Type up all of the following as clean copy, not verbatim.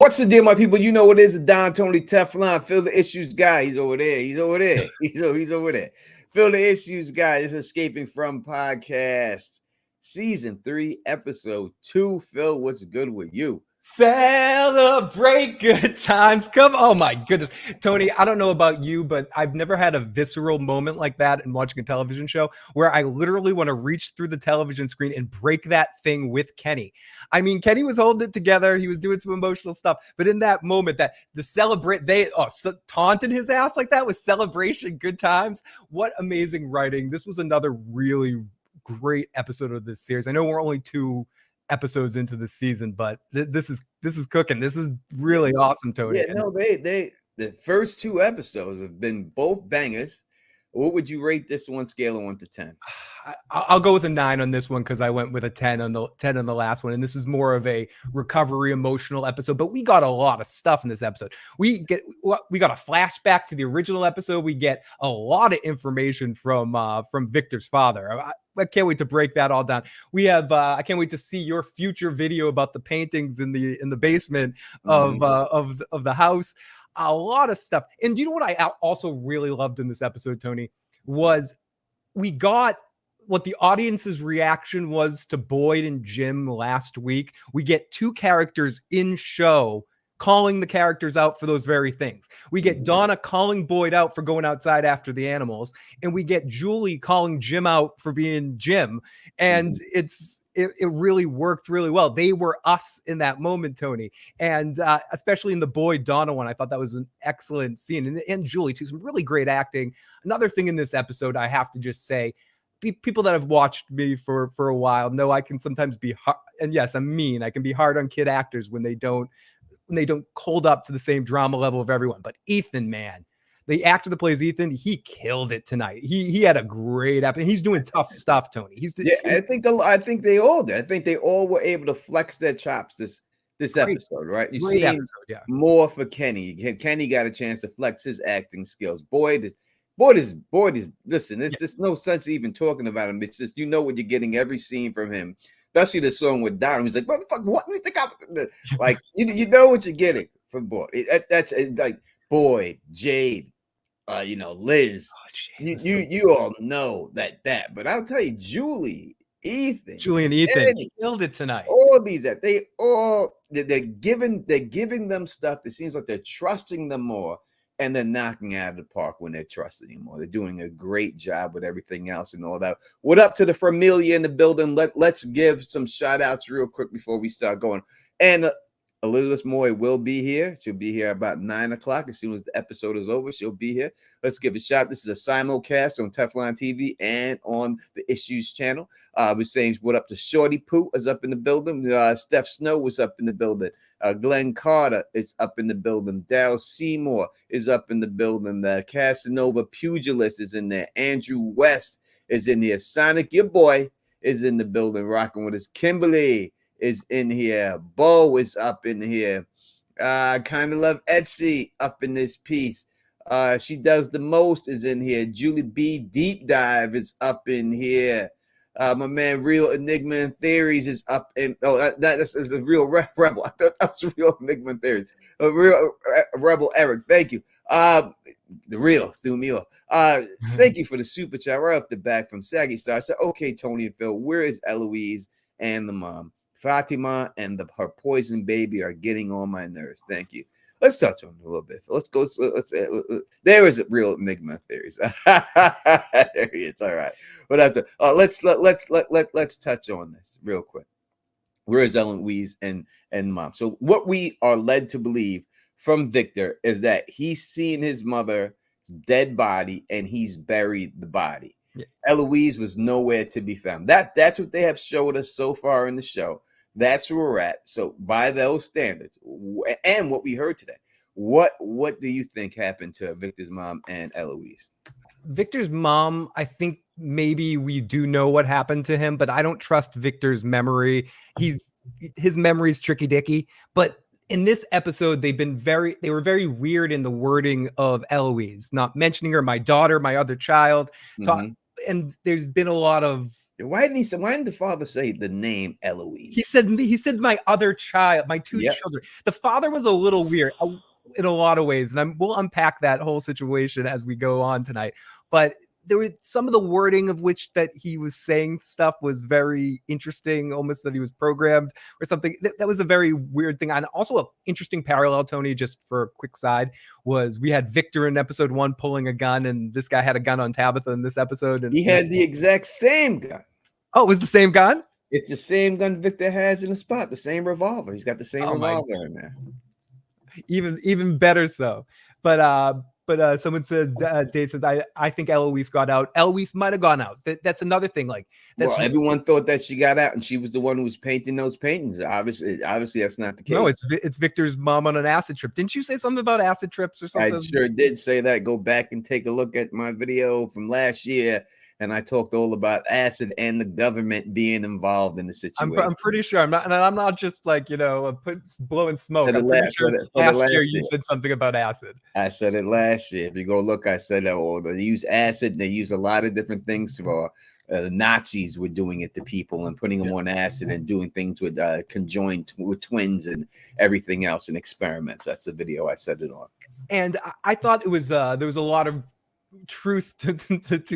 What's the deal, my people? You know what it is. The Don Tony Teflon. Feel the issues guy. He's over there. He's over there. He's over there. Feel the issues guy is Escaping From Podcast. Season 3, episode 2. Phil, what's good with you? Celebrate good times. Come, oh my goodness, Tony, I don't know about you, but I've never had a visceral moment like that in watching a television show where I literally want to reach through the television screen and break that thing with Kenny. I mean, Kenny was holding it together. He was doing some emotional stuff, but in that moment, that the taunted his ass like that with celebration good times. What amazing writing. This was another really great episode of this series. I know we're only 2 episodes into the season, but this is cooking. This is really awesome, Tony. Yeah, no, the first 2 episodes have been both bangers. What would you rate this one, scale of 1 to 10? I'll go with a 9 on this one because I went with a 10 on the last one, and this is more of a recovery emotional episode. But we got a lot of stuff in this episode. We got a flashback to the original episode. We get a lot of information from Victor's father. I can't wait to break that all down. We have I can't wait to see your future video about the paintings in the basement of the house. A lot of stuff. And you know what I also really loved in this episode, Tony, was we got what the audience's reaction was to Boyd and Jim last week. We get 2 characters in show calling the characters out for those very things. We get Donna calling Boyd out for going outside after the animals, and we get Julie calling Jim out for being Jim. And it really worked really well. They were us in that moment, Tony. And especially in the Boyd Donna one, I thought that was an excellent scene. And Julie too, some really great acting. Another thing in this episode, I have to just say, people that have watched me for a while know I can sometimes be hard. And yes, I'm mean. I can be hard on kid actors when they don't hold up to the same drama level of everyone. But Ethan, man, the actor that plays Ethan, he killed it tonight. He had a great episode. He's doing tough stuff, Tony. I think they all did. I think they all were able to flex their chops this episode, right? You see more for Kenny. Kenny got a chance to flex his acting skills. Boyd is listen, there's just no sense even talking about him. It's just, you know what you're getting every scene from him. Especially the song with Donna. He's like, motherfucker, what do you think I'm like? You know what you're getting from Boyd. That's like Boyd, Jade, Liz. Oh, you all know that. But I'll tell you, Julie and Ethan killed it tonight. All these they're giving them stuff that seems like they're trusting them more. And they're knocking out of the park when they're trusting him more. They're doing a great job with everything else and all that. What up to the familia in the building? Let's give some shout outs real quick before we start going. And Elizabeth Moy will be here. She'll be here about 9 o'clock. As soon as the episode is over, she'll be here. Let's give a shout. This is a simulcast on Teflon TV and on the Issues channel. We're saying what up to Shorty Pooh is up in the building. Steph Snow was up in the building. Glenn Carter is up in the building. Daryl Seymour is up in the building. The Casanova Pugilist is in there. Andrew West is in here. Sonic, your boy, is in the building rocking with us. Kimberly is in here. Bo is up in here. Kind of love Etsy up in this piece. She does the most is in here. Julie B Deep Dive is up in here. My man Real Enigma and Theories is up in. That's a real rebel. I thought that was Real Enigma and Theories. A real rebel Eric. Thank you. The real threw me off. Thank you for the super chat right off the back from Saggy Star. I said, okay, Tony and Phil, where is Eloise and the mom? Fatima and her poison baby are getting on my nerves. Thank you. Let's touch on it a little bit. Let's go. There is a Real Enigma Theories. There he is. All right. But let's touch on this real quick. Where is Eloise and mom? So what we are led to believe from Victor is that he's seen his mother's dead body and he's buried the body. Yeah. Eloise was nowhere to be found. That's what they have showed us so far in the show. That's where we're at. So by those standards and what we heard today, what do you think happened to Victor's mom and Eloise? Victor's mom, I think maybe we do know what happened to him, but I don't trust Victor's memory. His memory's tricky dicky, but in this episode, they were very weird in the wording of Eloise, not mentioning her, my daughter, my other child. And there's been a lot of Why didn't he say? Why didn't the father say the name Eloise? He said my other child, my two Yep. children. The father was a little weird in a lot of ways, and we'll unpack that whole situation as we go on tonight. But there were some of the wording of which that he was saying stuff was very interesting, almost that he was programmed or something. That was a very weird thing. And also an interesting parallel, Tony, just for a quick side, was we had Victor in episode 1 pulling a gun, and this guy had a gun on Tabitha in this episode. And He had the exact same gun. Oh, it was the same gun? It's the same gun Victor has in the spot, the same revolver. He's got the same revolver in there. Even better so. But someone said, Dave says, I think Eloise got out. Eloise might have gone out. That's another thing. Like, that's everyone thought that she got out and she was the one who was painting those paintings. Obviously, that's not the case. No, it's Victor's mom on an acid trip. Didn't you say something about acid trips or something? I sure did say that. Go back and take a look at my video from last year. And I talked all about acid and the government being involved in the situation. I'm pretty sure I'm not just like, blowing smoke. I'm pretty sure last year you said something about acid. I said it last year. If you go look, I said, oh, they use acid. And they use a lot of different things for the Nazis were doing it to people and putting them on acid and doing things with conjoined with twins and everything else and experiments. That's the video I said it on. And I thought it was there was a lot of truth to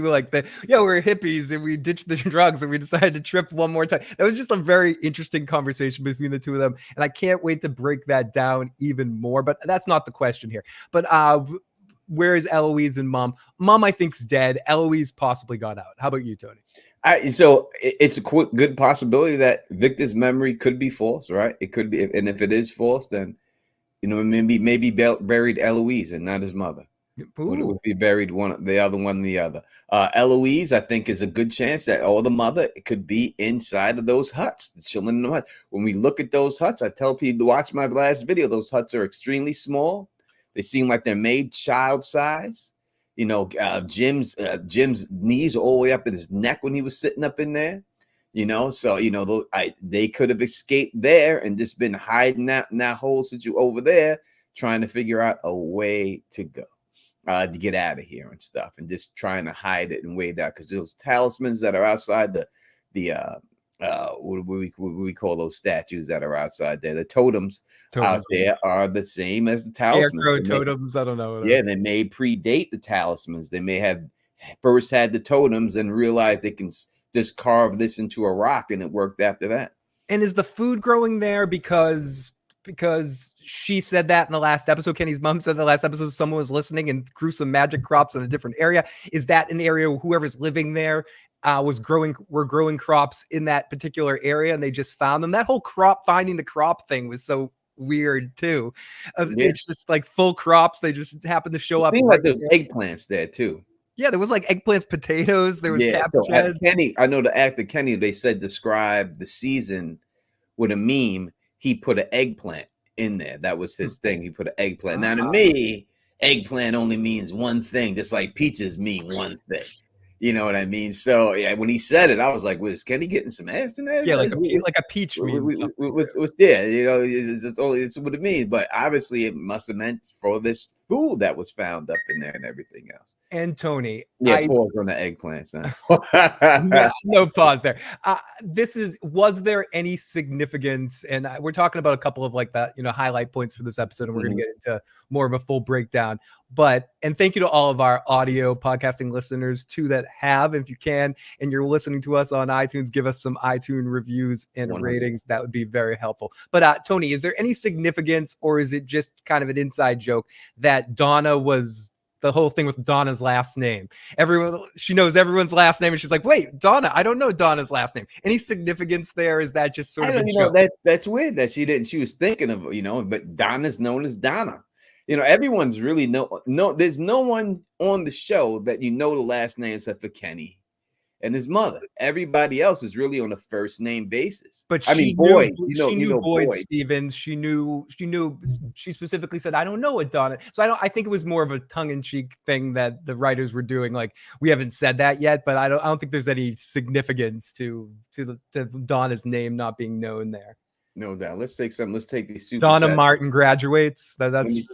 like the we're hippies and we ditched the drugs and we decided to trip one more time. That was just a very interesting conversation between the two of them, and I can't wait to break that down even more. But that's not the question here. But where is Eloise and mom? Mom, I think's dead. Eloise possibly got out. How about you, Tony? So it's a good possibility that Victor's memory could be false, right? It could be, and if it is false, then maybe buried Eloise and not his mother. Would be buried the other. Eloise, I think, is a good chance that the mother could be inside of those huts, chilling in the hut. When we look at those huts, I tell people to watch my last video. Those huts are extremely small. They seem like they're made child size. Jim's knees are all the way up in his neck when he was sitting up in there. So they could have escaped there and just been hiding out in that whole situation over there, trying to figure out a way to go. To get out of here and stuff, and just trying to hide it and wait out, because those talismans that are outside what do we call those statues that are outside there? The totems out there are the same as the talismans. Scarecrow totems, I don't know. Yeah, they may predate the talismans. They may have first had the totems and realized they can just carve this into a rock, and it worked after that. And is the food growing there because she said that in the last episode? Kenny's mom said in the last episode someone was listening and grew some magic crops in a different area. Is that an area where whoever's living there were growing crops in that particular area, and they just found them? That whole finding the crop thing was so weird too. It's just like full crops. They just happened to show up. Like there's eggplants there too. Yeah, there was like eggplants, potatoes. There was cabbage heads. Kenny, I know the actor Kenny, they said described the season with a meme. He put an eggplant in there. That was his thing. He put an eggplant. Now, to me, eggplant only means one thing, just like peaches mean one thing. You know what I mean? So, yeah, when he said it, I was like, was Kenny getting some ass in there? Yeah, like a peach means something. It's what it means. But obviously, it must have meant for this food that was found up in there and everything else. And Tony, pause on the eggplants. Huh? no pause there. Was there any significance? And we're talking about a couple of like that, highlight points for this episode, and we're going to get into more of a full breakdown. And thank you to all of our audio podcasting listeners too that have, if you can, and you're listening to us on iTunes, give us some iTunes reviews and ratings. That would be very helpful. But Tony, is there any significance, or is it just kind of an inside joke that Donna was the whole thing with Donna's last name? She knows everyone's last name, and she's like, wait, Donna, I don't know Donna's last name. Any significance there? Is that just sort of a joke? That's weird that she didn't. She was thinking of, but Donna's known as Donna. Everyone's really there's no one on the show that the last name except for Kenny and his mother. Everybody else is really on a first name basis. But she knew Boyd Stevens. She specifically said, I don't know what Donna. So I think it was more of a tongue-in-cheek thing that the writers were doing. Like, we haven't said that yet, but I don't think there's any significance to Donna's name not being known there. No doubt. Let's take some. Let's take these super Donna chats. Martin graduates. That's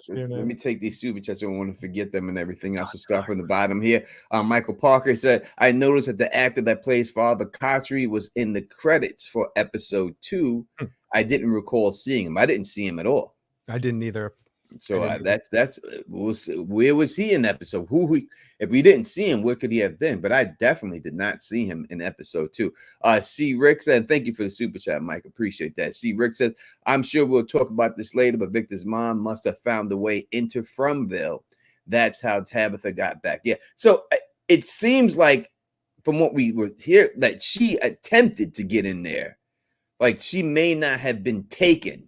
Let me take these super chats. I don't want to forget them and everything else. We'll start from the bottom here. Michael Parker said, I noticed that the actor that plays Father Kotri was in the credits for episode 2. I didn't recall seeing him. I didn't see him at all. I didn't either. So that's we'll see. Where was he in episode? If we didn't see him, where could he have been? But I definitely did not see him in episode 2. C. Rick said, thank you for the super chat, Mike. Appreciate that. C. Rick said, I'm sure we'll talk about this later, but Victor's mom must have found a way into Fromville. That's how Tabitha got back. Yeah. So it seems like from what we were here that she attempted to get in there. Like she may not have been taken,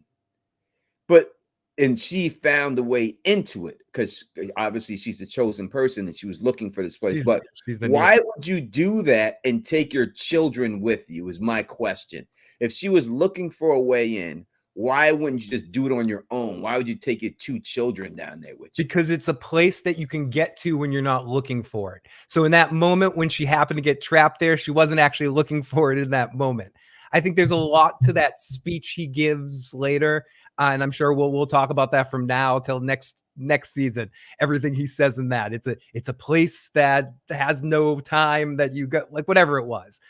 and she found a way into it because obviously she's the chosen person and she was looking for this place. But why would you do that and take your children with you is my question. If she was looking for a way in, why wouldn't you just do it on your own? Why would you take your 2 children down there with you? Because it's a place that you can get to when you're not looking for it. So in that moment when she happened to get trapped there, she wasn't actually looking for it in that moment. I think there's a lot to that speech he gives later. And I'm sure we'll talk about that from now till next season. Everything he says in that, it's a place that has no time, that you got, like whatever it was.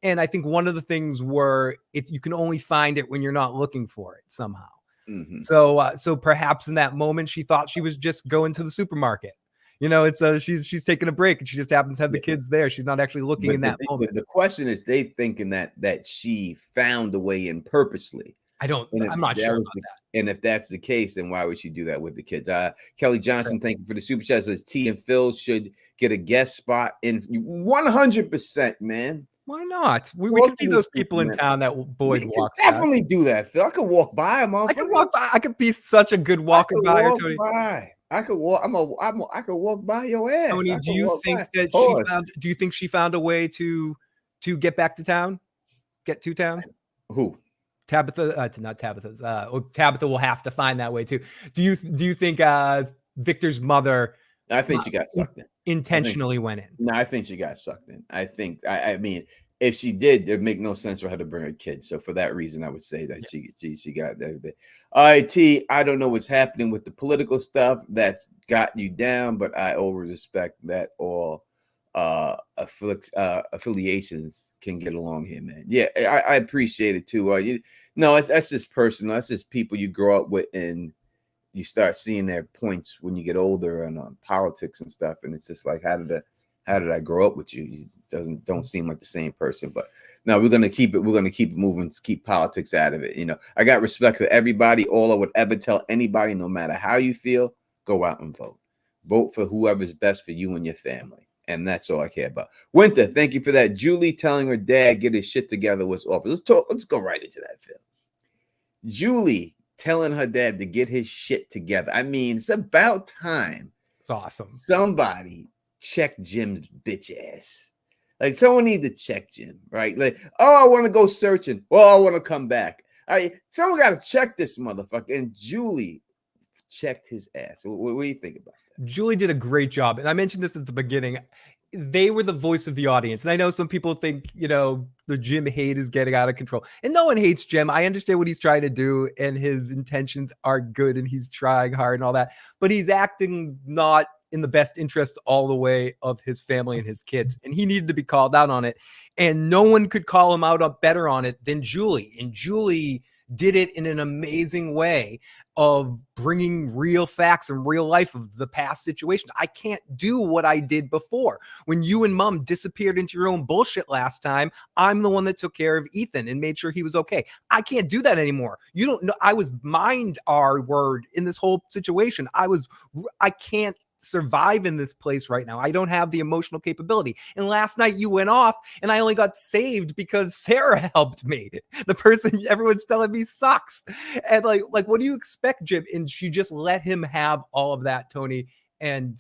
And I think one of the things were you can only find it when you're not looking for it somehow. Mm-hmm. So perhaps in that moment she thought she was just going to the supermarket. You know, it's she's taking a break and she just happens to have the kids there. She's not actually looking in that moment. The question is, they thinking that she found a way in purposely. I'm not sure about that. And if that's the case, then why would she do that with the kids? Kelly Johnson, thank you for the super chat. Says T and Phil should get a guest spot in 100%, man. Why not? We can be those people in town that Boyd walks. Definitely do that, Phil. I could walk by him. I could walk by. I could be such a good walker by her, Tony. I could walk. I could walk by your ass. Tony, do you think she found a way to get back to town? Get to town? Who? Tabitha, not Tabitha's. Tabitha will have to find that way too. Do you think Victor's mother? I think she got sucked in. Intentionally went in. No, I think she got sucked in. I think. I mean, if she did, it'd make no sense for her to bring a kid. So for that reason, I would say that she got that. All right, T. I don't know what's happening with the political stuff that's got you down, but I always respect that all affiliations can get along here, man. Yeah, I appreciate it too. That's just personal. That's just people you grow up with, and you start seeing their points when you get older and on politics and stuff. And it's just like, how did I grow up with you? You don't seem like the same person. But no, we're gonna keep it. We're gonna keep moving. Keep politics out of it. You know, I got respect for everybody. All I would ever tell anybody, no matter how you feel, go out and vote. Vote for whoever's best for you and your family. And that's all I care about. Winter, thank you for that. Julie telling her dad get his shit together was awful. Let's go right into that, Phil. Julie telling her dad to get his shit together. I mean, it's about time. It's awesome. Somebody check Jim's bitch ass. Like, someone need to check Jim, right? Like, oh, I want to go searching. Oh, I want to come back. Someone got to check this motherfucker. And Julie checked his ass. What do you think about that? Julie did a great job. And I mentioned this at the beginning. They were the voice of the audience. And I know some people think, the Jim hate is getting out of control. And no one hates Jim. I understand what he's trying to do, and his intentions are good, and he's trying hard and all that. But he's acting not in the best interest all the way of his family and his kids. And he needed to be called out on it. And no one could call him out better on it than Julie. And Julie did it in an amazing way of bringing real facts and real life of the past situation. I can't do what I did before. When you and mom disappeared into your own bullshit last time, I'm the one that took care of Ethan and made sure he was okay. I can't do that anymore. You don't know. I was mind our word in this whole situation. I can't survive in this place right now. I don't have the emotional capability. And last night you went off and I only got saved because Sarah helped me. The person everyone's telling me sucks. And like what do you expect, Jim? And she just let him have all of that, Tony. And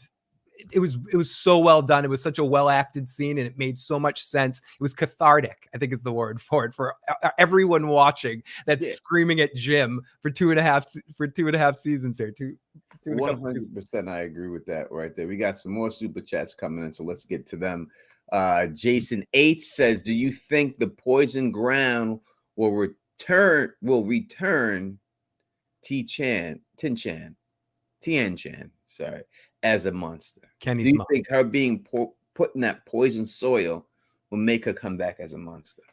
it was so well done. It was such a well acted scene, and it made so much sense. It was cathartic, I think is the word for it, for everyone watching that's screaming at Jim for two and a half seasons here. 100%. I agree with that right there. We got some more super chats coming in, so let's get to them. Jason H says, do you think the poison ground will return Tian Chen, sorry, as a monster. Kenny's Do you mom. think her being put in that poison soil will make her come back as a monster?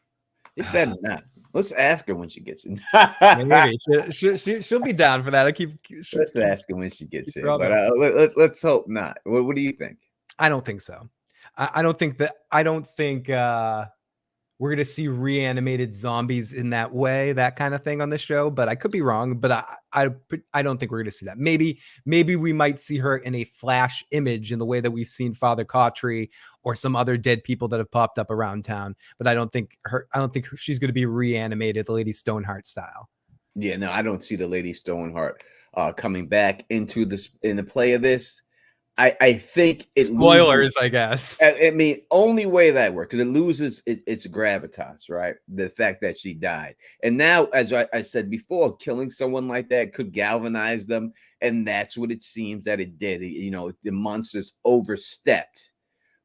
It better not. Let's ask her when she gets in. Maybe she'll be down for that. Let's ask her when she gets in. But let's hope not. What do you think? I don't think so. I don't think we're gonna see reanimated zombies in that way, that kind of thing on the show. But I could be wrong. But I don't think we're gonna see that. Maybe we might see her in a flash image in the way that we've seen Father Cautry or some other dead people that have popped up around town. But I don't think she's gonna be reanimated, Lady Stoneheart style. Yeah, no, I don't see the Lady Stoneheart coming back in the play of this. I think it spoilers, I guess. I mean, only way that works, because it loses its gravitas, right? The fact that she died. And now, as I said before, killing someone like that could galvanize them. And that's what it seems that it did. You know, the monsters overstepped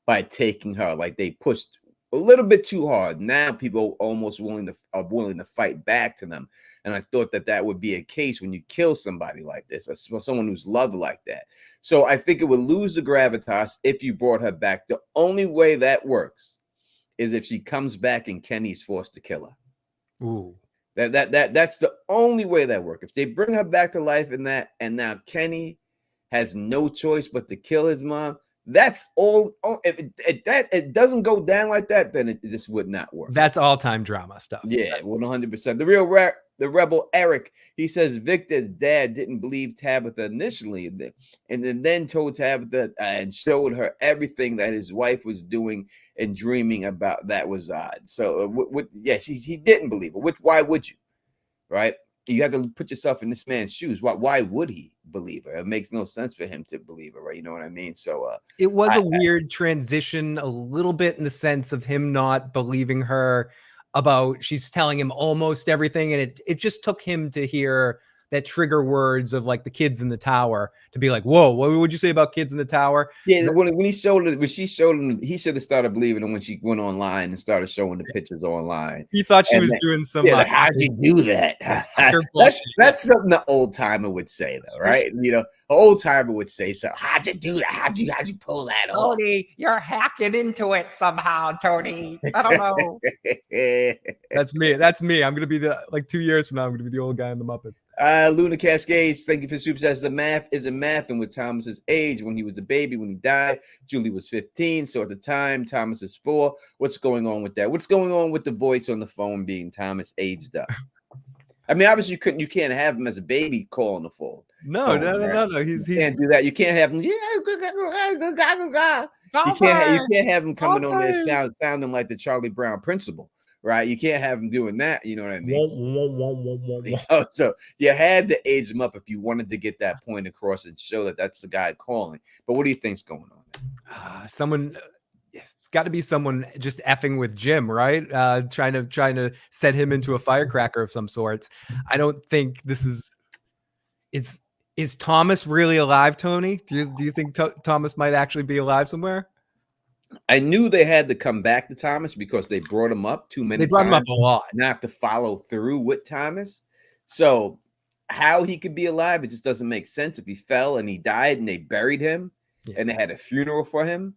by taking her. Like, they pushed a little bit too hard. Now people are almost willing to fight back to them. And I thought that would be a case when you kill somebody like this, or someone who's loved like that. So I think it would lose the gravitas if you brought her back. The only way that works is if she comes back and Kenny's forced to kill her. Ooh. That's the only way that works. If they bring her back to life in that, and now Kenny has no choice but to kill his mom, that's all. If it doesn't go down like that, then it just would not work. That's all-time drama stuff. Yeah, 100%. The rebel Eric, he says Victor's dad didn't believe Tabitha initially, and then told Tabitha and showed her everything that his wife was doing and dreaming about. That was odd. So, yes, he didn't believe her. Why would you? Right? You have to put yourself in this man's shoes. Why would he believe her? It makes no sense for him to believe her, right? You know what I mean? So it was a weird transition, a little bit, in the sense of him not believing her about, she's telling him almost everything, and it just took him to hear that trigger words of like the kids in the tower to be like, whoa, what would you say about kids in the tower? Yeah, when she showed him, he should have started believing it when she went online and started showing the pictures online. He thought she was doing some. Yeah, how'd you do that? That's something the old timer would say, though, right? You know, an old timer would say, so how'd you do that? How'd you pull that off? Tony, you're hacking into it somehow, Tony. I don't know. That's me. I'm gonna be 2 years from now, I'm gonna be the old guy in the Muppets. Luna Cascades, thank you for super chats. The math isn't mathing with Thomas's age. When he was a baby, when he died, Julie was 15. So at the time, Thomas is 4. What's going on with that? What's going on with the voice on the phone being Thomas aged up? I mean, obviously you can't have him as a baby calling the phone. No. He can't do that. You can't have him. You can't have him coming on there sounding like the Charlie Brown principal. Right, you can't have him doing that. You know what I mean? So you had to age him up if you wanted to get that point across and show that that's the guy calling. But what do you think's going on? It's got to be someone just effing with Jim, right? Trying to set him into a firecracker of some sorts. I don't think this is Thomas really alive, Tony? Do you think Thomas might actually be alive somewhere? I knew they had to come back to Thomas because they brought him up too many times. They brought him up a lot. Not to follow through with Thomas. So how he could be alive, it just doesn't make sense. If he fell and he died and they buried him and they had a funeral for him.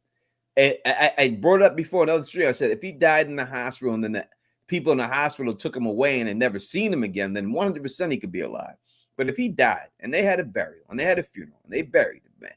I brought it up before in other stream. I said, if he died in the hospital and then the people in the hospital took him away and had never seen him again, then 100% he could be alive. But if he died and they had a burial and they had a funeral and they buried him, man,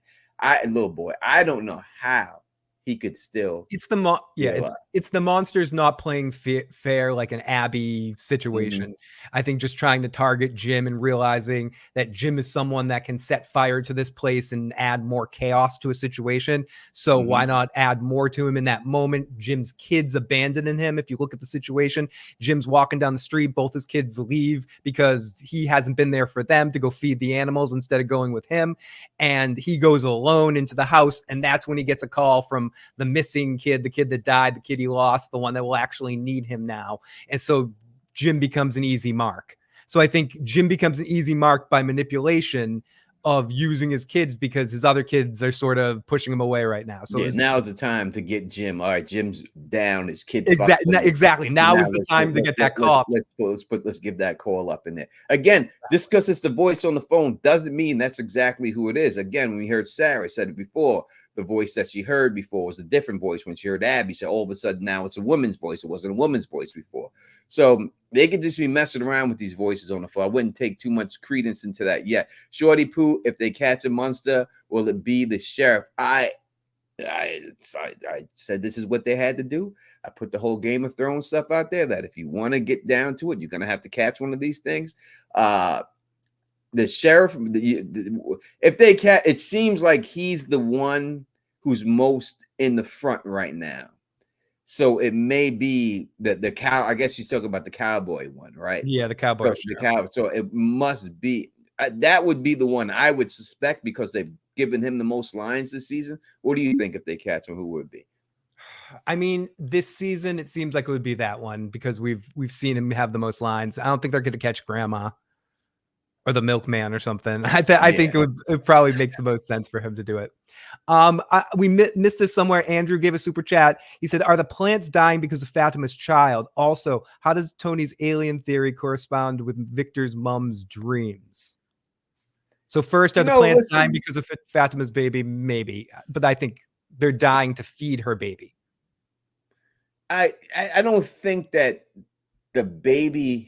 little boy, I don't know how he could still. It's the monsters not playing fair, like an Abby situation. Mm-hmm. I think just trying to target Jim and realizing that Jim is someone that can set fire to this place and add more chaos to a situation. So why not add more to him in that moment? Jim's kids abandoning him. If you look at the situation, Jim's walking down the street, both his kids leave because he hasn't been there for them to go feed the animals instead of going with him. And he goes alone into the house. And that's when he gets a call from the missing kid, the kid that died, the kid he lost, the one that will actually need him now. And so Jim becomes an easy mark. So I think Jim becomes an easy mark by manipulation of using his kids because his other kids are sort of pushing him away right now. So yeah, now's the time to get Jim. All right, Jim's down. His kid. Exactly. Now is the time to get that call. Let's give that call up in there. Again, just because it's the voice on the phone doesn't mean that's exactly who it is. Again, when we heard Sarah said it before, the voice that she heard before was a different voice. When she heard Abby, so all of a sudden now it's a woman's voice. It wasn't a woman's voice before. So they could just be messing around with these voices on the phone. I wouldn't take too much credence into that yet. Shorty Poo, if they catch a monster, will it be the sheriff? I said this is what they had to do. I put the whole Game of Thrones stuff out there that if you want to get down to it, you're going to have to catch one of these things. The sheriff, if they catch, it seems like he's the one who's most in the front right now. So it may be the cow. I guess she's talking about the cowboy one, right? Yeah, the cowboy. So, the cow. So it must be that would be the one I would suspect because they've given him the most lines this season. What do you think if they catch him? Who would it be? I mean, this season it seems like it would be that one because we've seen him have the most lines. I don't think they're going to catch Grandma or the milkman or something. I think it would probably make the most sense for him to do it. We missed this somewhere. Andrew gave a super chat. He said, are the plants dying because of Fatima's child? Also, how does Tony's alien theory correspond with Victor's mom's dreams? So first, are the plants dying because of Fatima's baby? Maybe, but I think they're dying to feed her baby. I don't think that the baby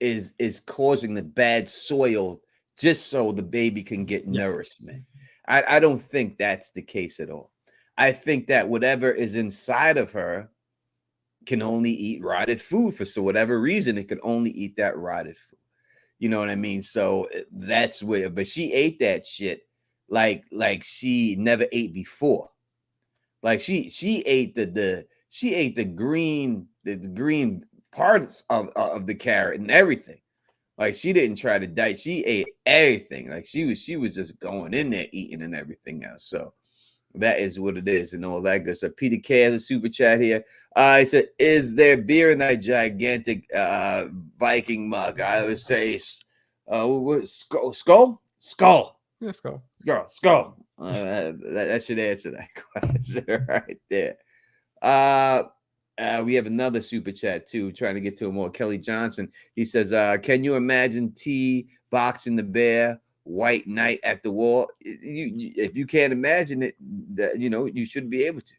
is causing the bad soil just so the baby can get nourishment. I don't think that's the case at all. I think that whatever is inside of her can only eat rotted food for whatever reason. It can only eat that rotted food. You know what I mean? So that's where, but she ate that shit like she never ate before. Like she ate the green parts of the carrot and everything. Like she didn't try to diet. She ate everything. Like she was just going in there eating and everything else. So that is what it is and all that good stuff. Peter K has a super chat here. He said, is there beer in that gigantic Viking mug? I would say skull. Yeah, skull. That should answer that question right there. We have another super chat too, trying to get to more. Kelly Johnson. He says, can you imagine T boxing the bear, White Knight at the wall? If you can't imagine it, that you should be able to,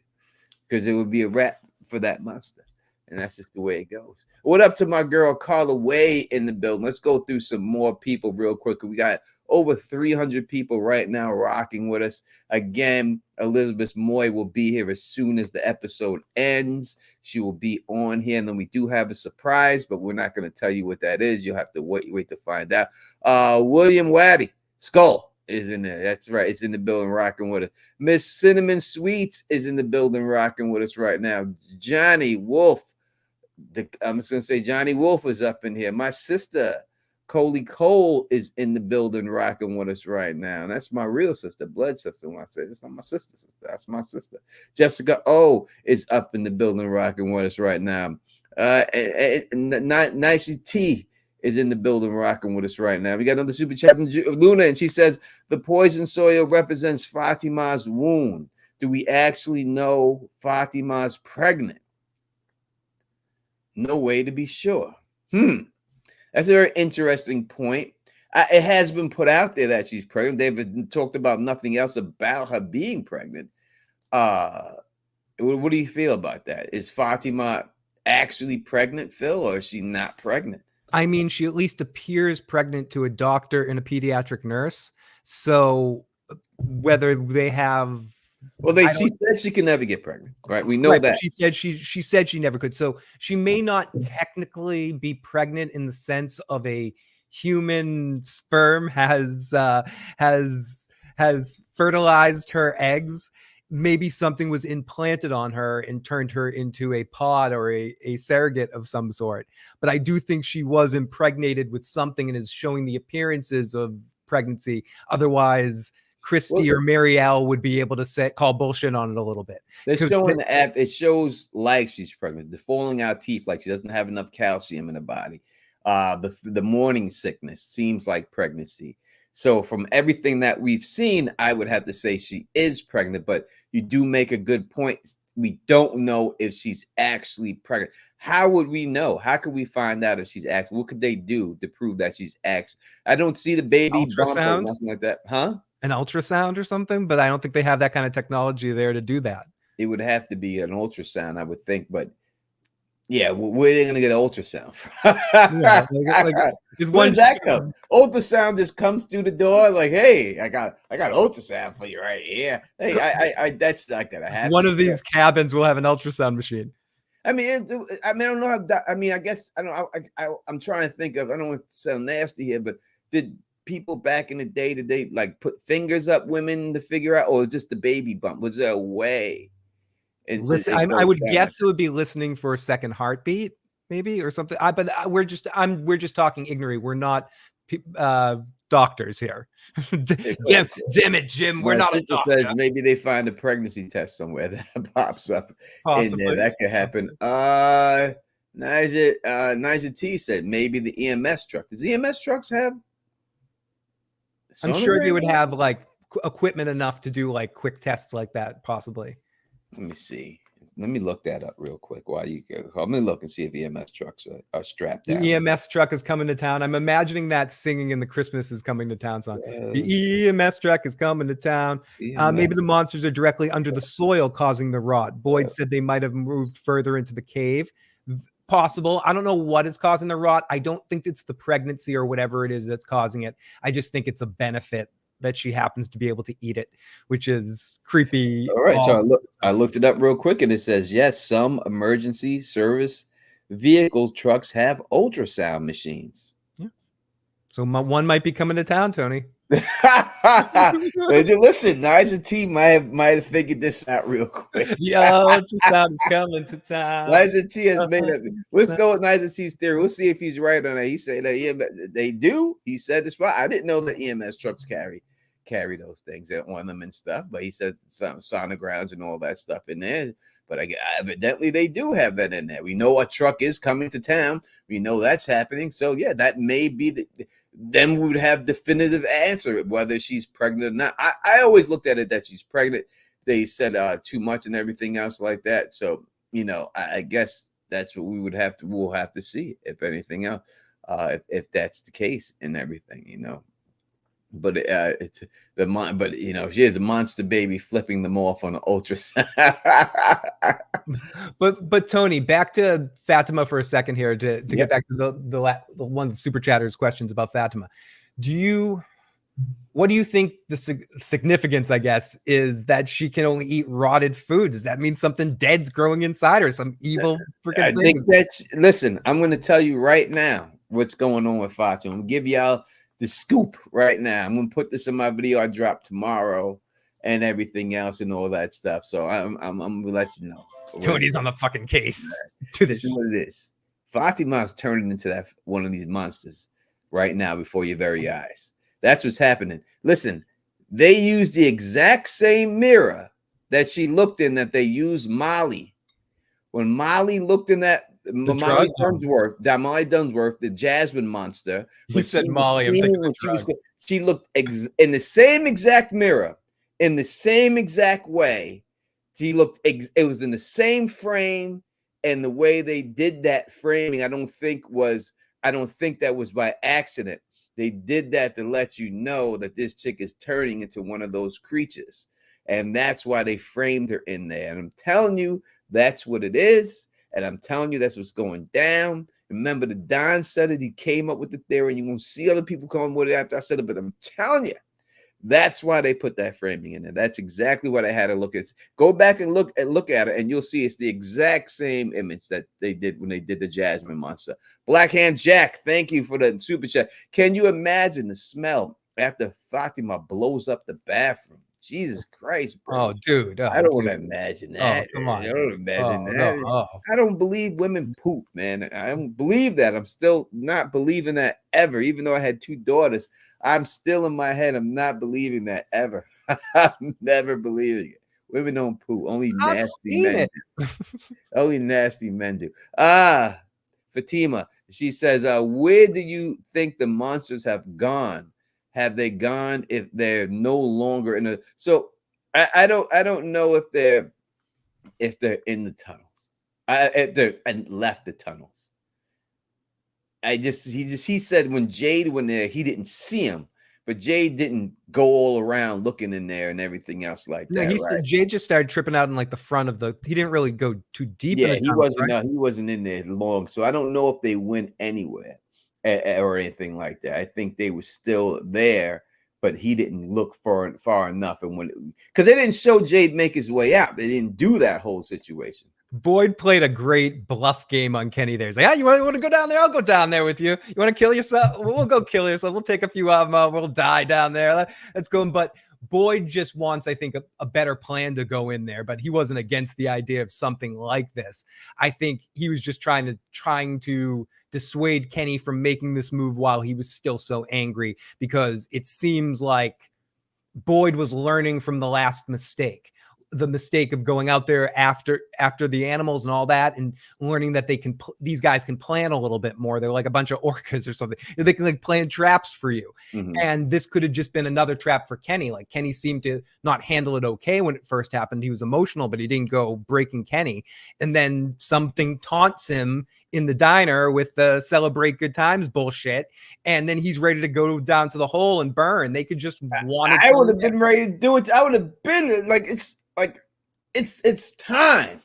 because it would be a wrap for that monster. And that's just the way it goes. What up to my girl Carla Way in the building? Let's go through some more people real quick. We got over 300 people right now rocking with us. Again, Elizabeth Moy will be here as soon as the episode ends. She will be on here, and then we do have a surprise, but we're not going to tell you what that is. You'll have to wait to find out. William Waddy, Skull, is in there. That's right. It's in the building rocking with us. Miss Cinnamon Sweets is in the building rocking with us right now. Johnny Wolf. I'm just going to say Johnny Wolf is up in here. My sister, Coley Cole, is in the building rocking with us right now. And that's my real sister, blood sister. When I say it's not my sister, that's my sister. Jessica O is up in the building rocking with us right now. Nicey T is in the building rocking with us right now. We got another super chat from Luna, and she says, the poison soil represents Fatima's wound. Do we actually know Fatima's pregnant? No way to be sure. That's a very interesting point. It has been put out there that she's pregnant. They've talked about nothing else about her being pregnant. What do you feel about that? Is Fatima actually pregnant, Phil, or is she not pregnant? I mean, she at least appears pregnant to a doctor and a pediatric nurse. So whether they have... Well, she said she can never get pregnant, right? We know that. She said she never could. So she may not technically be pregnant in the sense of a human sperm has fertilized her eggs. Maybe something was implanted on her and turned her into a pod or a surrogate of some sort. But I do think she was impregnated with something and is showing the appearances of pregnancy. Otherwise, Christy or Marielle would be able to call bullshit on it a little bit. They're showing the app. It shows like she's pregnant. The falling out teeth, like she doesn't have enough calcium in her body. The morning sickness seems like pregnancy. So from everything that we've seen, I would have to say she is pregnant, but you do make a good point. We don't know if she's actually pregnant. How would we know? How could we find out if she's actually, what could they do to prove that she's actually, I don't see the baby bump or Ultrasound? nothing like that. Huh? An ultrasound or something, but I don't think they have that kind of technology there to do that. It would have to be an ultrasound, I would think, but yeah, where are they gonna get an ultrasound from? Yeah, is Where one does that come? Ultrasound just comes through the door, like, hey, I got ultrasound for you right here. Hey, I that's not gonna happen. One of these cabins will have an ultrasound machine. I mean, I don't know how. I mean, I guess I don't. I'm trying to think of. I don't want to sound nasty here, but did people back in the day, did they like put fingers up women to figure out, or just the baby bump? Was there a way? Listen, I would guess it would be listening for a second heartbeat, maybe, or something. But we're just talking ignorant. We're not doctors here. Damn it, Jim. We're not a doctor. Maybe they find a pregnancy test somewhere that pops up in there. That could happen. Nigel T said maybe the EMS truck. Does EMS trucks have? I'm sure they would have like equipment enough to do like quick tests like that, possibly. Let me see. Let me look that up real quick while you go. Let me look and see if EMS trucks are strapped down. The EMS truck is coming to town. I'm imagining that singing in the Christmas is coming to town song. The EMS truck is coming to town. Maybe the monsters are directly under the soil causing the rot. Boyd said they might have moved further into the cave. Possible. I don't know what is causing the rot. I don't think it's the pregnancy or whatever it is that's causing it. I just think it's a benefit that she happens to be able to eat it, which is creepy. All right, so I looked it up real quick, and it says yes, some emergency service vehicle trucks have ultrasound machines. Yeah. So one might be coming to town, Tony. Listen, Nigel T might have figured this out real quick. Yeah, ultrasound is coming to town. Nigel T has made up. Let's go with Nigel T's theory. We'll see if he's right on that. He said that they do. He said this. I didn't know that EMS trucks carry those things on them and stuff, but he said some sonograms and all that stuff in there. But evidently they do have that in there. We know a truck is coming to town. We know that's happening. So yeah, that may be then we would have definitive answer whether she's pregnant or not. I always looked at it that she's pregnant. They said too much and everything else like that. So I guess that's what we'll have to see, if anything else, if that's the case and everything, But it's she has a monster baby flipping them off on the ultrasound. but Tony, back to Fatima for a second here to get back to the one of the super chatters questions about Fatima. What do you think the significance, I guess, is that she can only eat rotted food? Does that mean something dead's growing inside her, some evil freaking thing? Listen, I'm going to tell you right now what's going on with Fatima. I'm going to give y'all the scoop right now. I'm going to put this in my video I drop tomorrow and everything else and all that stuff. So I'm going to let you know. Tony's on the fucking case. This is what it is. Fatima's turning into one of these monsters right now before your very eyes. That's what's happening. Listen, they used the exact same mirror that she looked in that they used Molly. When Molly looked in that, Molly Dunsworth, the Jasmine monster. You said Molly. She looked in the same exact mirror, in the same exact way. She looked. It was in the same frame, and the way they did that framing, I don't think that was by accident. They did that to let you know that this chick is turning into one of those creatures, and that's why they framed her in there. And I'm telling you, that's what it is. And I'm telling you, that's what's going down. Remember, the Don said it. He came up with the theory, and you're going to see other people come with it after I said it. But I'm telling you, that's why they put that framing in there. That's exactly what I had to look at. Go back and look at it, and you'll see it's the exact same image that they did when they did the Jasmine monster. Blackhand Jack, thank you for the super chat. Can you imagine the smell after Fatima blows up the bathroom? Jesus Christ, bro. Oh, dude. I don't want to imagine that. Oh, come on. I don't imagine that. No. I don't believe women poop, man. I don't believe that. I'm still not believing that ever. Even though I had 2 daughters, I'm still in my head. I'm not believing that ever. I'm never believing it. Women don't poop. Only nasty men do. Only nasty men do. Fatima, she says, where do you think the monsters have gone? Have they gone if they're no longer in a so I don't know if they're in the tunnels. If they're and left the tunnels. He said when Jade went there, he didn't see him, but Jade didn't go all around looking in there and everything else like No, that, he right? said Jay just started tripping out in like the front of the. He didn't really go too deep in Yeah, the tunnels, right? no, he wasn't in there long, so I don't know if they went anywhere or anything like that. I think they were still there, but he didn't look far enough, and because they didn't show Jade make his way out, they didn't do that whole situation. Boyd played a great bluff game on Kenny there. He's like, you want to go down there? I'll go down there with you. You want to kill yourself? We'll go kill yourself. We'll take a few of them. We'll die down there. Let's go. But Boyd just wants, I think, a better plan to go in there. But he wasn't against the idea of something like this. I think he was just trying to dissuade Kenny from making this move while he was still so angry, because it seems like Boyd was learning from the last mistake. The mistake of going out there after the animals and all that, and learning that these guys can plan a little bit more. They're like a bunch of orcas or something. They can like plan traps for you. Mm-hmm. And this could have just been another trap for Kenny. Like Kenny seemed to not handle it okay when it first happened. He was emotional, but he didn't go breaking Kenny. And then something taunts him in the diner with the celebrate good times bullshit. And then he's ready to go down to the hole and burn. They could just want to. I would have been ready to do it. I would have been like, it's time.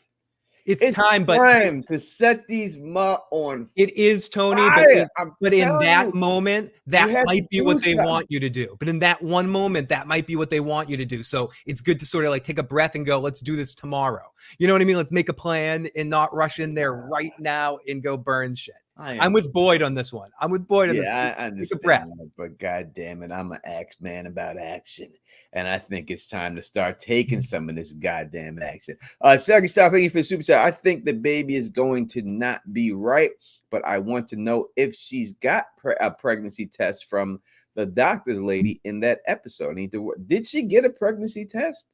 It's time, but time to set these on. It is, Tony, fire. but in that moment, that might be what they something. want you to do. But in that one moment, that might be what they want you to do. So it's good to sort of like take a breath and go, let's do this tomorrow. You know what I mean? Let's make a plan and not rush in there right now and go burn shit. I'm with Boyd on this one. I'm with Boyd on this. I understand, take a breath. But God damn it, I'm an axe man about action, and I think it's time to start taking some of this goddamn action. Second stop, thank you for the super chat. I think the baby is going to not be right, but I want to know if she's got a pregnancy test from the doctor's lady in that episode. Did she get a pregnancy test?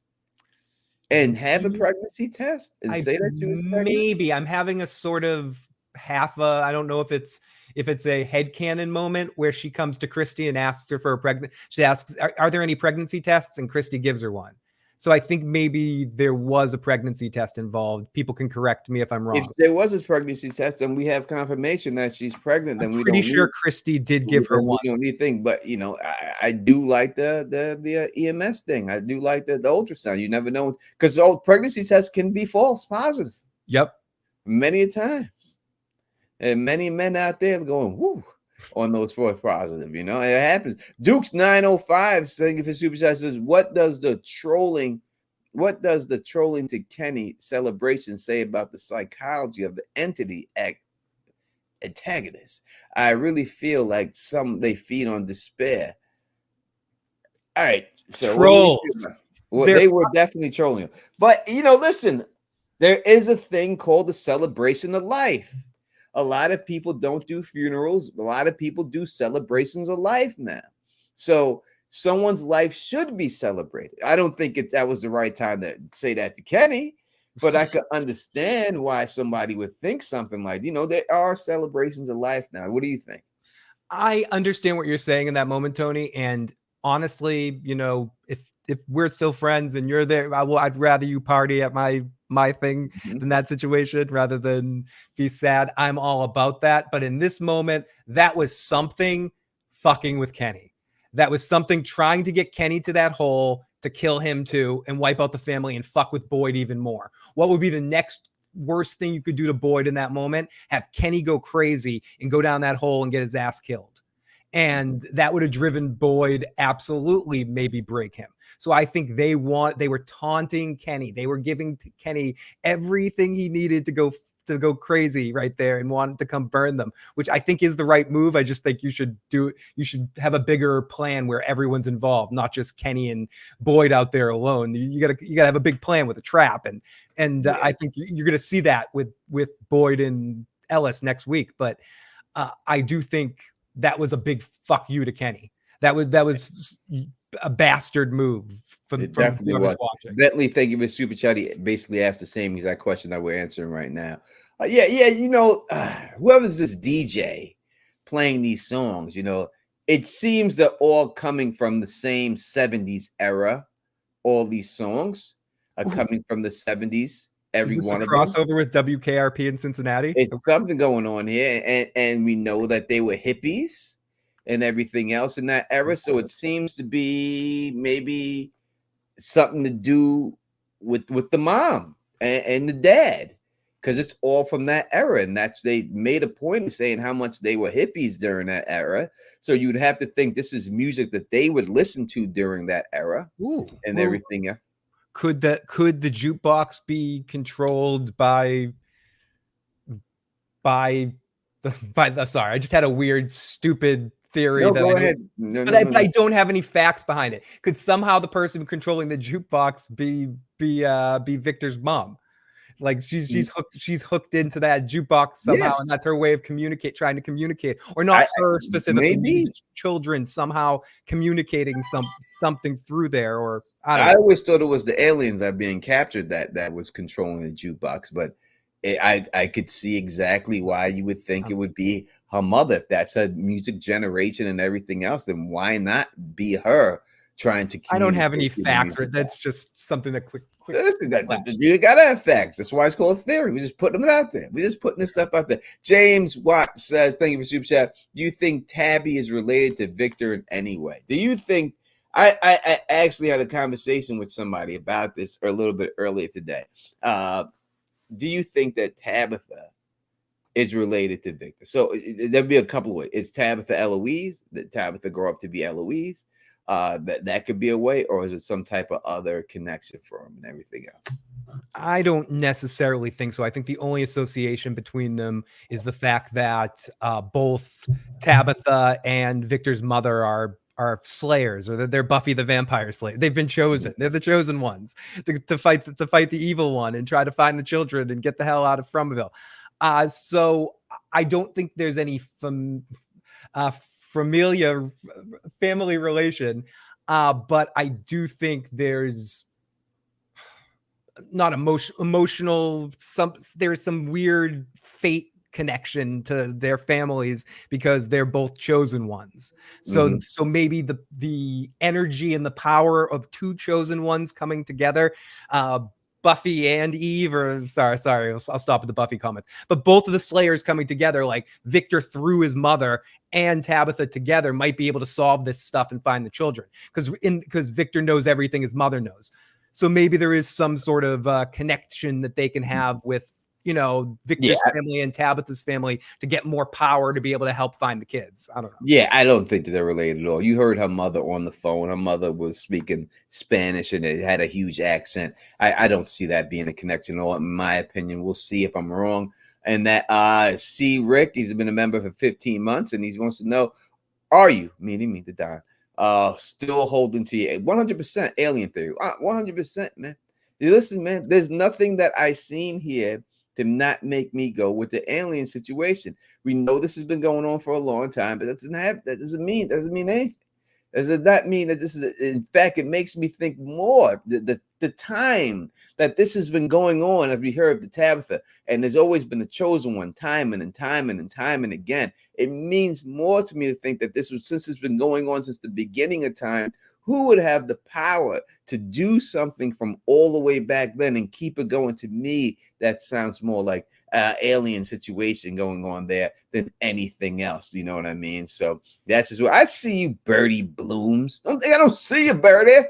And have a pregnancy test and say that she was pregnant? Maybe I'm having a sort of I don't know if it's a headcanon moment where she comes to Christy and asks her for she asks, are there any pregnancy tests? And Christy gives her one. So I think maybe there was a pregnancy test involved. People can correct me if I'm wrong. If there was a pregnancy test and we have confirmation that she's pregnant, then I'm pretty sure Christy did give her one. We don't need thing, but I do like the EMS thing. I do like the ultrasound. You never know, because pregnancy tests can be false positive. Yep, many a times. And many men out there going, whoo, on those false positive. It happens. Duke's 905 saying, if it's super chat, says, what does the trolling to Kenny celebration say about the psychology of the entity antagonist? I really feel like they feed on despair. All right. So trolls. They were definitely trolling him. But listen, there is a thing called the celebration of life. A lot of people don't do funerals. A lot of people do celebrations of life now. So someone's life should be celebrated. I don't think that was the right time to say that to Kenny, but I could understand why somebody would think something like, there are celebrations of life now. What do you think? I understand what you're saying in that moment, Tony. And honestly, if we're still friends and you're there, I'd rather you party at my thing than that situation rather than be sad. I'm all about that. But in this moment, that was something fucking with Kenny. That was something trying to get Kenny to that hole to kill him too and wipe out the family and fuck with Boyd even more. What would be the next worst thing you could do to Boyd in that moment? Have Kenny go crazy and go down that hole and get his ass killed. And that would have driven Boyd absolutely maybe break him. So I think they were taunting Kenny. They were giving Kenny everything he needed to go crazy right there and wanted to come burn them, which I think is the right move. I just think you should have a bigger plan where everyone's involved, not just Kenny and Boyd out there alone. You gotta have a big plan with a trap. And I think you're going to see that with Boyd and Ellis next week. But I do think that was a big fuck you to Kenny. That was a bastard move from whoever's watching. Bentley, thank you for super chat. He basically asked the same exact question that we're answering right now. Whoever's this DJ playing these songs, it seems they're all coming from the same 70s era. All these songs are coming from the 70s, Is every this a one of them. crossover with WKRP in Cincinnati? It's something going on here, and we know that they were hippies and everything else in that era. So it seems to be maybe something to do with the mom and the dad, because it's all from that era, and that's they made a point of saying how much they were hippies during that era. So you'd have to think this is music that they would listen to during that era. Ooh, And well, everything. Could the jukebox be controlled by the sorry, I just had a weird stupid theory No, that go ahead. No, but no, no, I no. don't have any facts behind it. Could somehow the person controlling the jukebox be Victor's mom? Like she's hooked into that jukebox somehow, Yes. and that's her way of trying to communicate, or not her specifically, maybe the children somehow communicating something through there, or I always thought it was the aliens that being captured that was controlling the jukebox, but I could see exactly why you would think it would be her mother. If that's her music generation and everything else, then why not be her trying to communicate? I don't have any facts, or that's just something that quick. You gotta have facts. That's why it's called theory. We're just putting them out there. We're just putting this stuff out there. James Watt says, "Thank you for super chat. Do you think Tabby is related to Victor in any way? Do you think?" I actually had a conversation with somebody about this a little bit earlier today. Do you think that Tabitha is related to Victor? So there'd be a couple of ways. Is Tabitha Eloise? Did Tabitha grow up to be Eloise? That could be a way, or is it some type of other connection for him and everything else? I don't necessarily think so. I think the only association between them is the fact that both Tabitha and Victor's mother are slayers, or they're Buffy the Vampire Slayer. They've been chosen. They're the chosen ones to fight the evil one and try to find the children and get the hell out of Fromville. So I don't think there's any family relation, but I do think there's not emotional. There's some weird fate connection to their families because they're both chosen ones. So maybe the energy and the power of two chosen ones coming together, Buffy and Eve, or sorry, I'll stop at the Buffy comments, but both of the Slayers coming together, like Victor through his mother and Tabitha together, might be able to solve this stuff and find the children, because Victor knows everything his mother knows. So maybe there is some sort of connection that they can have with, Victor's family and Tabitha's family to get more power to be able to help find the kids. I don't know. Yeah, I don't think that they're related at all. You heard her mother on the phone. Her mother was speaking Spanish and it had a huge accent. I don't see that being a connection at all, in my opinion. We'll see if I'm wrong. And that C. Rick, he's been a member for 15 months, and he wants to know, are you, meaning me, the Don, still holding to your 100% alien theory? 100%, man. You listen, man, there's nothing that I seen here to not make me go with the alien situation. We know this has been going on for a long time, but that doesn't mean anything. Does that mean that this is, in fact, it makes me think more the time that this has been going on, as we heard the Tabitha, and there's always been a chosen one, time and again. It means more to me to think that since it's been going on since the beginning of time, who would have the power to do something from all the way back then and keep it going? To me, that sounds more like alien situation going on there than anything else. You know what I mean? So that's just what I see. You, Birdie Blooms. Don't think I don't see you, Birdie.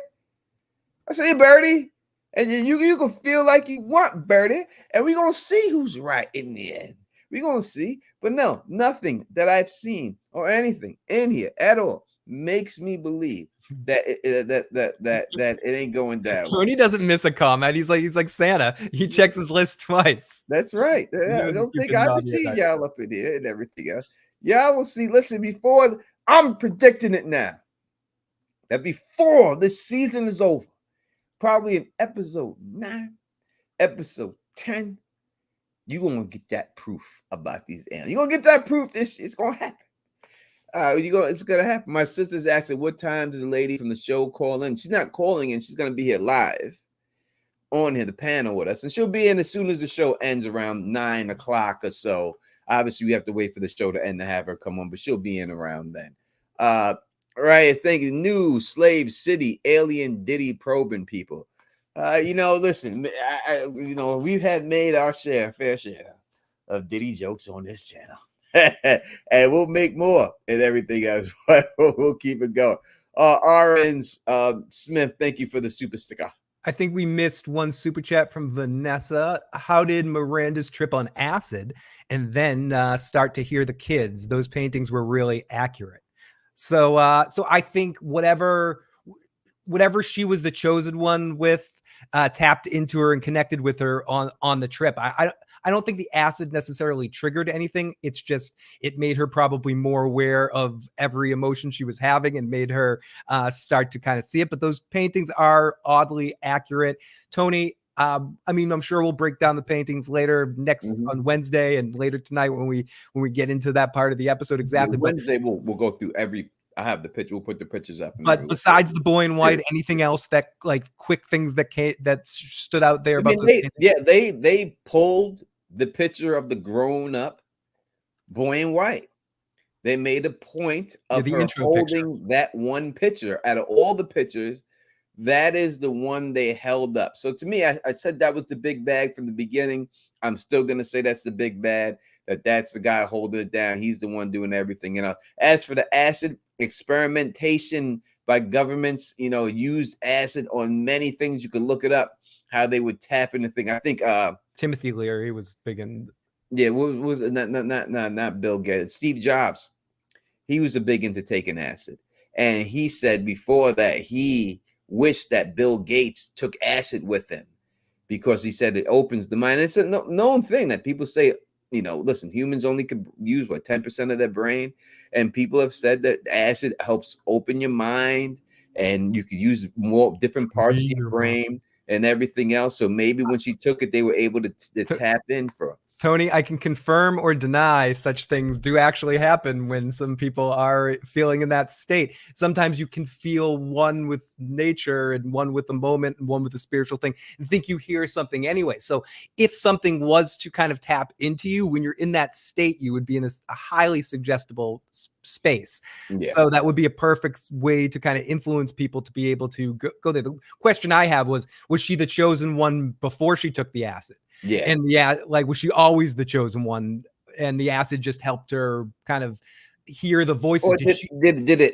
I see you, Birdie. And you can feel like you want, Birdie. And we're going to see who's right in the end. We're going to see. But no, nothing that I've seen or anything in here at all makes me believe that it ain't going down. Tony doesn't miss a comment. He's like Santa. He checks his list twice. That's right. I don't think I've seen y'all up in here and everything else. Y'all will see. Listen, before I'm predicting it now, that before this season is over, probably in episode 9, episode 10, you're gonna get that proof about these aliens. You're gonna get that proof. It's gonna happen. It's gonna happen. My sister's asking what time does the lady from the show call in. She's not calling in. She's gonna be here live on here, the panel with us, and she'll be in as soon as the show ends around 9 o'clock or so. Obviously, we have to wait for the show to end to have her come on, but she'll be in around then. Right, thank you. New Slave City, alien Diddy probing people. Listen, we've had made our fair share of Diddy jokes on this channel. And we'll make more and everything else. We'll keep it going. Orange Smith, thank you for the super sticker. I think we missed one super chat from Vanessa. How did Miranda's trip on acid and then start to hear the kids? Those paintings were really accurate. So I think whatever she was the chosen one with tapped into her and connected with her on the trip. I don't think the acid necessarily triggered anything. It's just it made her probably more aware of every emotion she was having and made her start to kind of see it. But those paintings are oddly accurate. Tony, I mean, I'm sure we'll break down the paintings later on Wednesday and later tonight when we get into that part of the episode exactly. Wednesday we'll go through every. I have the picture. We'll put the pictures up. But besides the boy in white, anything else that like quick things that stood out there about they pulled the picture of the grown up boy in white. They made a point of her holding that one picture. Out of all the pictures, that is the one they held up. So to me, I said that was the big bag from the beginning. I'm still gonna say that's the big bad. That's the guy holding it down. He's the one doing everything. As for the acid experimentation by governments, used acid on many things. You can look it up how they would tap into thing. I think Timothy Leary was big in. Yeah, was not Bill Gates. Steve Jobs. He was a big into taking acid, and he said before that he wished that Bill Gates took acid with him because he said it opens the mind. It's a known thing that people say. Listen, humans only could use 10% of their brain, and people have said that acid helps open your mind, and you could use more different parts of your brain and everything else. So maybe when she took it, they were able to tap in for. Tony, I can confirm or deny such things do actually happen when some people are feeling in that state. Sometimes you can feel one with nature and one with the moment and one with the spiritual thing and think you hear something anyway. So if something was to kind of tap into you when you're in that state, you would be in a highly suggestible space. Yeah. So that would be a perfect way to kind of influence people to be able to go there. The question I have was she the chosen one before she took the acid? Yeah. And was she always the chosen one? And the acid just helped her kind of hear the voices.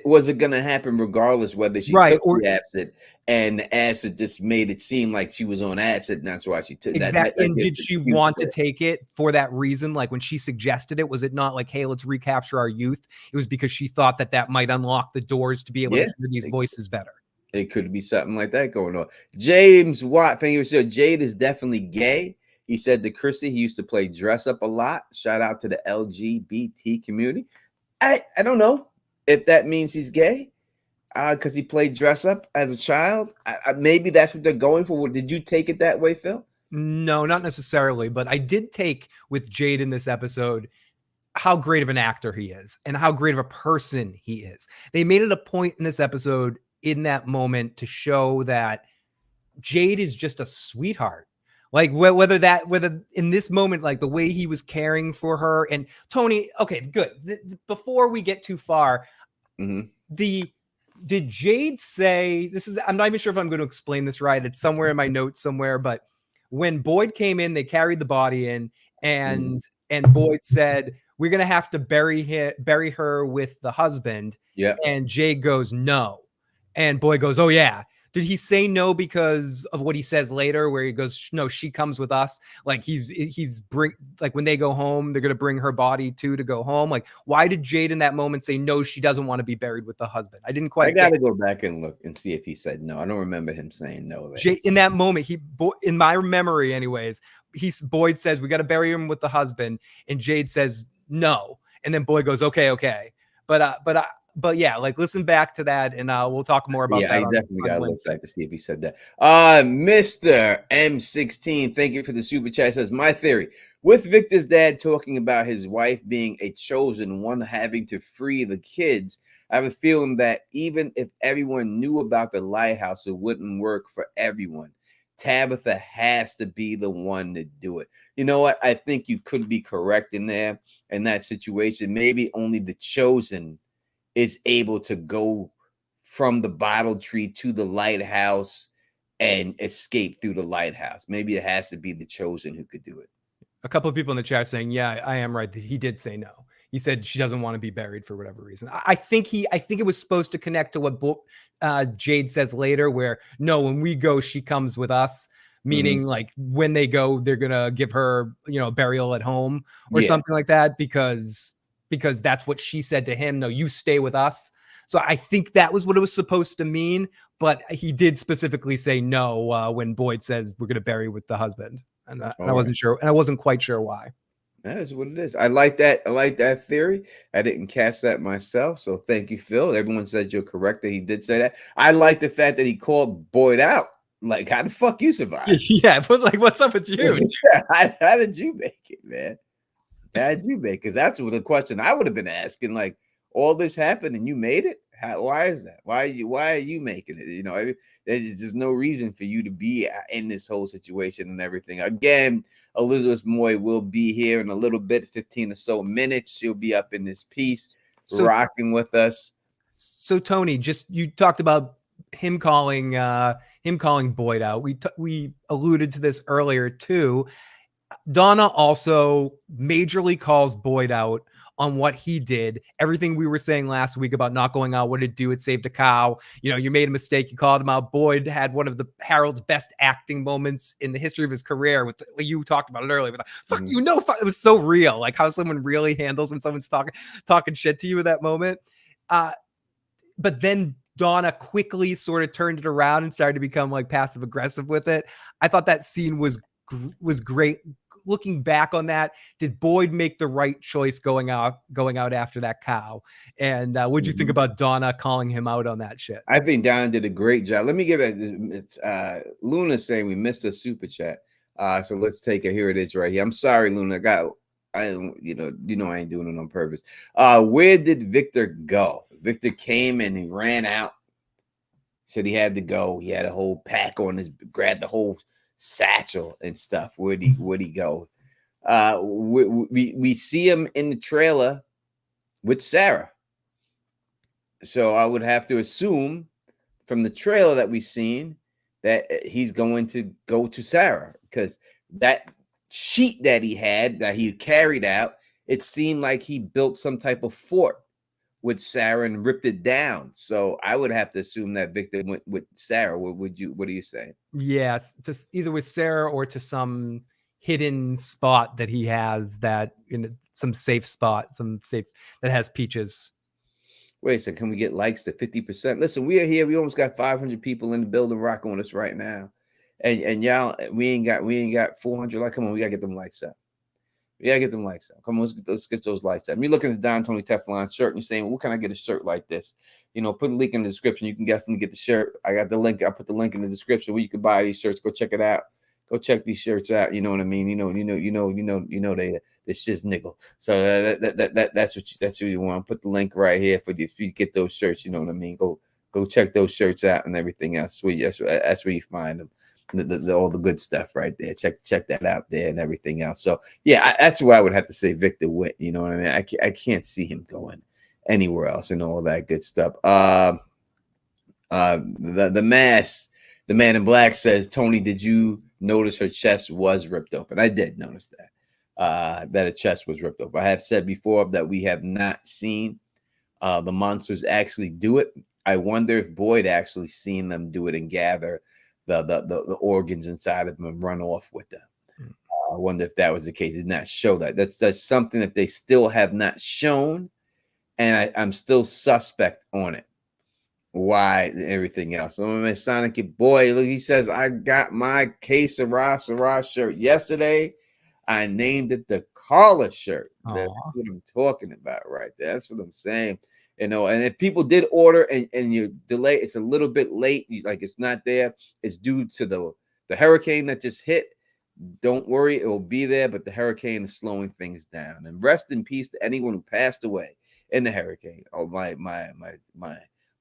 Was it going to happen regardless whether she took the acid, and the acid just made it seem like she was on acid, and that's why she took exactly. And did she want to take it for that reason? Like when she suggested it, was it not like, hey, let's recapture our youth? It was because she thought that might unlock the doors to be able to hear these voices better. It could be something like that going on. James Watt, thank you. So Jade is definitely gay. He said to Chrissy, he used to play dress up a lot. Shout out to the LGBT community. I don't know if that means he's gay because he played dress up as a child. Maybe that's what they're going for. Did you take it that way, Phil? No, not necessarily. But I did take with Jade in this episode how great of an actor he is and how great of a person he is. They made it a point in this episode in that moment to show that Jade is just a sweetheart. Like whether in this moment, like the way he was caring for her and Tony. Okay, good. Before we get too far, did Jade say this is? I'm not even sure if I'm going to explain this right. It's somewhere in my notes somewhere. But when Boyd came in, they carried the body in, and Boyd said, "We're going to have to bury her with the husband." Yeah. And Jade goes, "No," and Boyd goes, "Oh yeah." Did he say no because of what he says later, where he goes, "No, she comes with us"? Like like when they go home, they're gonna bring her body too to go home. Like, why did Jade in that moment say no? She doesn't want to be buried with the husband. I didn't quite. I got to go back and look and see if he said no. I don't remember him saying no. Jade, in that moment, in my memory, anyways, Boyd says we got to bury him with the husband, and Jade says no, and then Boyd goes, okay, but yeah, like listen back to that, and we'll talk more about that. I definitely got to look back to see if he said that. Mr. M16, thank you for the super chat. Says my theory with Victor's dad talking about his wife being a chosen one, having to free the kids. I have a feeling that even if everyone knew about the lighthouse, it wouldn't work for everyone. Tabitha has to be the one to do it. You know what? I think you could be correct in that situation. Maybe only the chosen is able to go from the bottle tree to the lighthouse and escape through the lighthouse. Maybe it has to be the chosen who could do it. A couple of people in the chat saying, yeah, I am right. He did say no. He said she doesn't want to be buried for whatever reason. I think it was supposed to connect to what Jade says later, where no, when we go, she comes with us. Meaning, like when they go, they're gonna give her, a burial at home or something like that, because that's what she said to him. No, you stay with us. So I think that was what it was supposed to mean. But he did specifically say no when Boyd says we're gonna bury with the husband. And I wasn't sure, and I wasn't quite sure why. That is what it is. I like that. I like that theory. I didn't catch that myself, so thank you, Phil. Everyone says you're correct that he did say that. I like the fact that he called Boyd out. Like, how the fuck you survive? Yeah, but like, what's up with you? How did you make it, man? How did you make it? Because that's the question I would have been asking. Like, all this happened and you made it? Why is that? Why are you making it? There's just no reason for you to be in this whole situation and everything. Again, Elizabeth Moy will be here in a little bit, 15 or so minutes. She'll be up in this piece, rocking with us. So Tony, you talked about him calling Boyd out. We alluded to this earlier too. Donna also majorly calls Boyd out on what he did. Everything we were saying last week about not going out, what did it do? It saved a cow. You made a mistake. You called him out. Boyd had one of the Harold's best acting moments in the history of his career. With you talked about it earlier. With fuck it was so real. Like how someone really handles when someone's talking shit to you in that moment. But then Donna quickly sort of turned it around and started to become like passive aggressive with it. I thought that scene was great. Looking back on that, did Boyd make the right choice going out after that cow? And what'd you think about Donna calling him out on that shit? I think Donna did a great job. Let me give it. It's Luna saying we missed a super chat. So let's take it. Here it is right here. I'm sorry, Luna. I ain't doing it on purpose. Where did Victor go? Victor came and he ran out. Said he had to go. He had a whole pack on grabbed the whole satchel and stuff. Where'd he go? We see him in the trailer with Sarah. So I would have to assume from the trailer that we've seen that he's going to go to Sarah, because that sheet that he had that he carried out, it seemed like he built some type of fort with Sarah and ripped it down. So I would have to assume that Victor went with Sarah. What do you say? Yeah, it's just either with Sarah or to some hidden spot that he has, that some safe spot, that has peaches. Wait a second, can we get likes to 50%? Listen, we are here. We almost got 500 people in the building rocking with us right now. And y'all, we ain't got 400 likes. Come on, we gotta get them likes up. Come on, let's get those likes up. You're looking at the Don Tony Teflon shirt and you're saying, well, what can I get a shirt like this? Put a link in the description. You can definitely get the shirt. I got the link. I put the link in the description where you can buy these shirts. Go check it out. Go check these shirts out. You know what I mean? They shit's nickel. So that's what you want. Put the link right here for you. If you get those shirts, you know what I mean? Go check those shirts out and everything else. That's where you find them. All the good stuff right there. Check that out there and everything else. So yeah, that's where I would have to say Victor went. You know what I mean? I can't see him going anywhere else and all that good stuff. The man in black says, Tony, did you notice her chest was ripped open? I did notice that her chest was ripped open. I have said before that we have not seen the monsters actually do it. I wonder if Boyd actually seen them do it and gather the organs inside of them and run off with them. I wonder if that was the case. Did not show that. That's something that they still have not shown, and I'm still suspect on it. Why and everything else? So my Sonic boy, look, he says, I got my case of Sarah shirt yesterday. I named it the Carla shirt. That's what I'm talking about right there. That's what I'm saying. And if people did order and you delay, it's a little bit late. Like it's not there. It's due to the hurricane that just hit. Don't worry, it will be there. But the hurricane is slowing things down. And rest in peace to anyone who passed away in the hurricane. Oh, my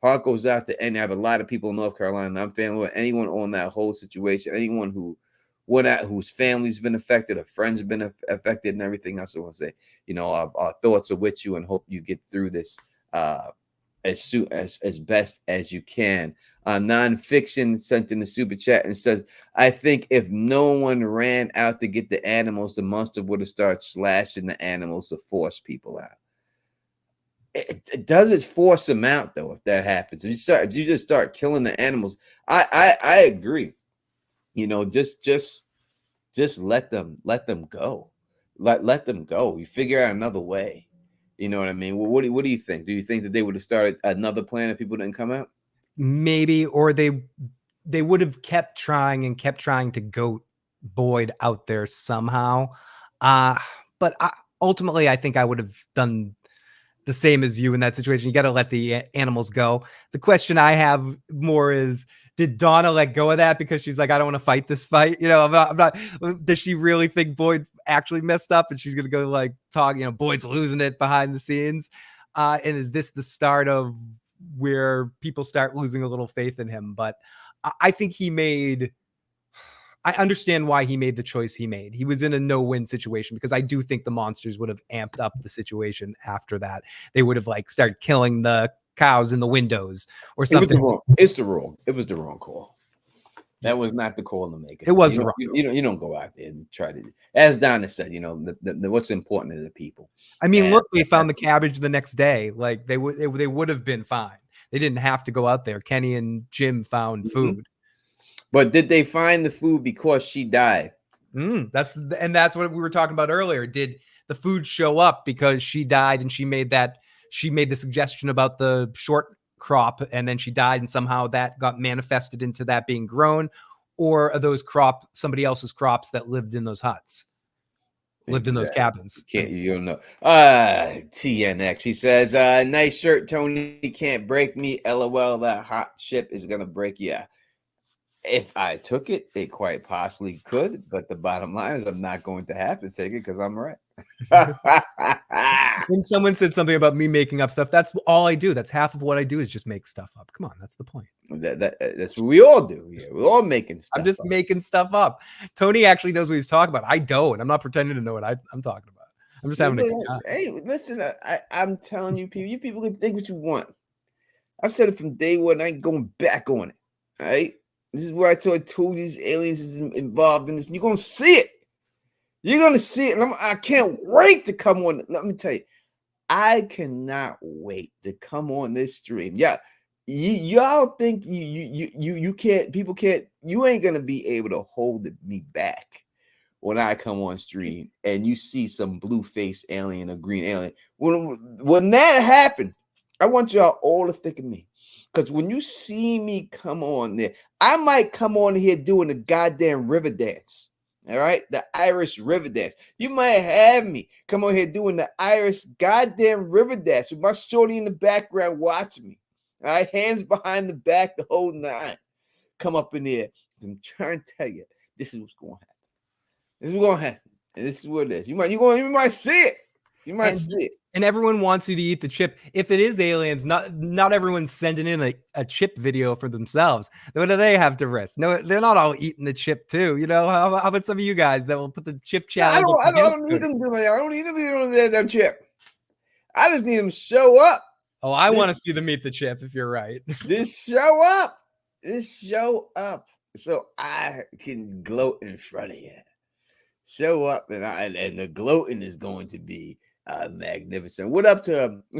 heart goes out to any. I have a lot of people in North Carolina. I'm family with anyone on that whole situation. Anyone who went out, whose family's been affected, or friends have been affected, and everything else. I want to say, our thoughts are with you, and hope you get through this as best as you can. Nonfiction sent in the super chat and says, I think if no one ran out to get the animals, the monster would have started slashing the animals to force people out. It doesn't force them out though. If that happens, if you just start killing the animals. I agree. You know, just let them go. Let them go. You figure out another way. You know what I mean? Well, what do you think? Do you think that they would have started another plan if people didn't come out? Maybe, or they would have kept trying to goat Boyd out there somehow. But ultimately, I think I would have done the same as you in that situation. You got to let the animals go. The question I have more is, did Donna let go of that because she's like, I don't want to fight this fight? You know, I'm not, does she really think Boyd actually messed up and she's going to go like talk, you know, Boyd's losing it behind the scenes? And is this the start of where people start losing a little faith in him? But I think I understand why he made the choice he made. He was in a no-win situation because I do think the monsters would have amped up the situation after that. They would have like started killing the cows in the windows or something. It was the wrong call. That was not the call to make it. It was the wrong call. You don't go out there and try to, as Donna said, you know, what's important is the people. I mean, look, they found the cabbage the next day. Like they would have been fine. They didn't have to go out there. Kenny and Jim found food. But did they find the food because she died? That's what we were talking about earlier. Did the food show up because she died and she made the suggestion about the short crop and then she died and somehow that got manifested into that being grown? Or are those somebody else's crops that lived in those huts? Lived in those cabins. You don't know. TNX. He says, nice shirt, Tony. Can't break me. LOL. That hot chip is gonna break you. If I took it, it quite possibly could, but the bottom line is I'm not going to have to take it because I'm right. When someone said something about me making up stuff, that's all I do. That's half of what I do is just make stuff up. Come on, that's the point. That's what we all do. Yeah, we're all making stuff. I'm just making stuff up. Tony actually knows what he's talking about. I don't. I'm not pretending to know what I'm talking about. I'm just having a good time. Hey, listen, I'm telling you, you people can think what you want. I said it from day one. I ain't going back on it. All right. This is where I told you these aliens is involved in this. You're going to see it. You're going to see it. And I can't wait to come on. Let me tell you, I cannot wait to come on this stream. Yeah. Y'all think you can't, people can't, you ain't going to be able to hold me back when I come on stream and you see some blue-faced alien or green alien. When that happened, I want y'all all to think of me. Because when you see me come on there, I might come on here doing the goddamn river dance. All right? The Irish river dance. You might have me come on here doing the Irish goddamn river dance with my shorty in the background watching me. All right? Hands behind the back, the whole nine. Come up in there. I'm trying to tell you, this is what's going to happen. This is what's going to happen. And this is what it is. You might see it. You might see it. And everyone wants you to eat the chip. If it is aliens, not everyone's sending in a chip video for themselves. What do they have to risk? No, they're not all eating the chip too. You know, how about some of you guys that will put the chip challenge? I don't need them to. I don't need them to be on that chip. I just need them to show up. Oh, I want to see them eat the chip. If you're right, just show up. Just show up, so I can gloat in front of you. Show up, and the gloating is going to be magnificent. Let's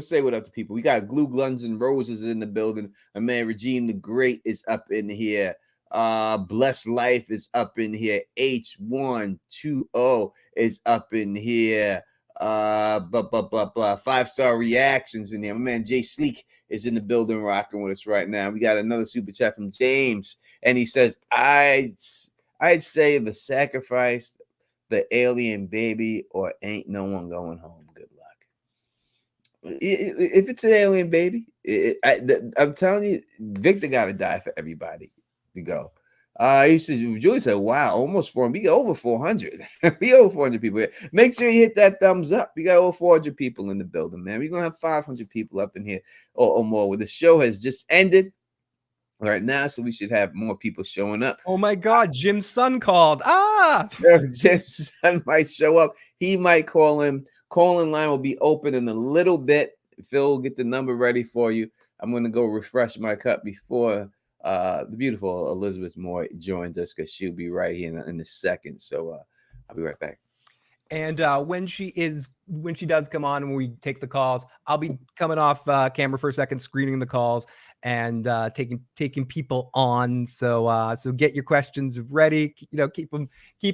say what up to people. We got Glue Guns and Roses in the building. My man Regine the Great is up in here. Blessed Life is up in here. H120 is up in here. 5-star reactions in here. My man Jay Sleek is in the building rocking with us right now. We got another super chat from James, and he says, I'd say the sacrifice, the alien baby, or ain't no one going home. Good luck. If it's an alien baby, I'm telling you, Victor got to die for everybody to go. He says, Julie said, wow, almost 400. We got over 400. We over 400 people here. Make sure you hit that thumbs up. We got over 400 people in the building, man. We're going to have 500 people up in here or more. Well, the show has just ended right now, so we should have more people showing up. Oh my God, Jim's son called. Jim's son might show up. He might call in. Call-in line will be open in a little bit. Phil will get the number ready for you. I'm going to go refresh my cup before the beautiful Elizabeth Moy joins us, because she'll be right here in a second. So I'll be right back. And when she does come on and we take the calls, I'll be coming off camera for a second, screening the calls and taking people on. So get your questions ready. Keep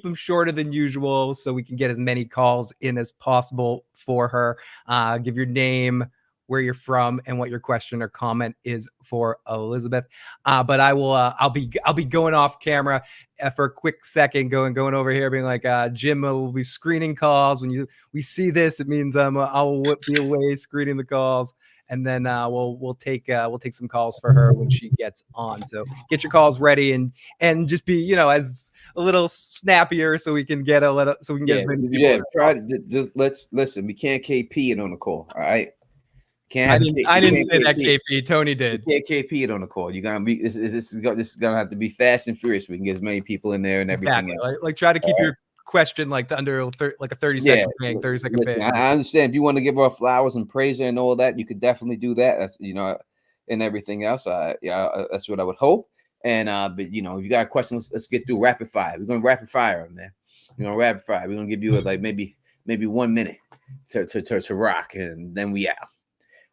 them shorter than usual, so we can get as many calls in as possible for her. Give your name, where you're from, and what your question or comment is for Elizabeth. But I'll be going off camera for a quick second, going over here, being like, Jim will be screening calls. When we see this, it means I'll be away screening the calls, and then we'll take some calls for her when she gets on. So get your calls ready and just be as a little snappier, so we can get as many people. Yeah, let's listen. We can't KP it on the call. All right. I didn't say that, KP. Tony did. You can't KP it on the call. You're gonna be this is gonna have to be fast and furious. We can get as many people in there and everything else. Like try to keep your question like to under like a 30-second thing, 30-second thing. I understand if you want to give her flowers and praise her and all that, you could definitely do that. That's and everything else. That's what I would hope. And but if you got a question, let's get through rapid fire. We're gonna rapid fire them, man. We're gonna rapid fire. We're gonna give you like maybe 1 minute to rock, and then we out.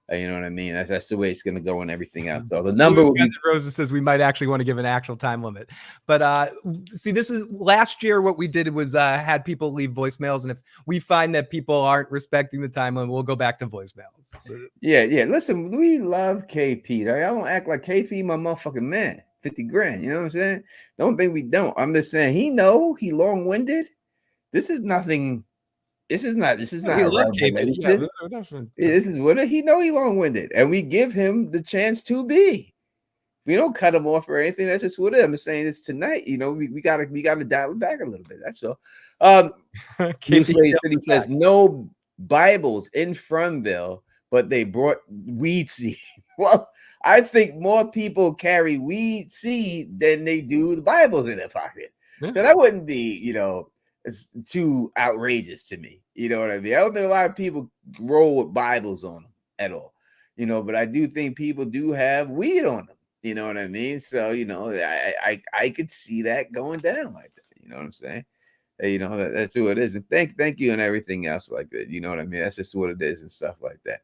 You know what I mean? That's the way it's going to go and everything else. So the number will be. Rosa says we might actually want to give an actual time limit. But see, this is last year. What we did was had people leave voicemails. And if we find that people aren't respecting the time limit, we'll go back to voicemails. Yeah. Listen, we love KP. I don't act like KP my motherfucking man. 50 grand. You know what I'm saying? Don't think we don't. I'm just saying he long-winded. This is nothing. This is not. This is not. This is what he he long-winded, and we give him the chance to be. We don't cut him off or anything. That's just what it is. I'm just saying this tonight. We gotta dial it back a little bit. That's all. He says no Bibles in Fromville, but they brought weed seed. Well, I think more people carry weed seed than they do the Bibles in their pocket. Yeah. So that wouldn't be, it's too outrageous to me. You know what I mean? I don't think a lot of people roll with Bibles on them at all. But I do think people do have weed on them. You know what I mean? So, I could see that going down like that. You know what I'm saying? That's who it is. And thank you and everything else like that. You know what I mean? That's just what it is and stuff like that.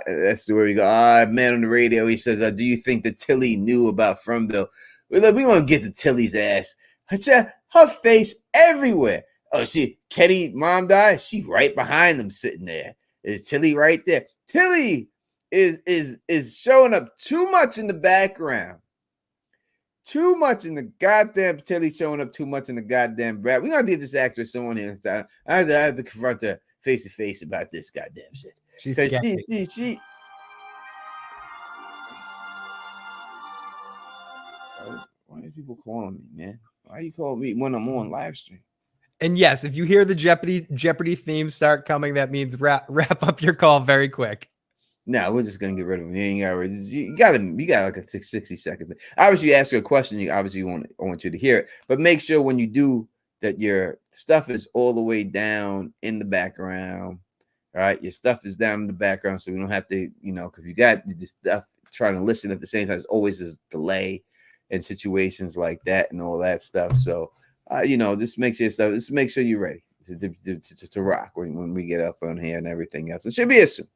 That's where we go. Man on the radio, he says, do you think that Tillie knew about Fromville? We want to get to Tillie's ass. Her face everywhere. Oh, Kenny mom died. She right behind them sitting there. Is Tillie right there? Tillie is showing up too much in the background. Too much in the goddamn Tillie showing up too much in the goddamn back. We're gonna get this actress on here. I have to confront her face to face about this goddamn shit. She Why are people calling me, man? Why you calling me when I'm on live stream? And yes, if you hear the Jeopardy theme start coming, that means wrap up your call very quick. No, we're just gonna get rid of them. You got like a 60 seconds. Obviously, you ask her a question. You obviously want you to hear it, but make sure when you do that, your stuff is all the way down in the background. All right, your stuff is down in the background, so we don't have to, because you got this stuff trying to listen at the same time. There's always this delay in situations like that and all that stuff. So, just make sure you're ready to rock when we get up on here and everything else. It should be a soon.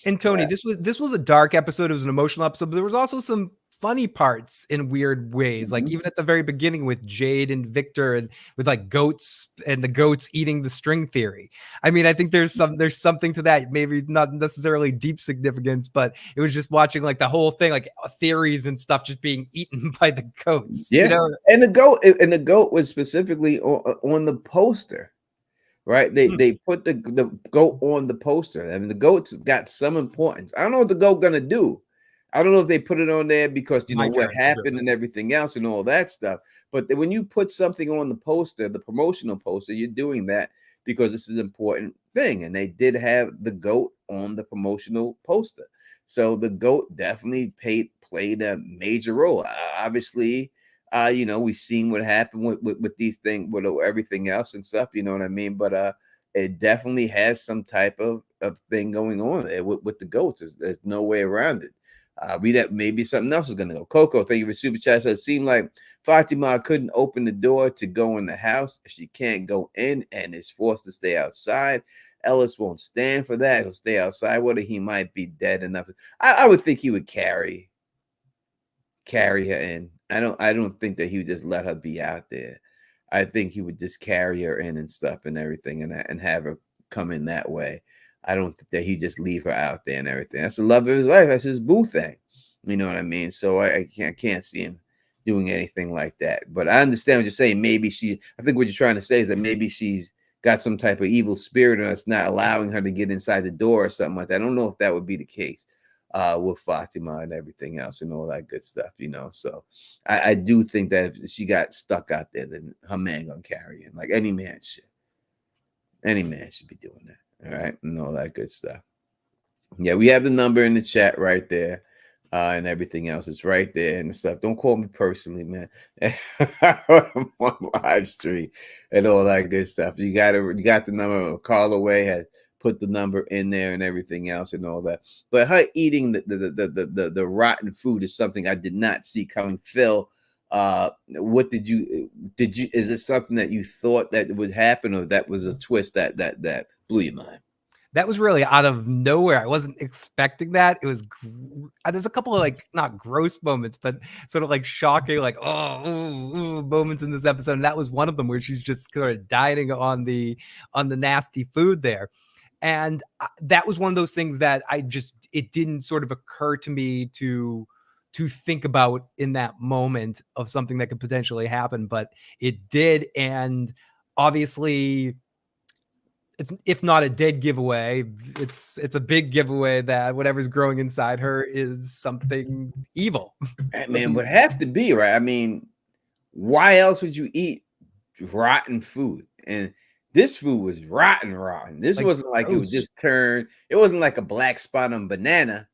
And Tony, this was a dark episode. It was an emotional episode, but there was also some funny parts in weird ways. Like even at the very beginning with Jade and Victor and with like goats and the goats eating the string theory. I mean, I think there's something to that. Maybe not necessarily deep significance, but it was just watching like the whole thing, like theories and stuff just being eaten by the goats. Yeah. And the goat was specifically on the poster. Right, they put the goat on the poster. I mean, the goat's got some importance. I don't know what the goat gonna do. I don't know if they put it on there because what happened and everything else and all that stuff. But when you put something on the poster, the promotional poster, you're doing that because this is an important thing. And they did have the goat on the promotional poster, so the goat definitely played a major role. Obviously. We've seen what happened with these things, with everything else and stuff. You know what I mean? But it definitely has some type of thing going on there with the goats. There's no way around it. Maybe something else is gonna go. Coco, thank you for super chat. So it seemed like Fatima couldn't open the door to go in the house. She can't go in and is forced to stay outside. Ellis won't stand for that. He'll stay outside. Whether he might be dead enough. I would think he would carry her in. I don't think that he would just let her be out there. I think he would just carry her in and stuff and everything and have her come in that way. I don't think that he just leave her out there and everything. That's the love of his life. That's his boo thing. You know what I mean? So I can't see him doing anything like that. But I understand what you're saying. Maybe I think what you're trying to say is that maybe she's got some type of evil spirit and it's not allowing her to get inside the door or something like that. I don't know if that would be the case with Fatima and everything else and all that good stuff, you know. So I do think that if she got stuck out there, then her man gonna carry her. Like any man should. Any man should be doing that. All right, and all that good stuff. Yeah, we have the number in the chat right there, and everything else is right there and stuff. Don't call me personally, man. I'm on live stream and all that good stuff. You got the number. Carl Away had put the number in there and everything else and all that. But her eating the rotten food is something I did not see coming. Phil, what did you is it something that you thought that would happen, or that was a twist that blew your mind? That was really out of nowhere. I wasn't expecting that. It was there's a couple of like not gross moments, but sort of like shocking, like moments in this episode. And that was one of them where she's just sort of dieting on the nasty food there. And that was one of those things that it didn't sort of occur to me to think about in that moment of something that could potentially happen, but it did. And obviously, it's, if not a dead giveaway, it's a big giveaway that whatever's growing inside her is something evil. Man, would have to be, right? I mean, why else would you eat rotten food? And this food was rotten. This like, wasn't like gross. It was just turned. It wasn't like a black spot on banana.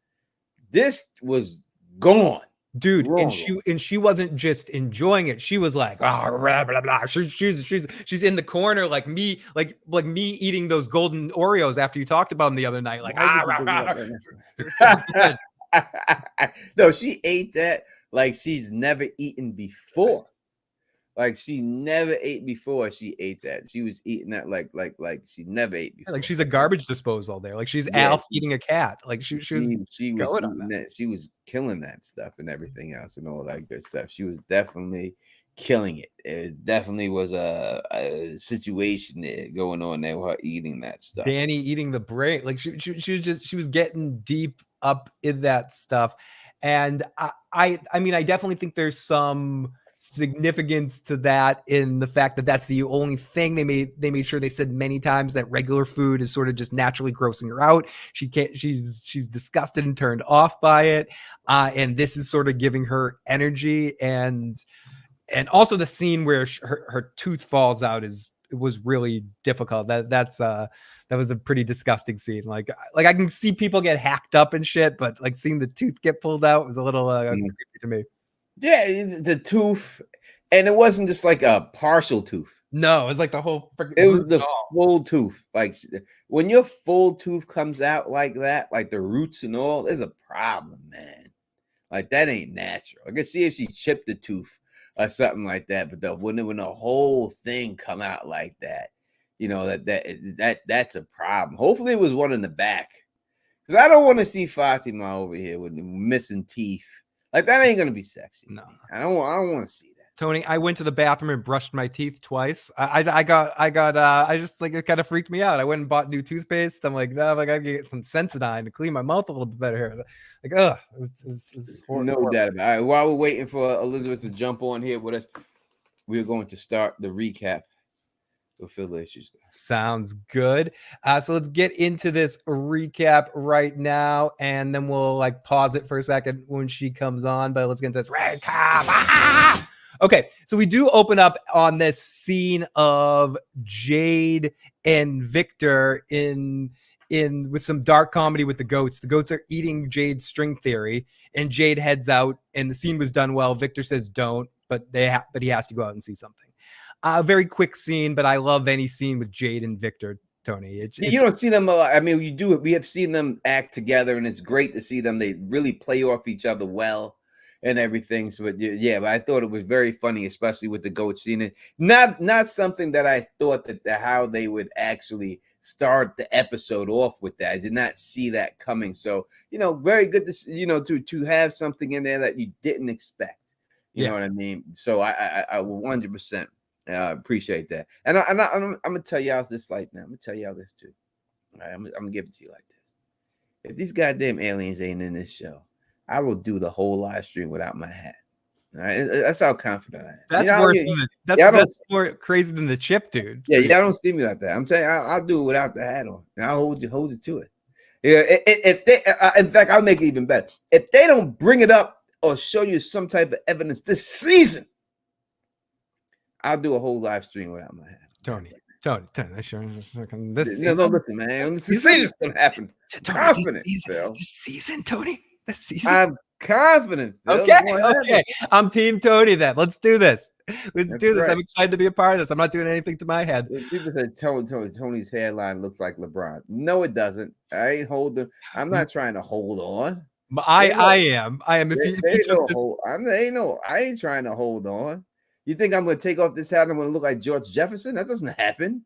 This was gone. Dude, and she wasn't just enjoying it. She was like, oh, blah, blah, blah. She's in the corner like me eating those golden Oreos after you talked about them the other night. Like, so no, she ate that like she's never eaten before. Like she never ate before. She ate that. She was eating that like she never ate before. Like she's a garbage disposal there. Like she's Alf eating a cat. Like she was going on that. She was killing that stuff and everything else and all that good stuff. She was definitely killing it. It definitely was a situation there going on there with her eating that stuff. Danny eating the brain. Like she was getting deep up in that stuff. And I mean, I definitely think there's some significance to that in the fact that that's the only thing they made sure they said many times that regular food is sort of just naturally grossing her out. She's disgusted and turned off by it, and this is sort of giving her energy. And also the scene where her tooth falls out was really difficult. That was a pretty disgusting scene. Like I can see people get hacked up and shit, but like seeing the tooth get pulled out was a little creepy to me. Yeah, the tooth, and it wasn't just like a partial tooth. No, it was like the whole. It was the full tooth. Like when your full tooth comes out like that, like the roots and all, there's a problem, man. Like that ain't natural. I can see if she chipped the tooth or something like that, but when the whole thing come out like that, you know that's a problem. Hopefully, it was one in the back, because I don't want to see Fatima over here with missing teeth. Like that ain't gonna be sexy. No, I don't want to see that. Tony, I went to the bathroom and brushed my teeth twice. I just like, it kind of freaked me out. I went and bought new toothpaste. I'm like, no, I gotta get some Sensodyne to clean my mouth a little bit better here. Like, it's horrible. No doubt about it. All right, while we're waiting for Elizabeth to jump on here with us, we're going to start the recap. Fulfill the issues. Sounds good. So let's get into this recap right now, and then we'll like pause it for a second when she comes on. But let's get into this recap. Okay, so we do open up on this scene of Jade and Victor in with some dark comedy with the goats. The goats are eating Jade's string theory, and Jade heads out. And the scene was done well. Victor says don't, but he has to go out and see something. A very quick scene, but I love any scene with Jade and Victor. Tony. You don't see them a lot. I mean, you do. We have seen them act together, and it's great to see them. They really play off each other well and everything. So, but yeah, but I thought it was very funny, especially with the goat scene. And not something that I thought that how they would actually start the episode off with that. I did not see that coming. So, very good to to have something in there that you didn't expect. You know what I mean? So I 100%. Appreciate that, and I'm gonna tell y'all this like now. I'm gonna tell y'all this too. All right, I'm gonna give it to you like this. If these goddamn aliens ain't in this show, I will do the whole live stream without my hat. All right, that's how confident I am. That's worse. That's more crazy than the chip, dude. Yeah, y'all don't see me like that. I'm telling you, I'll do it without the hat on, and I'll hold it to it. Yeah, if they, in fact, I'll make it even better. If they don't bring it up or show you some type of evidence this season, I'll do a whole live stream without my hat. Tony. This season, listen, man. This season's gonna happen. Confident, this season, Tony. This season. I'm confident. Phil. Okay. I'm Team Tony. Then let's do this. Let's do this. Right. I'm excited to be a part of this. I'm not doing anything to my head. People said Tony's hairline looks like LeBron. No, it doesn't. I ain't holding. I'm not trying to hold on. I am. If you took this, I ain't trying to hold on. You think I'm going to take off this hat and I'm going to look like George Jefferson? That doesn't happen.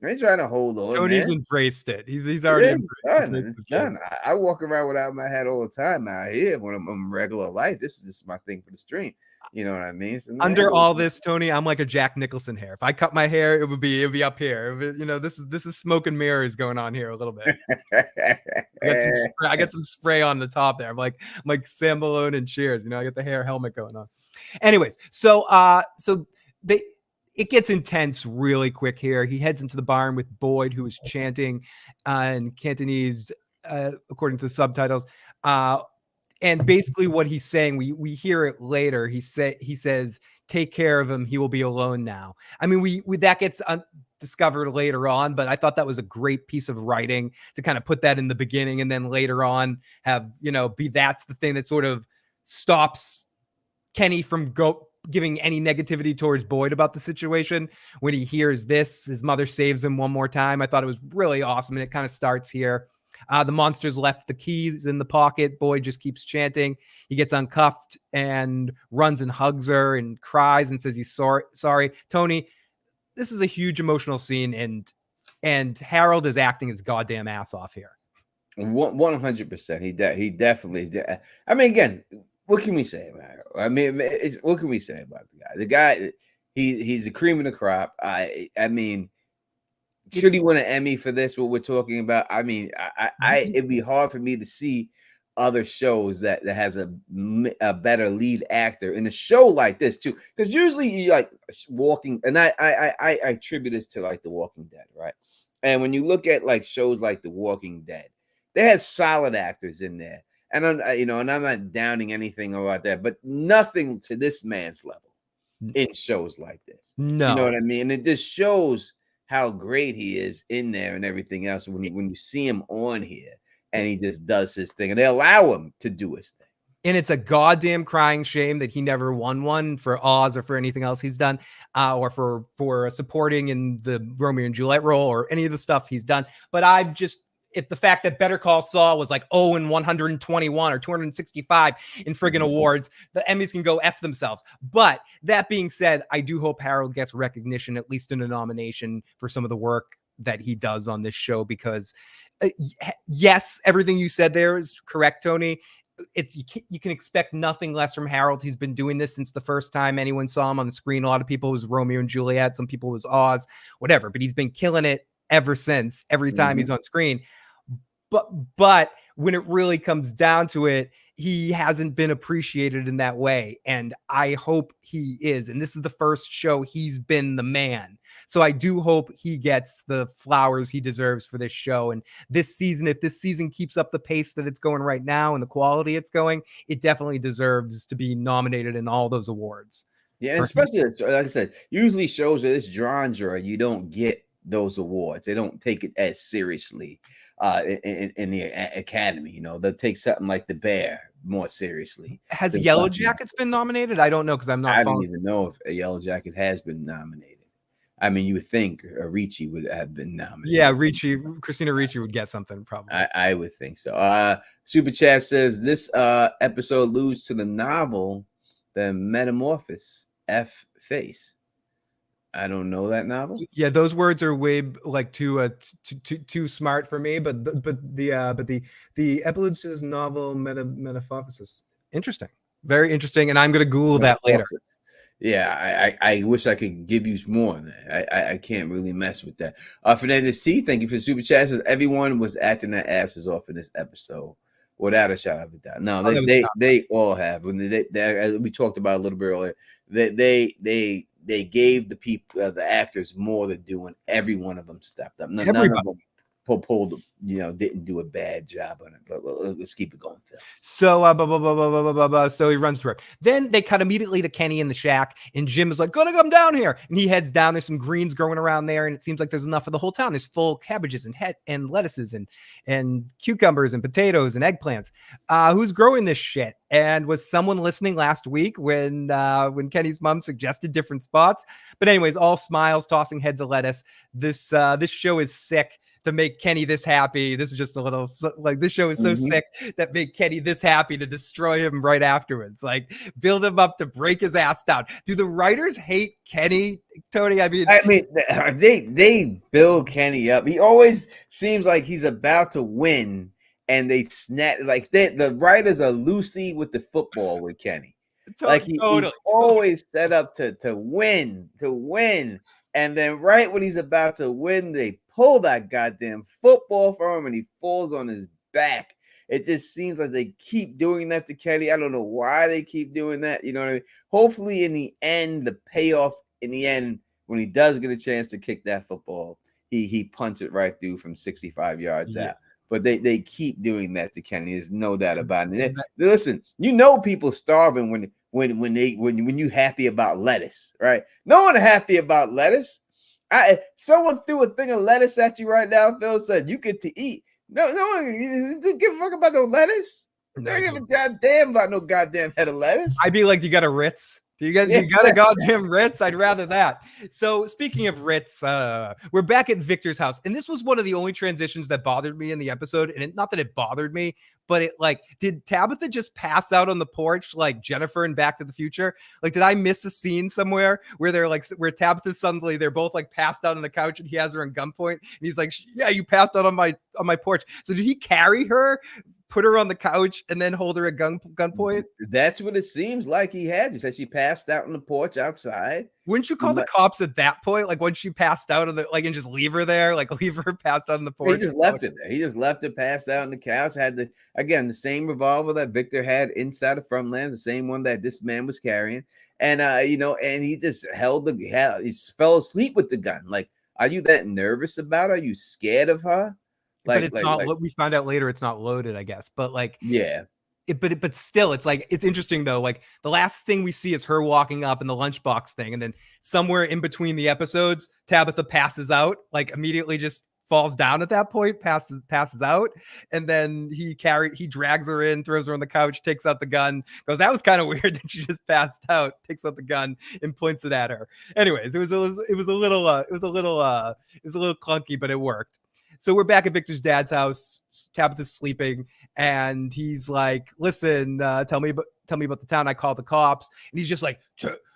I ain't trying to hold on. Tony's embraced it. He's already embraced it. It's done. I walk around without my hat all the time out here when I'm in regular life. This is my thing for the stream. You know what I mean? So under all this, Tony, I'm like a Jack Nicholson hair. If I cut my hair, it would be up here. This is smoke and mirrors going on here a little bit. I got some spray on the top there. I'm like Sam Malone and Cheers. I got the hair helmet going on. Anyways, so it gets intense really quick here. He heads into the barn with Boyd, who is chanting in Cantonese, according to the subtitles. And basically what he's saying, we hear it later. He says, take care of him. He will be alone now. I mean, we that gets discovered later on, but I thought that was a great piece of writing to kind of put that in the beginning. And then later on have, that's the thing that sort of stops Kenny from giving any negativity towards Boyd about the situation. When he hears this, his mother saves him one more time. I thought it was really awesome. And it kind of starts here. The monsters left the keys in the pocket. Boyd just keeps chanting. He gets uncuffed and runs and hugs her and cries and says he's sorry. Tony, this is a huge emotional scene, and Harold is acting his goddamn ass off here. 100%. He definitely did. I mean, again, what can we say about it? I mean, what can we say about the guy? The guy, he's the cream of the crop. I mean, should he win an Emmy for this? What we're talking about? I mean, it'd be hard for me to see other shows that has a better lead actor in a show like this too, because usually you like Walking, and I attribute this to like The Walking Dead, right? And when you look at like shows like The Walking Dead, they had solid actors in there. And and I'm not downing anything about that, but nothing to this man's level in shows like this. No, you know what I mean? And it just shows how great he is in there and everything else. When you see him on here and he just does his thing, and they allow him to do his thing. And it's a goddamn crying shame that he never won one for Oz or for anything else he's done, or for supporting in the Romeo and Juliet role or any of the stuff he's done. But if the fact that Better Call Saul was like 121 or 265 in friggin' awards, the Emmys can go F themselves. But that being said, I do hope Harold gets recognition, at least in a nomination, for some of the work that he does on this show, because yes, everything you said there is correct, Tony. You can expect nothing less from Harold. He's been doing this since the first time anyone saw him on the screen. A lot of people it was Romeo and Juliet, some people it was Oz, whatever, but he's been killing it ever since, every time he's on screen. But when it really comes down to it, he hasn't been appreciated in that way. And I hope he is. And this is the first show he's been the man. So I do hope he gets the flowers he deserves for this show. And this season, if this season keeps up the pace that it's going right now and the quality it's going, it definitely deserves to be nominated in all those awards. Yeah, and especially, like I said, usually shows of this genre, you don't get those awards. They don't take it as seriously in the Academy. They'll take something like The Bear more seriously. Has Yellow Jackets been nominated? I don't know, because I'm not. I don't even know if a Yellow Jacket has been nominated. I mean, you would think Ricci would have been nominated. Yeah, Christina Ricci would get something probably. I would think so. Super Chat says this episode alludes to the novel, The Metamorphosis F Face. I don't know that novel. Yeah, those words are way like too smart for me. But the epilogue to this novel, Metamorphosis, interesting, very interesting, and I'm gonna Google that later. Yeah, I wish I could give you more than that. I can't really mess with that. Fernandez C, thank you for the super chat. Says everyone was acting their asses off in this episode without a shot of a doubt. No, they all have. When they as we talked about a little bit earlier, they gave the people the actors more to do, and every one of them stepped up. None of them pulled, didn't do a bad job on it. But let's keep it going, Phil. So so he runs through it. Then they cut immediately to Kenny in the shack, and Jim is like, "Gonna come down here," and he heads down. There's some greens growing around there, and it seems like there's enough for the whole town. There's full cabbages and lettuces and cucumbers and potatoes and eggplants. Who's growing this shit? And was someone listening last week when Kenny's mom suggested different spots? But anyways, all smiles, tossing heads of lettuce. This show is sick to make Kenny this happy. This is just a little like this show is so sick that make Kenny this happy to destroy him right afterwards. Like build him up to break his ass down. Do the writers hate Kenny, Tony? I mean, they build Kenny up. He always seems like he's about to win, and they snap like the writers are loosey with the football with Kenny. Like he's always set up to win. And then right when he's about to win, they pull that goddamn football from him and he falls on his back. It just seems like they keep doing that to Kenny. I don't know why they keep doing that. You know what I mean? Hopefully in the end, the payoff in the end, when he does get a chance to kick that football, he punch it right through from 65 yards out. But they keep doing that to Kenny. There's no doubt about it. Listen, people starving when you happy about lettuce, right? No one happy about lettuce. Someone threw a thing of lettuce at you right now. Phil said you get to eat. No one give a fuck about no lettuce. No, I give a goddamn about no goddamn head of lettuce. I'd be like, you got a Ritz? You got a goddamn Ritz? I'd rather that. So speaking of Ritz, we're back at Victor's house. And this was one of the only transitions that bothered me in the episode. And not that it bothered me, but it did Tabitha just pass out on the porch like Jennifer in Back to the Future? Like, did I miss a scene somewhere where where Tabitha suddenly, they're both like passed out on the couch and he has her in gunpoint? And he's like, yeah, you passed out on my porch. So did he carry her, put her on the couch, and then hold her at gunpoint? That's what it seems like he had. He said she passed out on the porch outside. Wouldn't you call the cops at that point? Like when she passed out and just leave her there, like leave her passed out on the porch? He just left it there. He just left her passed out on the couch. Had the same revolver that Victor had inside the Frontlands, the same one that this man was carrying. And and he just he fell asleep with the gun. Like, are you that nervous about her? Are you scared of her? But it's not. We find out later it's not loaded, I guess. But but still, it's like, it's interesting though. Like the last thing we see is her walking up in the lunchbox thing, and then somewhere in between the episodes, Tabitha passes out. Like immediately, just falls down at that point, passes out, and then he drags her in, throws her on the couch, takes out the gun, goes, that was kind of weird that she just passed out, takes out the gun and points it at her. Anyways, it was a little clunky, but it worked. So we're back at Victor's dad's house. Tabitha's sleeping, and he's like, "Listen, tell me about the town. I called the cops." And he's just like,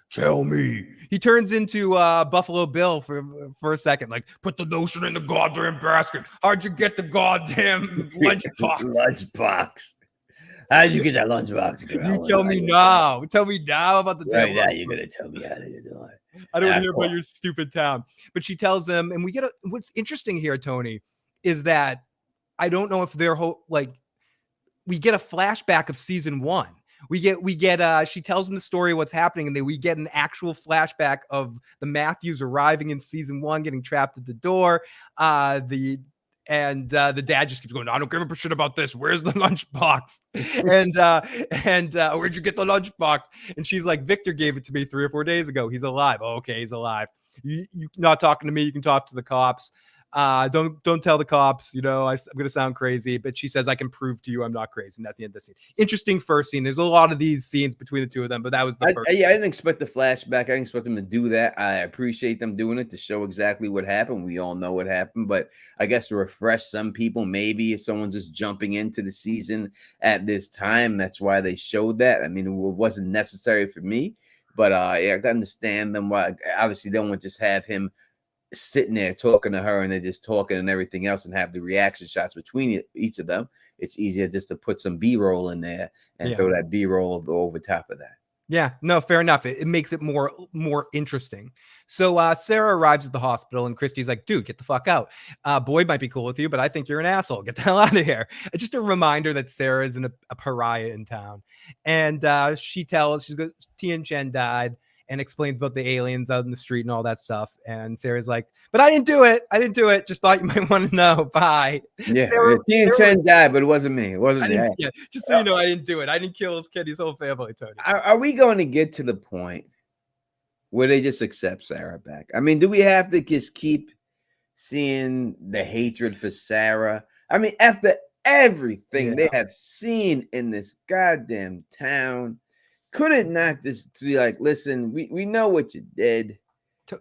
"Tell me." He turns into Buffalo Bill for a second, like, "Put the notion in the goddamn basket. How'd you get the goddamn lunchbox?" Lunchbox. How'd you get that lunchbox, girl? You tell me now. Tell me now about the right now. You're gonna tell me how to do it. I don't want to hear about your stupid town. But she tells him, and we get what's interesting here, Tony, is that I don't know if they're we get a flashback of season 1. We get she tells him the story of what's happening, and then we get an actual flashback of the Matthews arriving in season 1, getting trapped at the door. The dad just keeps going, "I don't give a shit about this. Where's the lunchbox?" and where'd you get the lunchbox? And she's like, "Victor gave it to me 3 or 4 days ago. He's alive." "Oh, okay, he's alive. You not talking to me. You can talk to the cops." Don't tell the cops, I'm gonna sound crazy, but she says, I can prove to you I'm not crazy, and that's the end of the scene. Interesting first scene. There's a lot of these scenes between the two of them, but that was the first. Yeah, I didn't expect the flashback. I didn't expect them to do that. I appreciate them doing it to show exactly what happened. We all know what happened, but I guess to refresh some people, maybe if someone's just jumping into the season at this time, that's why they showed that. I mean, it wasn't necessary for me, but yeah, I can understand them. Why obviously they don't want to just have him sitting there talking to her and they're just talking and everything else and have the reaction shots between each of them. It's easier just to put some B-roll in there and throw that B-roll over top of that. Yeah, no, fair enough. It makes it more interesting. So Sarah arrives at the hospital and Christy's like, dude, get the fuck out. Boyd might be cool with you, but I think you're an asshole. Get the hell out of here. It's just a reminder that Sarah isn't a pariah in town. And she goes, Tian Chen died, and explains about the aliens out in the street and all that stuff. And Sarah's like, but I didn't do it. Just thought you might want to know. Bye. Yeah, Tian Chen died, but it wasn't me. It wasn't me. Yeah, just so you know, I didn't do it. I didn't kill his kid, his whole family, Tony. Are we going to get to the point where they just accept Sarah back? I mean, do we have to just keep seeing the hatred for Sarah? I mean, after everything they have seen in this goddamn town, could it not just be like, listen, we know what you did.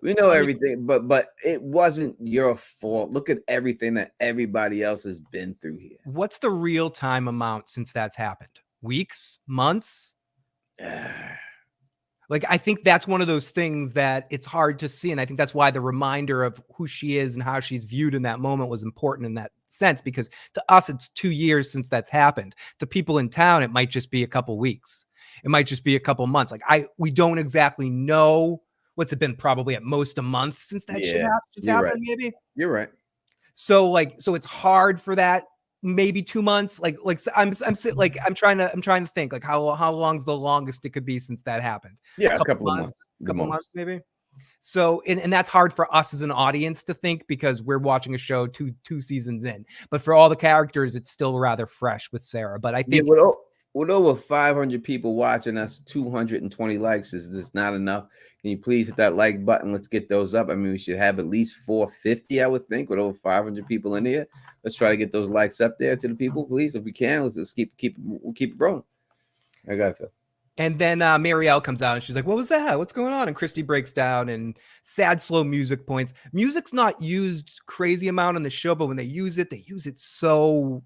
We know everything, but it wasn't your fault. Look at everything that everybody else has been through here. What's the real time amount since that's happened? Weeks? Months? Like, I think that's one of those things that it's hard to see. And I think that's why the reminder of who she is and how she's viewed in that moment was important in that sense, because to us, it's 2 years since that's happened. To people in town, it might just be a couple weeks. It might just be a couple months. Like we don't exactly know. What's it been? Probably at most a month since that shit happened. Maybe you're right. So it's hard for that. Maybe 2 months. I'm trying to think like how long's the longest it could be since that happened. Yeah, a couple of months. Couple months maybe. So and that's hard for us as an audience to think because we're watching a show two seasons in. But for all the characters, it's still rather fresh with Sarah. But I think. Yeah, with over 500 people watching us, 220 likes is this not enough? Can you please hit that like button? Let's get those up. I mean, we should have at least 450, I would think, with over 500 people in here. Let's try to get those likes up there to the people, please, if we can. Let's just keep it rolling. I got to. And then Marielle comes out and she's like, what was that? What's going on? And Christy breaks down and sad, slow music points. Music's not used crazy amount on the show, but when they use it so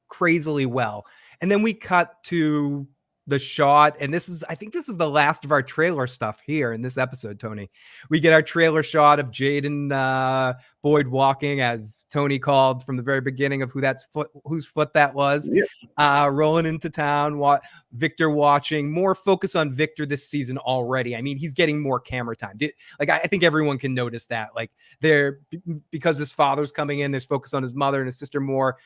crazily well. And then we cut to the shot, and I think this is the last of our trailer stuff here in this episode, Tony. We get our trailer shot of Jade and Boyd walking, as Tony called from the very beginning, of whose foot that was, rolling into town. Victor watching. More focus on Victor this season already. I mean, he's getting more camera time. I think everyone can notice that. Like, because his father's coming in, there's focus on his mother and his sister more.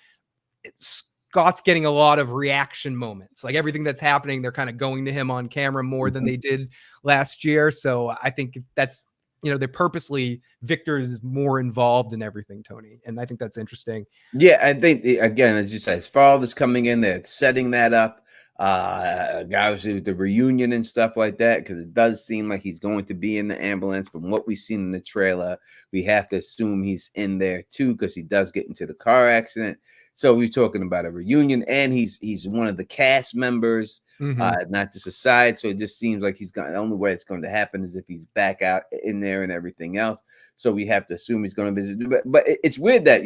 Scott's getting a lot of reaction moments. Like, everything that's happening, they're kind of going to him on camera more than they did last year. So I think that's, they're purposely, Victor is more involved in everything, Tony. And I think that's interesting. Yeah, I think, again, as you say, his father's coming in, they're setting that up. Guys with the reunion and stuff like that, because it does seem like he's going to be in the ambulance. From what we've seen in the trailer, we have to assume he's in there too, because he does get into the car accident. So we're talking about a reunion, and he's one of the cast members, not just a side. So it just seems like the only way it's going to happen is if he's back out in there and everything else. So we have to assume he's going to be. But it's weird that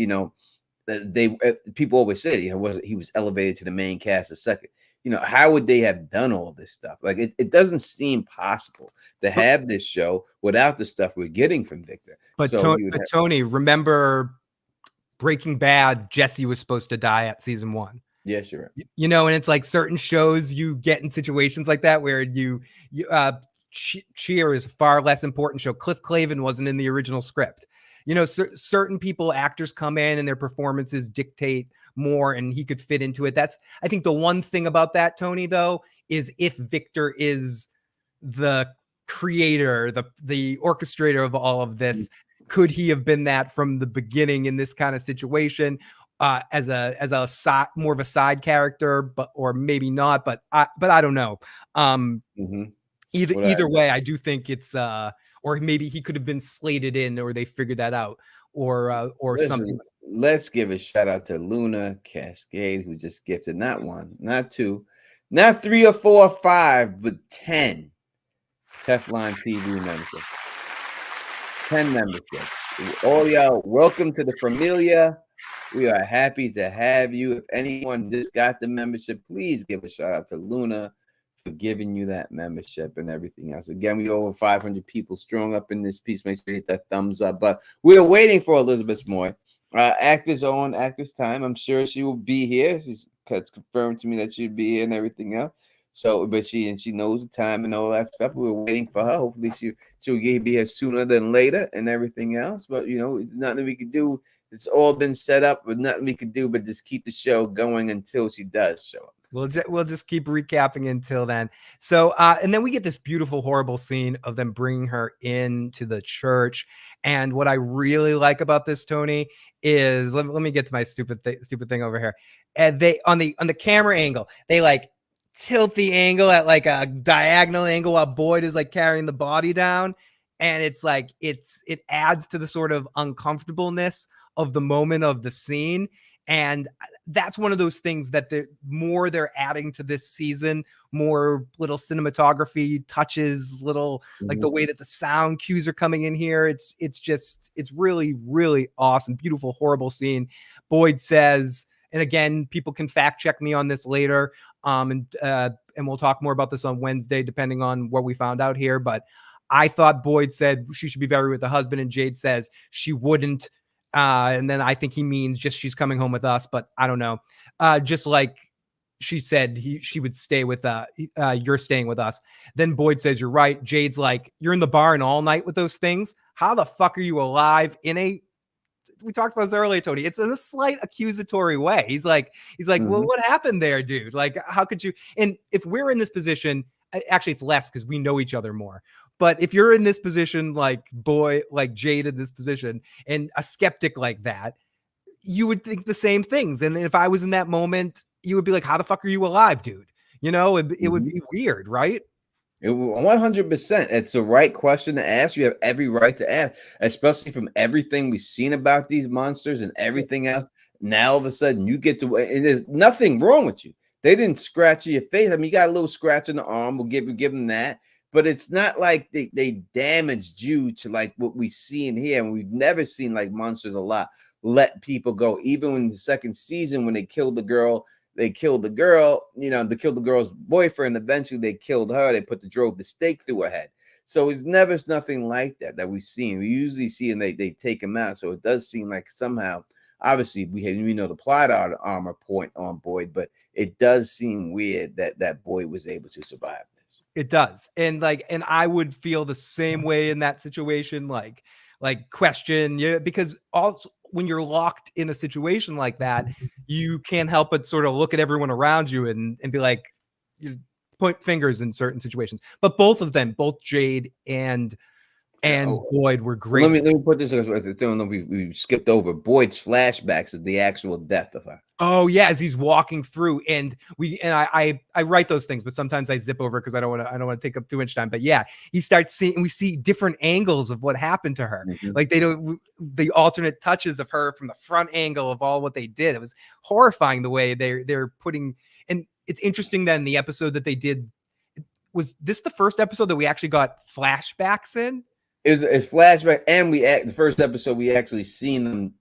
people always say he was elevated to the main cast a second. How would they have done all this stuff? Like, it doesn't seem possible to have this show without the stuff we're getting from Victor. But Tony, remember Breaking Bad, Jesse was supposed to die at season 1. Yes, you're right. And it's like certain shows you get in situations like that where Cheer is a far less important show. Cliff Clavin wasn't in the original script. Certain actors come in and their performances dictate more, and he could fit into it. That's, I think, the one thing about that, Tony, though, is if Victor is the creator, the orchestrator of all of this, could he have been that from the beginning in this kind of situation, as a side, more of a side character, or maybe not, but I don't know. Either way, I do think it's or maybe he could have been slated in, or they figured that out, something. Let's give a shout out to Luna Cascade, who just gifted not 1, not 2, not 3 or 4 or 5, but 10 Teflon TV memberships. 10 memberships. All y'all, welcome to the familia. We are happy to have you. If anyone just got the membership, please give a shout out to Luna for giving you that membership and everything else. Again, we over 500 people strong up in this piece. Make sure you hit that thumbs up. But we're waiting for Elizabeth Moy. Actors on actors time. I'm sure she will be here. She's confirmed to me that she'll be here and everything else. So, but she knows the time and all that stuff. We're waiting for her. Hopefully, she'll be here sooner than later and everything else. But nothing we could do. It's all been set up, but nothing we could do but just keep the show going until she does show up. We'll just keep recapping until then. So, and then we get this beautiful, horrible scene of them bringing her into the church. And what I really like about this, Tony, is let me get to my stupid thing over here. And they on the camera angle, they like tilt the angle at like a diagonal angle while Boyd is like carrying the body down. And it's like it adds to the sort of uncomfortableness of the moment of the scene. And that's one of those things that the more they're adding to this season, more little cinematography touches, little like the way that the sound cues are coming in here. It's really, really awesome, beautiful, horrible scene. Boyd says, and again, people can fact check me on this later. And we'll talk more about this on Wednesday, depending on what we found out here. But I thought Boyd said she should be buried with the husband, and Jade says she wouldn't. And then I think he means just she's coming home with us, but I don't know. Just like she said she would stay with you're staying with us. Then Boyd says you're right. Jade's like, you're in the barn all night with those things. How the fuck are you alive? We talked about this earlier, Tony. It's in a slight accusatory way. He's like, well, what happened there, dude? Like, how could you? And if we're in this position, actually it's less because we know each other more. But if you're in this position, like Jade in this position, and a skeptic like that, you would think the same things. And if I was in that moment, you would be like, how the fuck are you alive, dude? It would be weird, right? 100%. It's the right question to ask. You have every right to ask, especially from everything we've seen about these monsters and everything else. Now, all of a sudden, you get to, and there's nothing wrong with you. They didn't scratch your face. I mean, you got a little scratch on the arm. We'll give them that. But it's not like they damaged you to like what we see in here. And we've never seen like monsters a lot let people go. Even in the second season, when they killed the girl, they killed the girl's boyfriend. Eventually they killed her. They drove the stake through her head. So it's never nothing like that we've seen. We usually see and they take him out. So it does seem like somehow, obviously we know the plot armor point on Boyd, but it does seem weird that Boyd was able to survive. It does. And I would feel the same way in that situation, like question, because also when you're locked in a situation like that, you can't help but sort of look at everyone around you and be like, you point fingers in certain situations. But both of them, both Jade and Boyd were great. Let me put this. We skipped over Boyd's flashbacks of the actual death of her. Oh yeah, as he's walking through, and I write those things, but sometimes I zip over because I don't want to take up too much time. But yeah, he starts seeing, and we see different angles of what happened to her. Like the alternate touches of her from the front angle of all what they did. It was horrifying the way they're putting. And it's interesting that in the episode that they did, was this the first episode that we actually got flashbacks in? It's flashback, and the first episode we actually seen them,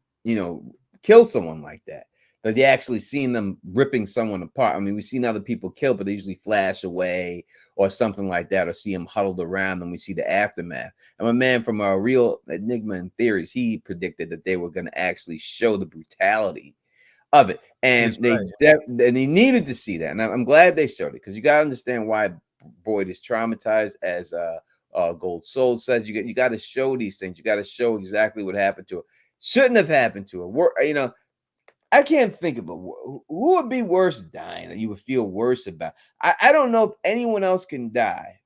kill someone like that. But they actually seen them ripping someone apart. I mean, we've seen other people killed, but they usually flash away or something like that, or see them huddled around them. We see the aftermath. And my man from a real Enigma and Theories, he predicted that they were going to actually show the brutality of it, and and he needed to see that. And I'm glad they showed it, because you got to understand why Boyd is traumatized, as Gold Soul says. You got to show these things. You got to show exactly what happened to her. Shouldn't have happened to her. I can't think of it. Who would be worse dying that you would feel worse about? I don't know if anyone else can die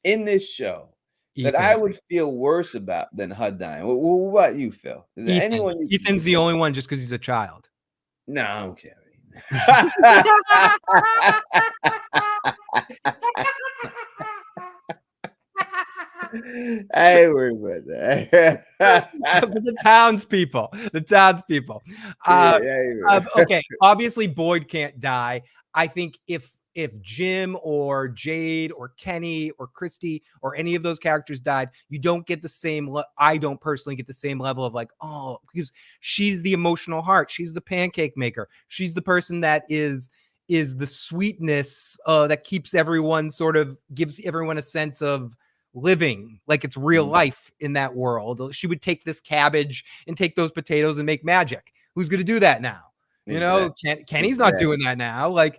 in this show that I would feel worse about than her dying. What about you, Phil? Is there anyone? Ethan's the only one just because he's a child. No, I'm kidding. I ain't worried about that. The townspeople. Yeah, I ain't worried. Okay, obviously Boyd can't die. I think if Jim or Jade or Kenny or Christy or any of those characters died, you don't get the same. I don't personally get the same level of like, oh, because she's the emotional heart. She's the pancake maker. She's the person that is the sweetness that keeps everyone gives everyone a sense of living like it's real life in that world. She would take this cabbage and take those potatoes and make magic. Who's going to do that now? You know, Kenny's not doing that now. Like,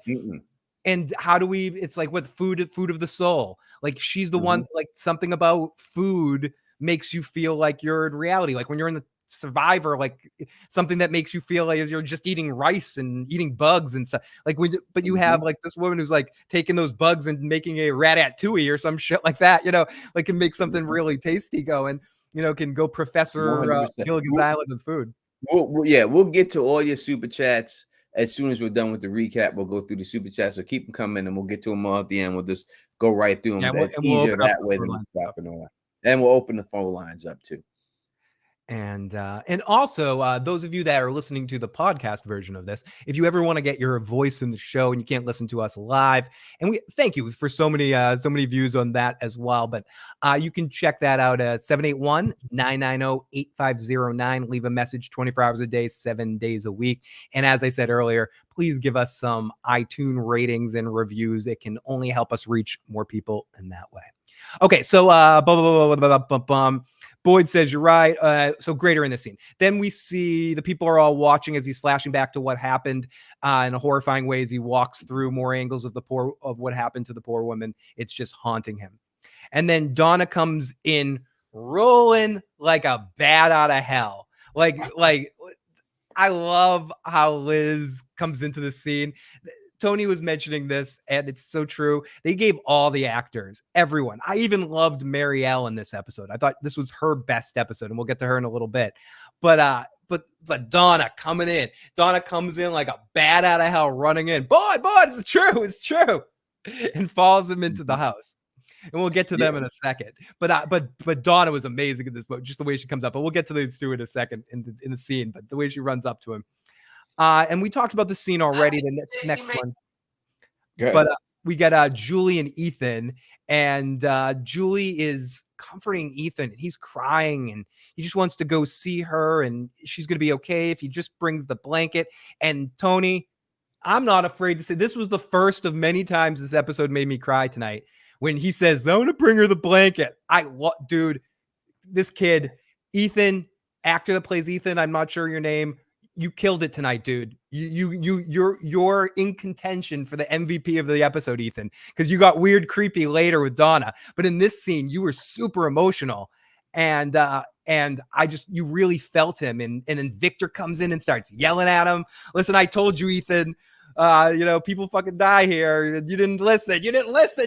and how do we? It's like with food of the soul. Like she's the one. Like something about food makes you feel like you're in reality. Like when you're in the Survivor, like something that makes you feel like you're just eating rice and eating bugs and stuff. Like but you have like this woman who's like taking those bugs and making a ratatouille or some shit like that. You know, like can make something really tasty go and can go Professor Gilligan's Island of food. We'll get to all your super chats as soon as we're done with the recap. We'll go through the super chats, so keep them coming, and we'll get to them all at the end. We'll just go right through them. It's easier that way than stopping all that. And we'll open the phone lines up too. And also, those of you that are listening to the podcast version of this, if you ever want to get your voice in the show and you can't listen to us live, and we thank you for so many views on that as well. But you can check that out at 781-990-8509. Leave a message 24 hours a day, 7 days a week. And as I said earlier, please give us some iTunes ratings and reviews. It can only help us reach more people in that way. Okay, so Boyd says you're right. So greater in this scene. Then we see the people are all watching as he's flashing back to what happened in a horrifying way as he walks through more angles of what happened to the poor woman. It's just haunting him. And then Donna comes in rolling like a bat out of hell. Like I love how Liz comes into the scene. Tony was mentioning this, and it's so true. They gave all the actors, everyone. I even loved Marielle in this episode. I thought this was her best episode, and we'll get to her in a little bit. But Donna coming in. Donna comes in like a bat out of hell, running in. Boy, it's true, and follows him into the house. And we'll get to them in a second. But Donna was amazing in this boat, just the way she comes up. But we'll get to these two in a second in the scene. But the way she runs up to him. And we talked about the scene already, the next one. Good. But we got Julie and Ethan, and Julie is comforting Ethan. He's crying, and he just wants to go see her, and she's going to be okay if he just brings the blanket. And Tony, I'm not afraid to say this was the first of many times this episode made me cry tonight when he says, "I'm going to bring her the blanket." Dude, this kid, Ethan, actor that plays Ethan, I'm not sure your name. You killed it tonight, dude. You're in contention for the MVP of the episode, Ethan, because you got weird, creepy later with Donna. But in this scene, you were super emotional, and you really felt him. And then Victor comes in and starts yelling at him. Listen, I told you, Ethan. People fucking die here. You didn't listen.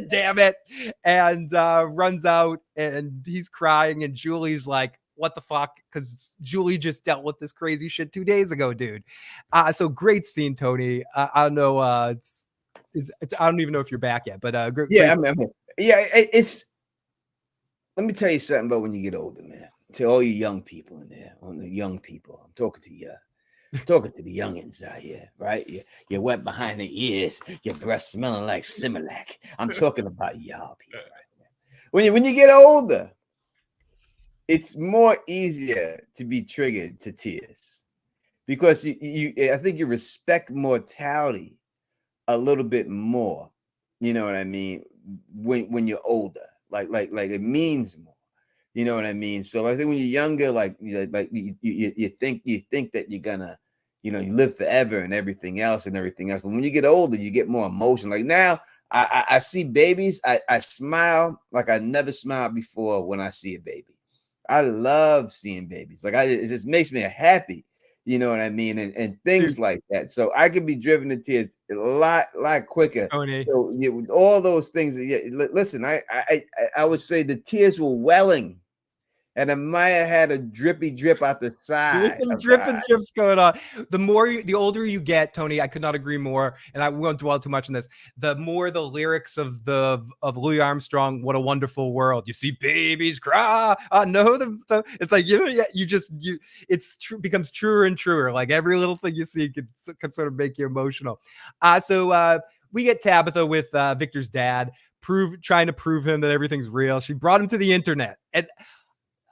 Damn it. And runs out, and he's crying, and Julie's like, what the fuck? Because Julie just dealt with this crazy shit 2 days ago, dude. So great scene, Tony. I don't know. I don't even know if you're back yet, but great. Yeah, I'm here. Yeah, it's. Let me tell you something about when you get older, man. To all you young people in there, all the young people, I'm talking to you. Talking to the youngins out here, right? You're wet behind the ears, your breath smelling like Similac. I'm talking about y'all people right now. When you get older, it's more easier to be triggered to tears because I think you respect mortality a little bit more. You know what I mean? When you're older, like it means more. You know what I mean? So I think when you're younger, you think that you're gonna, you live forever and everything else. But when you get older, you get more emotion. Like now, I see babies. I smile like I never smiled before when I see a baby. I love seeing babies. Like it just makes me happy. You know what I mean? And things like that. So I can be driven to tears a lot quicker. Tony. So with all those things. Listen, I would say the tears were welling and it might have had a drippy drip out the side. There's some drip and drips going on. The older you get, Tony, I could not agree more. And I won't dwell too much on this. The more the lyrics of Louis Armstrong, "What a Wonderful World." You see babies cry. No, it's like it's true, becomes truer and truer. Like every little thing you see can sort of make you emotional. So we get Tabitha with Victor's dad, trying to prove him that everything's real. She brought him to the internet, and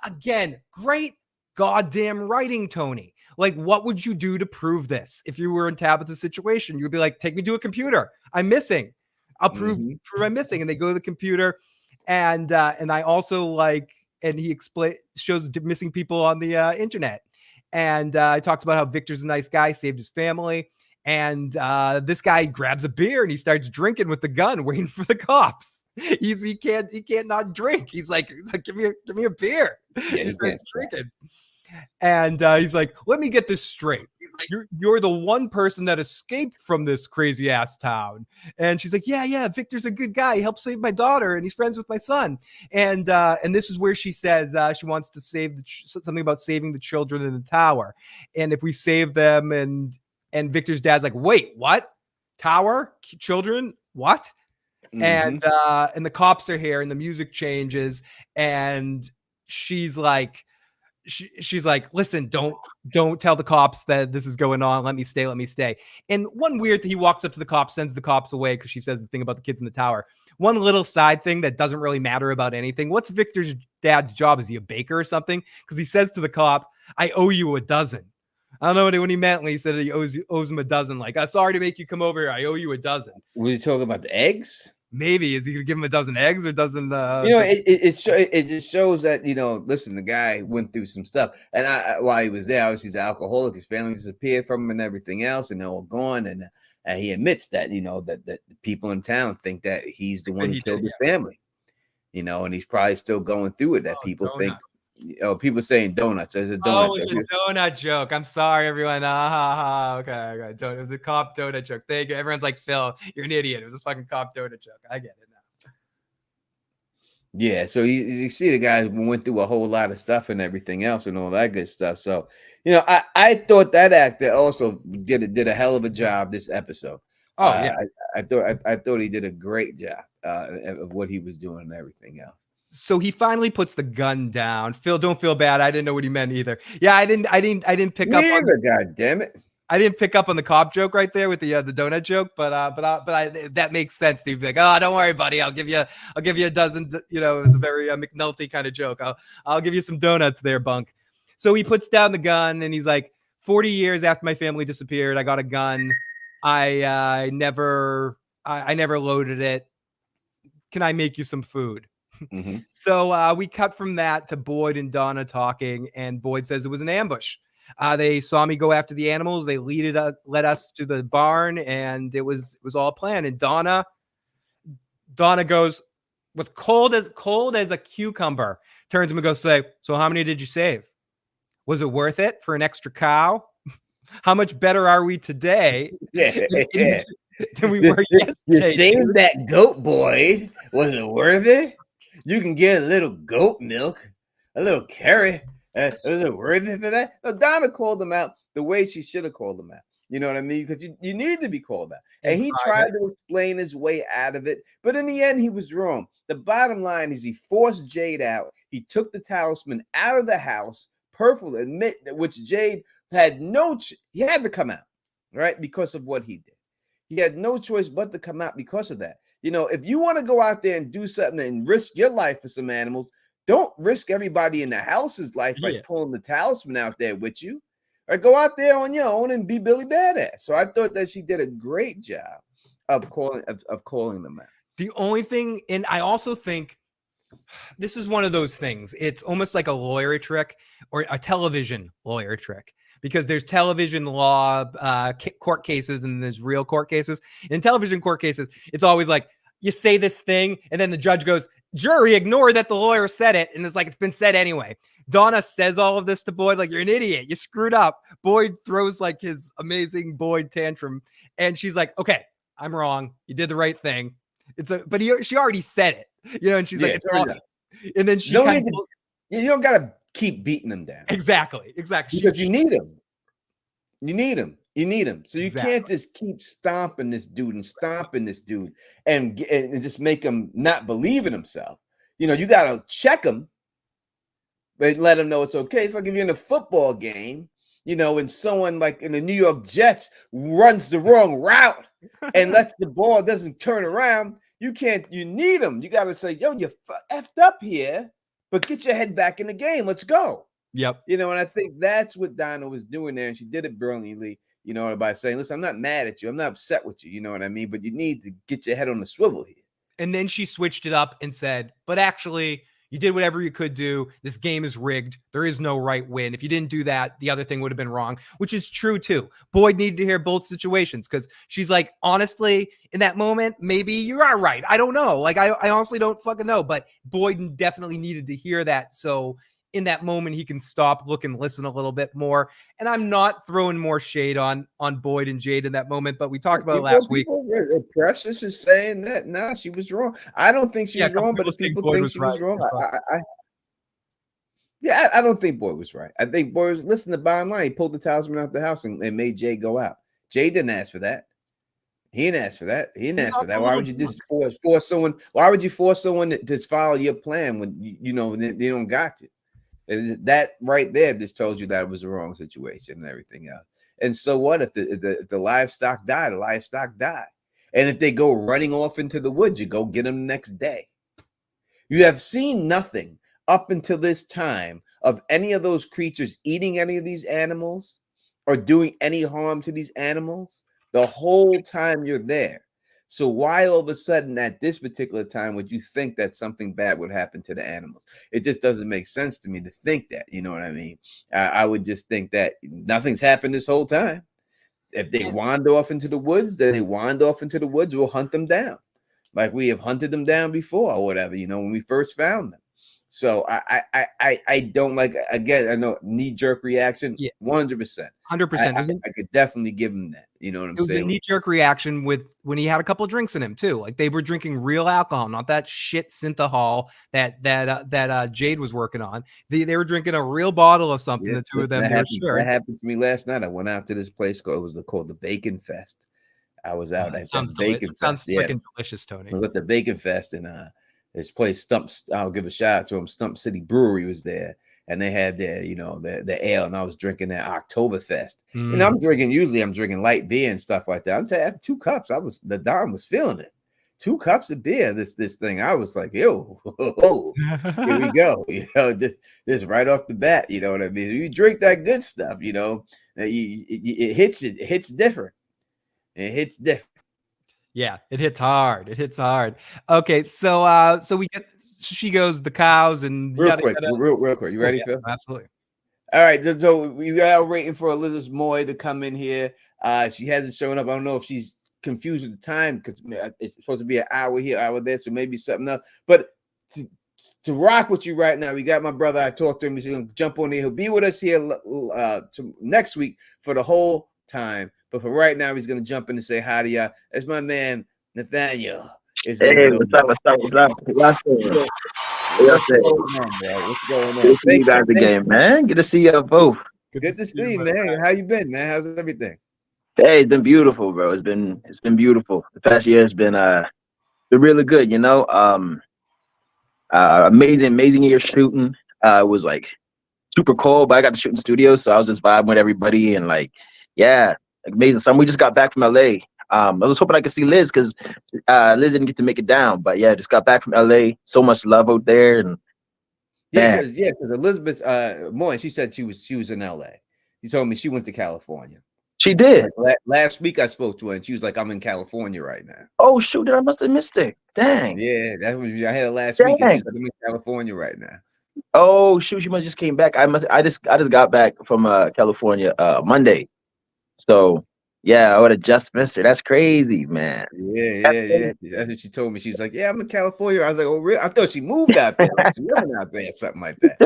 again, great goddamn writing, Tony. Like, what would you do to prove this? If you were in Tabitha's situation, you'd be like, take me to a computer. I'm missing. I'll prove I'm missing. And they go to the computer. And I also like, and he shows missing people on the internet. And I talked about how Victor's a nice guy, saved his family. And this guy grabs a beer and he starts drinking with the gun, waiting for the cops. He can't not drink. He's like, give me a beer. Yeah, he starts drinking, and he's like, let me get this straight. You're the one person that escaped from this crazy ass town. And she's like, yeah, Victor's a good guy. He helped save my daughter, and he's friends with my son. And this is where she says she wants to save something about saving the children in the tower. And if we save them, and Victor's dad's like, wait, what? Tower? Children? What? And the cops are here, and the music changes, and she's like, listen, don't tell the cops that this is going on. Let me stay. And one weird thing, he walks up to the cops, sends the cops away because she says the thing about the kids in the tower. One little side thing that doesn't really matter about anything. What's Victor's dad's job? Is he a baker or something? Because he says to the cop, I owe you a dozen. I don't know what he meant when he said he owes him a dozen. Like, I'm sorry to make you come over here. I owe you a dozen. Was he talking about the eggs? Maybe. Is he going to give him a dozen eggs or dozen? It just shows that, listen, the guy went through some stuff. And while he was there, obviously he's an alcoholic. His family disappeared from him and everything else. And they're all gone. And he admits that, that the people in town think that he's the one who killed his family. And he's probably still going through it. That people think. People saying donuts. There's a donut joke. It's a donut joke. I'm sorry, everyone. Okay. It was a cop donut joke. Thank you. Everyone's like, Phil, you're an idiot. It was a fucking cop donut joke. I get it now. Yeah. So you see the guy went through a whole lot of stuff and everything else and all that good stuff. So, I thought that actor also did a hell of a job this episode. Oh, yeah. I thought he did a great job of what he was doing and everything else. So he finally puts the gun down. Phil, don't feel bad. I didn't know what he meant either. Yeah, I didn't pick up on God damn it. I didn't pick up on the cop joke right there with the donut joke, but that makes sense. Steve, like, oh, don't worry, buddy. I'll give you a dozen. It was a very McNulty kind of joke. I'll give you some donuts there, bunk. So he puts down the gun and he's like, 40 years after my family disappeared, I got a gun. I never loaded it. Can I make you some food? So we cut from that to Boyd and Donna talking, and Boyd says it was an ambush. They saw me go after the animals. They led us to the barn, and it was all planned. And Donna goes with cold as a cucumber, turns to him and goes, so how many did you save? Was it worth it for an extra cow? How much better are we today than we were yesterday? You saved that goat, Boyd. Was it worth it? You can get a little goat milk, a little carrot. Was it worth it for that? No, Donna called him out the way she should have called him out. You know what I mean? Because you need to be called out. And he tried to explain his way out of it. But in the end, he was wrong. The bottom line is he forced Jade out. He took the talisman out of the house. Purple admit that which Jade had he had to come out, right? Because of what he did. He had no choice but to come out because of that. If you want to go out there and do something and risk your life for some animals, don't risk everybody in the house's life by pulling the talisman out there with you. Or go out there on your own and be Billy Badass. So I thought that she did a great job of calling them out. The only thing, and I also think this is one of those things. It's almost like a lawyer trick or a television lawyer trick. Because there's television law court cases and there's real court cases. In television court cases, it's always like you say this thing and then the judge goes, jury, ignore that the lawyer said it. And it's like, it's been said anyway. Donna says all of this to Boyd, like, you're an idiot. You screwed up. Boyd throws like his amazing Boyd tantrum. And she's like, okay, I'm wrong. You did the right thing. But she already said it, and she's like, it's all, and then she You don't gotta keep beating them down. Exactly. Because you need them. You need them. You need them. So you can't just keep stomping this dude and just make him not believe in himself. You know, you gotta check him, but let him know it's okay. It's like if you're in a football game, you know, and someone like in the New York Jets runs the wrong route and lets the ball doesn't turn around. You need them. You gotta say, yo, you effed up here, but get your head back in the game. Let's go. Yep. You know, and I think that's what Donna was doing there, and she did it brilliantly, you know, by saying, listen, I'm not mad at you. I'm not upset with you. You know what I mean? But you need to get your head on the swivel here. And then she switched it up and said, but actually, you did whatever you could do. This game is rigged. There is no right win. If you didn't do that, the other thing would have been wrong, which is true too. Boyd needed to hear both situations because she's like, honestly, in that moment, maybe you are right. I don't know. Like, I honestly don't fucking know. But Boyd definitely needed to hear that. So in that moment, he can stop, look, and listen a little bit more. And I'm not throwing more shade on Boyd and Jade in that moment, but we talked about it last week. Precious is saying that nah, she was wrong. I don't think she was wrong, but if people think she was wrong, I don't think Boyd was right. I think Boyd was, listen, the bottom line, he pulled the talisman out the house and made Jay go out. Jay didn't ask for that. He didn't ask for that. He didn't ask for that. Why would you just force someone? Why would you force someone to follow your plan when you know they don't got you? That right there just told you that it was the wrong situation and everything else. And so what if the livestock die? The livestock die. And if they go running off into the woods, you go get them the next day. You have seen nothing up until this time of any of those creatures eating any of these animals or doing any harm to these animals the whole time you're there. So why all of a sudden at this particular time would you think that something bad would happen to the animals? It just doesn't make sense to me to think that, you know what I mean? I would just think that nothing's happened this whole time. If they wander off into the woods, then they wander off into the woods, we'll hunt them down. Like we have hunted them down before or whatever, you know, when we first found them. So I don't like, again, I know knee-jerk reaction, 100%. 100%. I could definitely give him that. You know what I'm saying? It was a knee-jerk reaction with when he had a couple of drinks in him too. Like they were drinking real alcohol, not that shit synthahol that Jade was working on. They were drinking a real bottle of something. The two of them. That happened to me last night. I went out to this place called the Bacon Fest. I was out at the Bacon Fest. Sounds freaking delicious, Tony. I was at the Bacon Fest and this place I'll give a shout out to them. Stump City Brewery was there, and they had their, you know, the ale, and I was drinking their Oktoberfest. And I'm drinking light beer and stuff like that. I'm telling you, after 2 cups, the Don was feeling it. 2 cups of beer, this thing. I was like, yo, here we go. You know, this right off the bat, you know what I mean? You drink that good stuff, you know, it hits different. It hits different. Yeah, it hits hard. Okay, so she goes the cows and real quick. You ready, Phil? Absolutely. All right, so we are waiting for Elizabeth Moy to come in here. She hasn't shown up. I don't know if she's confused with the time because it's supposed to be an hour here, hour there, so maybe something else. But to rock with you right now, we got my brother. I talked to him. He's gonna jump on there. He'll be with us here next week for the whole time. But for right now, he's going to jump in and say hi to y'all. That's my man, Nathaniel. Hey, what's up? What's going on? What's going on? Good to see you guys again, man. Good to see you both. Good to see you, man. How you been, man? How's everything? Hey, it's been beautiful, bro. It's been beautiful. The past year has been really good, you know. Amazing year shooting. It was like super cold, but I got to shoot in the studio, so I was just vibing with everybody and like, yeah. Amazing. So we just got back from LA. I was hoping I could see Liz because Liz didn't get to make it down. But yeah, just got back from LA. So much love out there. And because Elizabeth Moy, she said she was in LA. She told me she went to California. She did. Like, last week I spoke to her and she was like, "I'm in California right now." Oh shoot! I must have missed it. Dang. Yeah, that's what I had it last week. And she was like, "I'm in California right now." Oh shoot! She must just came back. I just got back from California Monday. So yeah, I would have just missed her. That's crazy, man. Yeah. That's what she told me. She's like, "Yeah, I'm in California." I was like, "Oh, really?" I thought she moved out there. She living out there, something like that.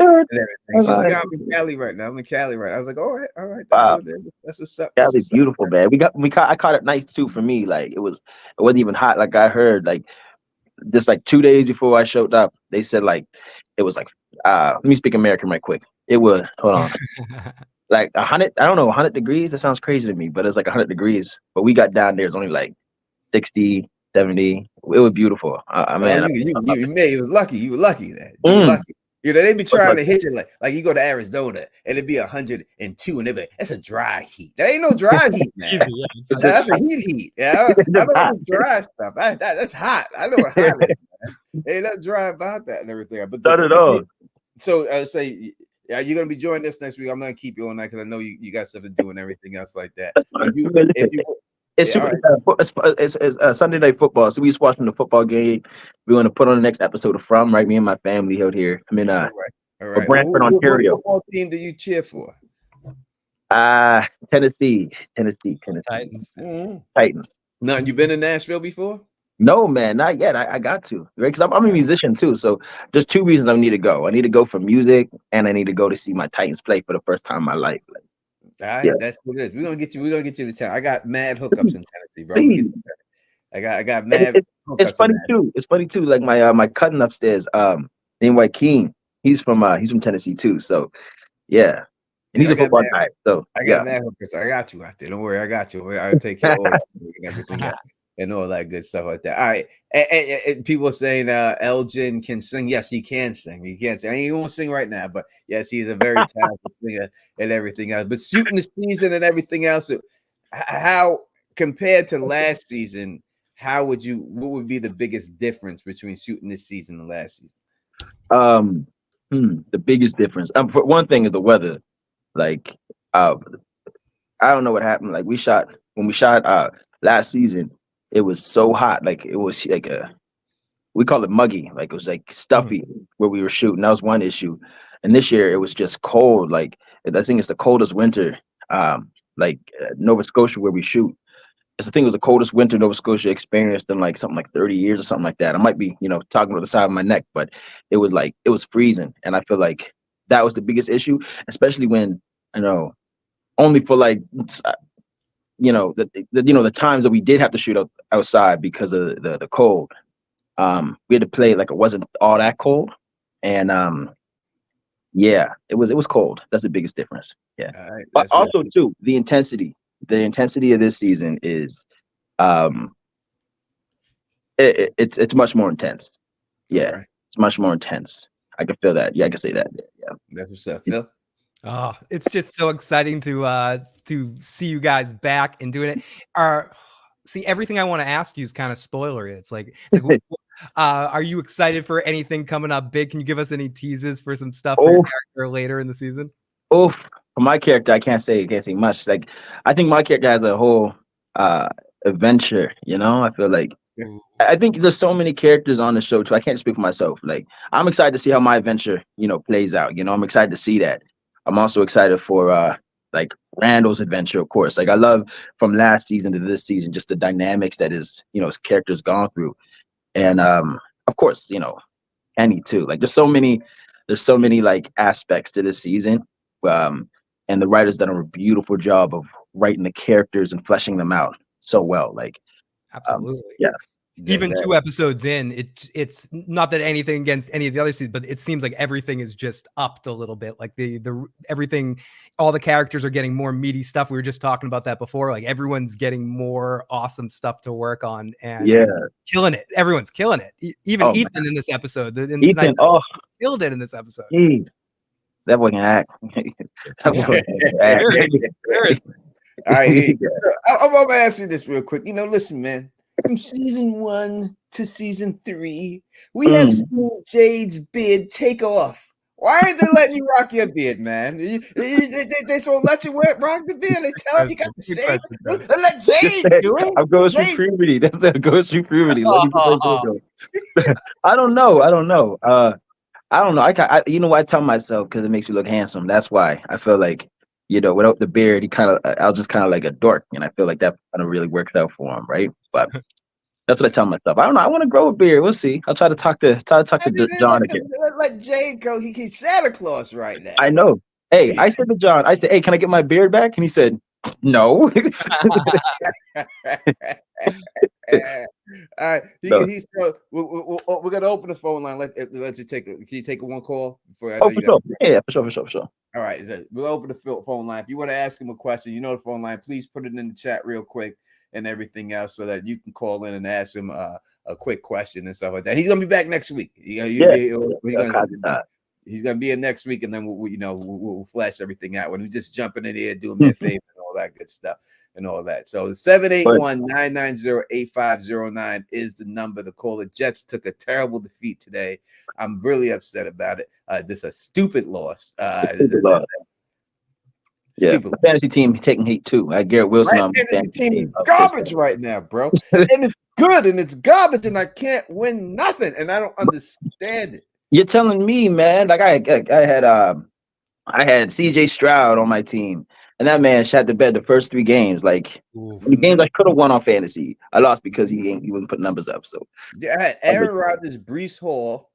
She's like, "I'm in Cali right now. I'm in Cali right now." I was like, "All right. Wow. That's what's up." Cali's beautiful, man. I caught it nice too for me. Like it wasn't even hot. Like I heard, like just like 2 days before I showed up, they said like it was like Let me speak American right quick. It was, hold on, like 100. I don't know, 100 degrees. That sounds crazy to me, but it's like 100 degrees. But we got down there. It's only like 60, 70. It was beautiful. Oh, Man. you were lucky. You were lucky then. You were Mm. lucky. You know, they be trying like- to hit you like you go to Arizona and it'd be 102 and they be like, that's a dry heat. That ain't no dry heat, man. Easy, yeah, it's not- That's a heat. Yeah, I know the dry stuff. That's hot. I know what hot is, man. Ain't nothing dry about that and everything. But Not at all. So I would say, are you gonna be joining us next week? I'm gonna keep you on that because I know you got stuff to do and everything else like that. It's Sunday night football, so we just watching the football game. We're gonna put on the next episode of From, right? Me and my family out here. I'm in all right. Brantford, Ontario. What football team do you cheer for? Tennessee. Titans. Titans. No, you been in Nashville before? No, man, not yet. I got to, right? Because I'm a musician too. So there's two reasons I need to go. I need to go for music, and I need to go to see my Titans play for the first time in my life. Like, All right, yeah. that's what it is. We're gonna get you to town. I got mad hookups in Tennessee, bro. Please. I got mad. It's funny too. It's funny too. Like my cousin upstairs, named Joaquin. He's from Tennessee too. So yeah, and he's a football guy. So I got mad hookups. I got you out there. Don't worry, I got you. I'll take care of all and everything else. And all that good stuff like that. All right. And people are saying Elgin can sing. Yes, he can sing. He can sing. He won't sing right now, but yes, he's a very talented singer and everything else. But shooting the season and everything else, how compared to last season, what would be the biggest difference between shooting this season and last season? The biggest difference. For one thing is the weather. Like, I don't know what happened. Like when we shot last season. It was so hot, like it was like we call it muggy, like it was like stuffy where we were shooting. That was one issue. And this year it was just cold. Like I think it's the coldest winter, Nova Scotia where we shoot. I think it was the coldest winter Nova Scotia experienced in like something like 30 years or something like that. I might be, talking about the side of my neck, but it was freezing. And I feel like that was the biggest issue, especially when, only for like the times that we did have to shoot outside because of the cold. We had to play like it wasn't all that cold, and it was cold. That's the biggest difference. Yeah, right, but also too the intensity of this season is it's much more intense. Yeah, okay. It's much more intense. I can feel that. Yeah, I can say that. Yeah, that's what's up, Phil. Oh, it's just so exciting to see you guys back and doing it. See, everything I want to ask you is kind of spoilery. It's like are you excited for anything coming up big? Can you give us any teases for some stuff for your character later in the season? For my character, I can't say much. Like, I think my character has a whole adventure. I feel like I think there's so many characters on the show too. I can't speak for myself. Like, I'm excited to see how my adventure, plays out. I'm excited to see that. I'm also excited for like Randall's adventure, of course. Like, I love from last season to this season just the dynamics that his character's gone through, and of course Kenny too. Like, there's so many like aspects to this season, and the writers done a beautiful job of writing the characters and fleshing them out so well. Like, absolutely, yeah. Even 2 episodes in, it's not that anything against any of the other seasons, but it seems like everything is just upped a little bit. Like the everything, all the characters are getting more meaty stuff. We were just talking about that before. Like, everyone's getting more awesome stuff to work on, and killing it. Everyone's killing it. Even Ethan in this episode. Ethan, killed it in this episode. That boy can act. All right, I'm gonna ask you this real quick. Listen, man. From season 1 to season 3, we have seen Jade's beard take off. Why are they letting you rock your beard, man? They so let you rock the beard. They tell you got to shave. Let Jade do it. I'm going through puberty. That's going through puberty. I don't know. I don't know. I tell myself because it makes me look handsome. That's why I feel like, without the beard, I'll just kind of like a dork, and I feel like that kind of really works out for him, right? But that's what I tell myself. I don't know. I want to grow a beard. We'll see. I'll try to talk to John again. Let Jade go. He's Santa Claus right now. I know. Hey, I said to John, hey, can I get my beard back? And he said, no. All right, No. we're gonna open the phone line. Let you take. Can you take one call? Before I Oh, know you for sure. Yeah, for sure. All right, we'll open the phone line. If you want to ask him a question, you know the phone line. Please put it in the chat real quick and everything else, so that you can call in and ask him a quick question and stuff like that. He's gonna be back next week. He's gonna be in next week, and then we'll flash everything out when he's just jumping in here, doing me a favor and all that good stuff and all that. So 781-990-8509 is the number to call. The Jets took a terrible defeat today. I'm really upset about it. This is a stupid loss. Yeah, the fantasy team taking heat too. I Garrett Wilson on the fantasy team is garbage right now, bro. And it's good and it's garbage, and I can't win nothing, and I don't understand it. You're telling me, man? Like I had CJ Stroud on my team, and that man shot the bed the first 3 games. Like the games I could have won on fantasy, I lost because he wouldn't put numbers up. So yeah, I had Aaron Rodgers, Breece Hall,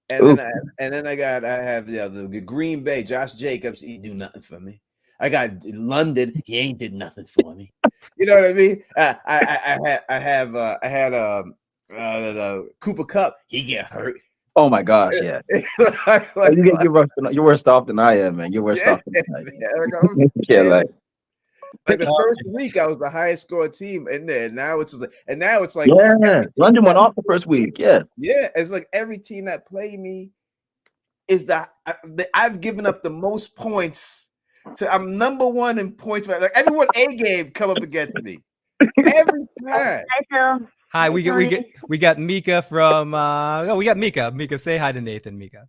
and then I have the Green Bay, Josh Jacobs. He do nothing for me. I got London. He ain't did nothing for me. You know what I mean? I had Cooper Kupp. He get hurt. Oh my gosh, yeah. You're worse off than I am, man. You're worse off than I am. Like the first week, I was the highest score team in there. Now it's like, London went off the first week. Yeah, it's like every team that play me is I've given up the most points. I'm number 1 in points. Like everyone A game come up against me every time. Hi, we got Mika from we got Mika. Mika, say hi to Nathan, Mika.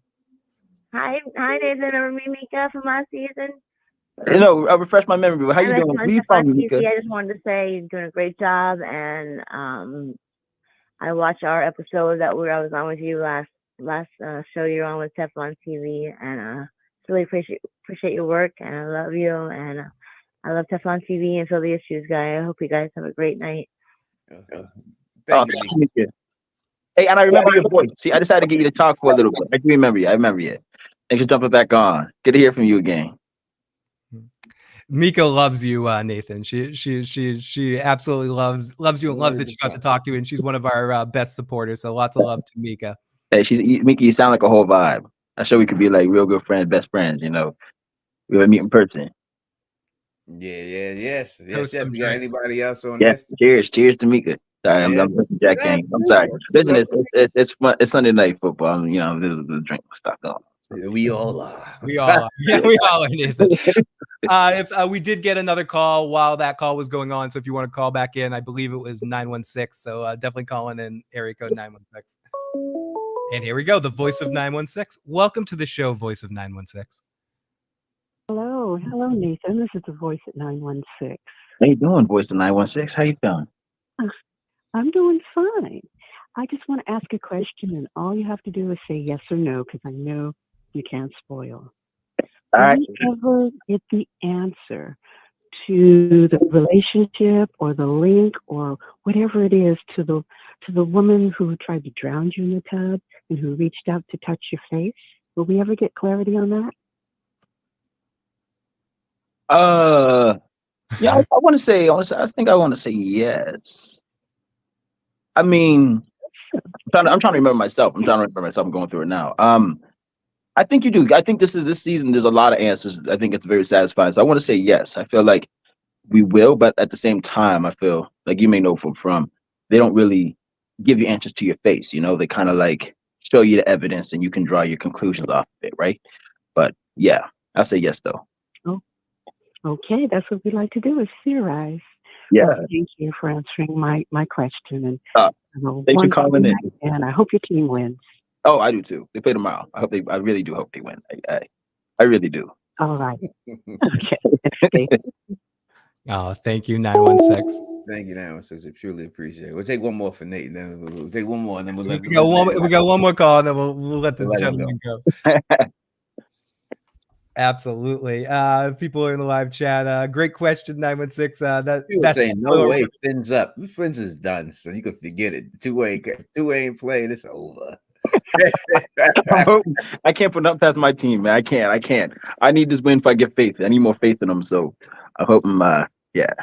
Hi Nathan, remember me, Mika, from last season? I'll refresh my memory. How you doing? Where you from, Mika? I just wanted to say you're doing a great job, and I watched our episode that I was on with you last show you're on with Teflon TV, and really appreciate your work, and I love you, and I love Teflon TV and the Issues Guy. I hope you guys have a great night. Thank you. Hey, and I remember your voice. See, I decided to get you to talk for a little bit. I do remember you. Thanks for jumping back on. Good to hear from you again. Mika loves you, Nathan. She absolutely loves you and loves that you got to talk to you, and she's one of our best supporters. So lots of love to Mika. Hey, Mika. You sound like a whole vibe. I'm sure we could be like real good friends, best friends. We would meet in person. Yes. You got anybody else on this? Cheers to Mika. Sorry, I'm Jack Daniels. I'm sorry. Listen, it's fun. It's Sunday night football. There's a drink stuff going. We all are. Yeah, we all are, Nathan. We did get another call while that call was going on. So if you want to call back in, I believe it was 916. So definitely calling in area code 916. And here we go. The voice of 916. Welcome to the show, voice of 916. Hello, Nathan. This is the voice at 916. How you doing, voice of 916? How you feeling? I'm doing fine. I just want to ask a question, and all you have to do is say yes or no, because I know you can't spoil. All right. Do you ever get the answer to the relationship or the link or whatever it is to the woman who tried to drown you in the tub and who reached out to touch your face? Will we ever get clarity on that? Yeah, I want to say. I think I want to say yes. I mean, I'm trying to remember myself. I'm going through it now. I think you do. I think this season. There's a lot of answers. I think it's very satisfying. So I want to say yes. I feel like we will, but at the same time, I feel like you may know from they don't really give you answers to your face. They kind of like show you the evidence, and you can draw your conclusions off of it, right? But yeah, I'll say yes though. Oh, okay. That's what we like to do, is theorize. Yeah. Well, thank you for answering my question, and thanks for calling in. And I hope your team wins. Oh, I do too. They play tomorrow. I really do hope they win. I really do. All right. Okay. Oh, thank you, 916. Thank you, 916. I truly appreciate it. We'll take one more for Nate, and then we'll take one more, and then we got one more call, and then we'll let this gentleman go. Absolutely. People are in the live chat. Great question, 916. That's saying no way. Fins up. Fins is done, so you can forget it. Two-way ain't playing. It's over. I can't put up past my team, man. I can't. I need this win if I get faith. I need more faith in them. So I hope yeah.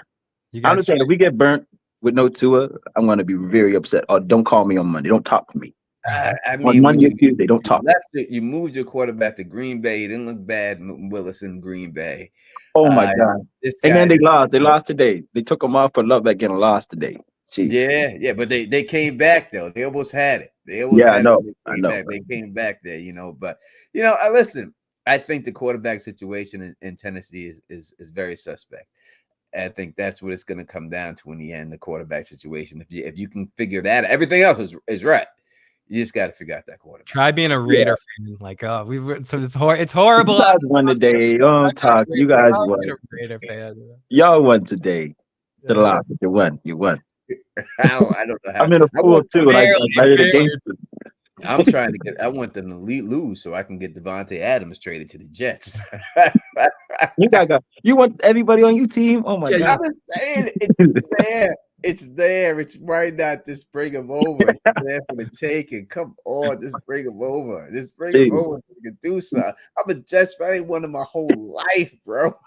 I'm just saying, if we get burnt, with no Tua, I'm gonna be very upset. Oh, don't call me on Monday. Don't talk to me. I On mean, when Monday or you Tuesday, don't talk. you moved your quarterback to Green Bay. It didn't look bad, Willis in Green Bay. Oh my God. This And guy, then they lost. They lost today. They took them off for love that getting lost today. Jeez. yeah, but they came back though. They almost had it. They almost Yeah, I had know. it. I know. They came back there, But listen. I think the quarterback situation in Tennessee is very suspect. I think that's what it's going to come down to in the end. The quarterback situation. If you can figure that, everything else is right. You just got to figure out that quarterback. Try being a Raider fan. Like, oh, it's horrible. You guys won today. Don't talk. You guys won. Raider fan. Y'all won today. To the last. You won. You won. I don't know how. I'm in a pool too, and I did a game. I'm trying to get. I want them to lose so I can get Devontae Adams traded to the Jets. You want everybody on your team? Oh my God! I'm saying it's there. It's there. It's right now. Just bring him over. It's there for the taking. Come on, just bring him over. Just bring him over so we can do something. I'm a Jets fan. I ain't won my whole life, bro.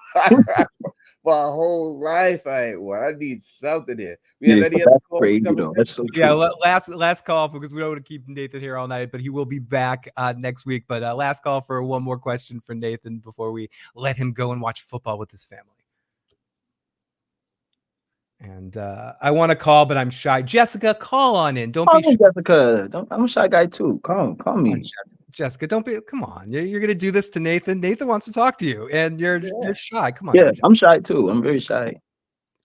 My whole life, I ain't won. I need something here. We have any other calls? That's so true. Yeah, last call because we don't want to keep Nathan here all night, but he will be back next week. But last call for one more question for Nathan before we let him go and watch football with his family. And I want to call, but I'm shy. Jessica, call on in. Don't be shy. Jessica. I'm a shy guy too. Call me. Jessica, don't be. Come on, you're gonna do this to Nathan. Nathan wants to talk to you, and you're shy. Come on. Yeah, I'm shy too. I'm very shy.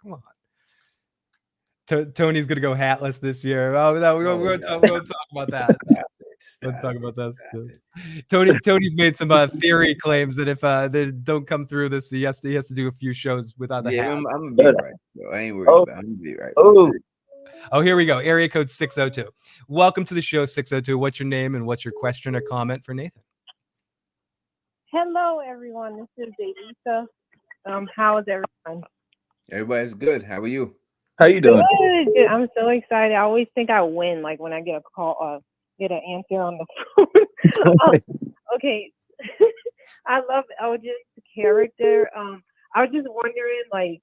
Come on. Tony's gonna go hatless this year. Oh no, we're gonna talk about that. Let's talk about this. Tony's made some theory claims that if they don't come through this, he has to do a few shows without the hat. I'm gonna be right. Bro. I ain't worried about it. I'm gonna be right. Oh, here we go. Area code 602. Welcome to the show, 602. What's your name and what's your question or comment for Nathan? Hello, everyone. This is Tabitha. How is everyone? Everybody's good. How are you? How you doing? Good. I'm so excited. I always think I win, like when I get a call, get an answer on the phone. Okay. I love LJ's character. I was just wondering, like,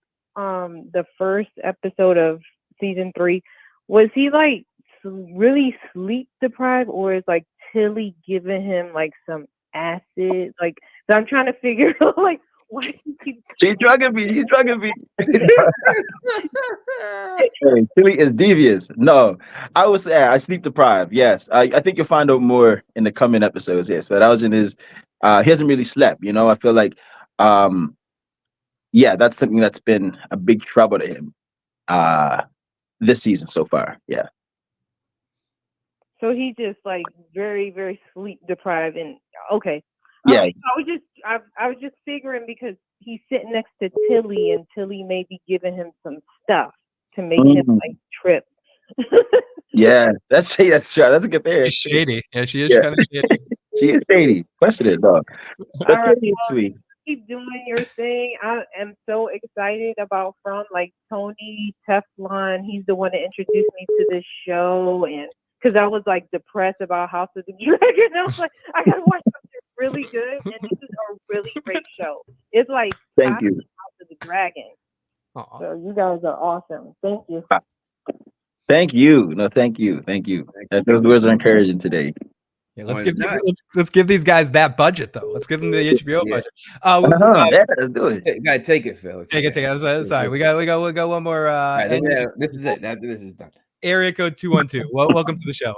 the first episode of season 3, was he like really sleep deprived, or is like Tillie giving him like some acid? Like, so I'm trying to figure out like why he keeps. She's drugging me. Hey, Tillie is devious. No, I would say I sleep deprived. Yes, I think you'll find out more in the coming episodes. Yes, but Elgin is he hasn't really slept. I feel like that's something that's been a big trouble to him this season so far. Yeah. So he just like very, very sleep deprived, and okay. Yeah. I was just figuring because he's sitting next to Tillie, and Tillie may be giving him some stuff to make him like trip. Yeah, that's true. That's a good theory. She's shady. Yeah, she is kind of shady. She is shady. Question it, dog. All right, sweet. Keep doing your thing. I am so excited about like Tony Teflon. He's the one that introduced me to this show, and because I was like depressed about House of the Dragon, I was like, I gotta watch something really good, and this is a really great show. It's like Thank you. House of the Dragon. Aww. So you guys are awesome. Thank you. Thank you. No, thank you. Those words are encouraging today. Yeah, let's give these guys that budget though. Let's give them the HBO budget. Let's do it. You gotta take it, Phil. Take it. I'm sorry. We got one more. This is it. This is done. Area code 212. Well, welcome to the show.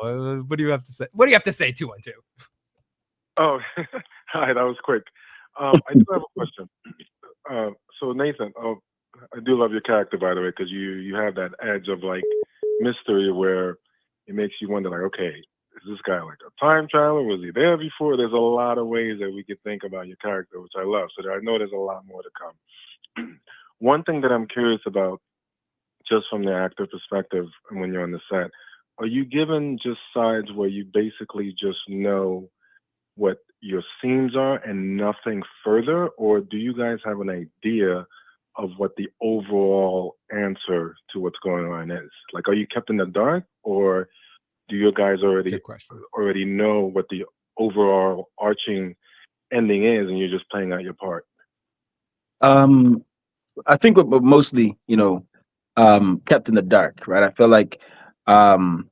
What do you have to say? What do you have to say, 212? Oh, hi. That was quick. I do have a question. So Nathan, I do love your character, by the way, because you have that edge of like mystery where it makes you wonder, like, okay, is this guy like a time traveler? Was he there before? There's a lot of ways that we could think about your character, which I love. So I know there's a lot more to come. One thing that I'm curious about, just from the actor perspective, and when you're on the set, are you given just sides where you basically just know what your scenes are and nothing further, or do you guys have an idea of what the overall answer to what's going on is? Like, are you kept in the dark, or do you guys already know what the overall arching ending is, and you're just playing out your part? I think what mostly, kept in the dark, right? Um,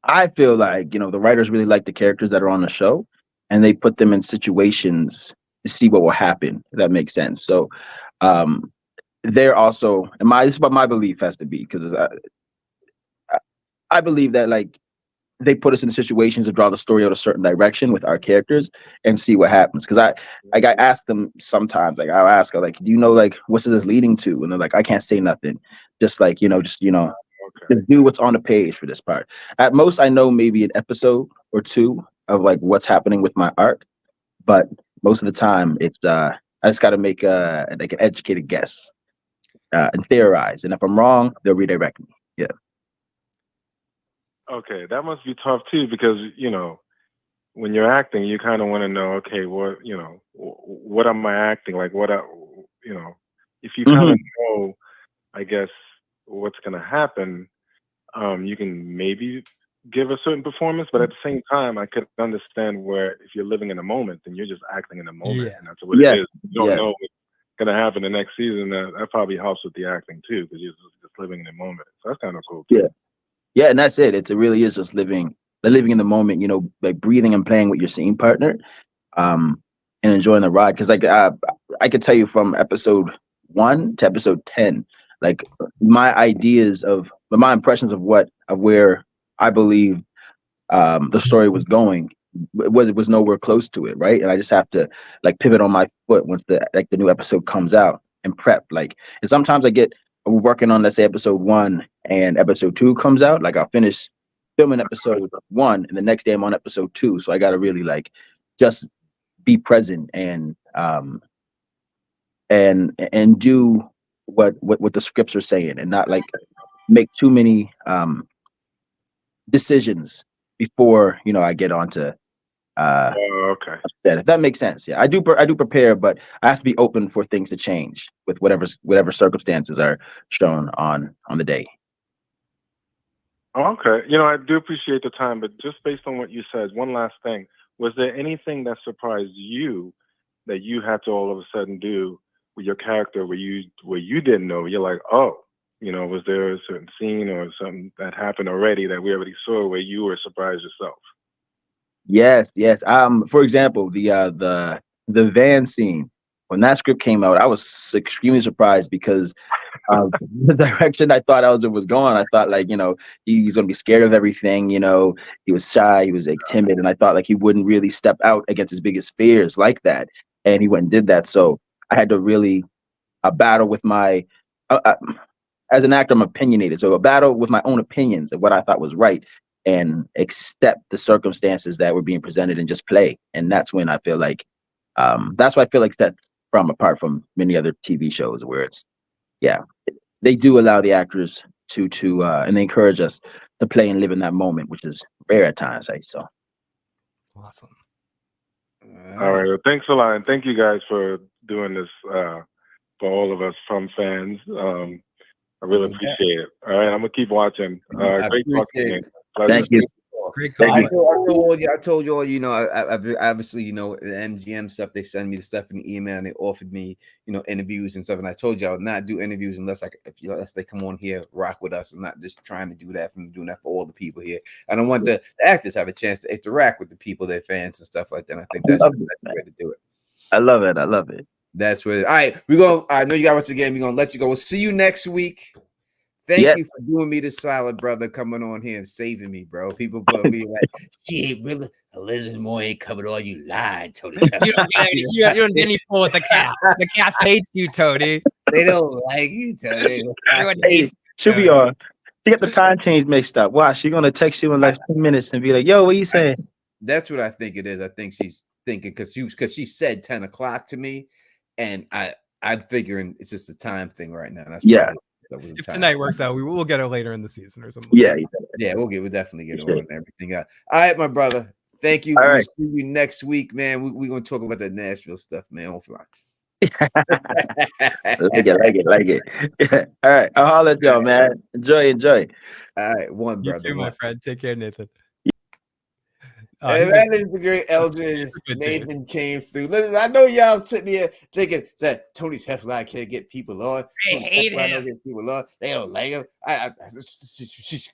I feel like, the writers really like the characters that are on the show, and they put them in situations to see what will happen, if that makes sense. So, um, they're also, this is what my belief has to be, because I believe that, like, they put us in situations to draw the story out a certain direction with our characters and see what happens. Because I ask them sometimes, like, I'll ask her, like, do you know, like, what's this leading to? And they're like, I can't say nothing. Just like, Okay. just do what's on the page for this part. At most, I know maybe an episode or two of like what's happening with my arc, but most of the time, it's I just got to make like an educated guess and theorize. And if I'm wrong, they'll redirect me. Yeah. Okay, that must be tough too, because when you're acting, you kind of want to know, okay, what am I acting like? If you kind of know, I guess, what's going to happen, you can maybe give a certain performance, but at the same time, I could understand where if you're living in a moment, then you're just acting in the moment, Yeah. and that's what it is. You don't Yeah. know what's going to happen the next season. That probably helps with the acting too, because you're just living in the moment. So that's kind of cool too. Yeah. Yeah, and that's it. It really is just living in the moment, like breathing and playing with your scene partner, and enjoying the ride. Because like I could tell you from episode 1 to episode 10, like my impressions of where I believe the story was going was nowhere close to it, right? And I just have to like pivot on my foot once the new episode comes out and prep. Like, and sometimes we're working on, let's say, episode 1 and episode 2 comes out. Like, I'll finish filming episode 1 and the next day I'm on episode 2. So I got to really like just be present and do what the scripts are saying, and not like make too many decisions before I get onto Okay. that, if that makes sense. Yeah, I do prepare, but I have to be open for things to change with whatever circumstances are shown on the day. Okay. I do appreciate the time, but just based on what you said, one last thing. Was there anything that surprised you that you had to all of a sudden do with your character where you didn't know? You're like, oh, was there a certain scene or something that happened already that we already saw where you were surprised yourself? Yes, yes. For example, the van scene, when that script came out, I was extremely surprised because the direction I thought Elgin was going, I thought like, he's gonna be scared of everything, he was shy, he was like timid, and I thought like he wouldn't really step out against his biggest fears like that. And he went and did that. So I had to really battle with my as an actor, I'm opinionated. So a battle with my own opinions of what I thought was right and accept the circumstances that were being presented and just play. And that's when I feel like that's from apart from many other TV shows where it's, yeah, they do allow the actors to and they encourage us to play and live in that moment, which is rare at times, right? So Awesome. All right. Well, thanks a lot. And thank you guys for doing this for all of us from fans. I really appreciate it. All right. I'm going to keep watching. Great talking to you. Thank you. Great call. I told you all, I obviously, the MGM stuff, they send me the stuff in the email and they offered me, interviews and stuff. And I told you I would not do interviews unless they come on here, rock with us. I'm not just trying to do that. I'm doing that for all the people here. I don't want the actors to have a chance to interact with the people, their fans and stuff like that. And I think that's the best way to do it. I love it. I love it. That's what. All right, I know you got once again. We're gonna let you go. We'll see you next week. Thank you for doing me this solid, brother, coming on here and saving me, bro. People put me like, shit, really, Elizabeth Moy ain't coming on. You lied, Tony. You don't get any pull with the cast. The cast hates you, Tony. They don't like you, Tony. Hey, she'll be on. She got the time change mixed up. Wow, she's gonna text you in like 2 minutes and be like, "Yo, what you saying?" That's what I think it is. I think she's thinking because she said 10 o'clock to me, and I'm figuring it's just a time thing right now. That's if tonight works out, we will get it later in the season or something. Yeah, we'll definitely get it on and everything out. All right, my brother. Thank you. All right. We'll see you next week, man. We're gonna talk about the Nashville stuff, man. Offline. like it. All right, I'll holler at y'all, man. Enjoy. All right, one brother. You too, my friend. Take care, Nathan. And that is the great Eldridge. Good dude. Nathan came through. Listen, I know y'all sitting here thinking that Tony Teflon can't get people on. They Tony hate Teflon him. don't get people on. They don't like him.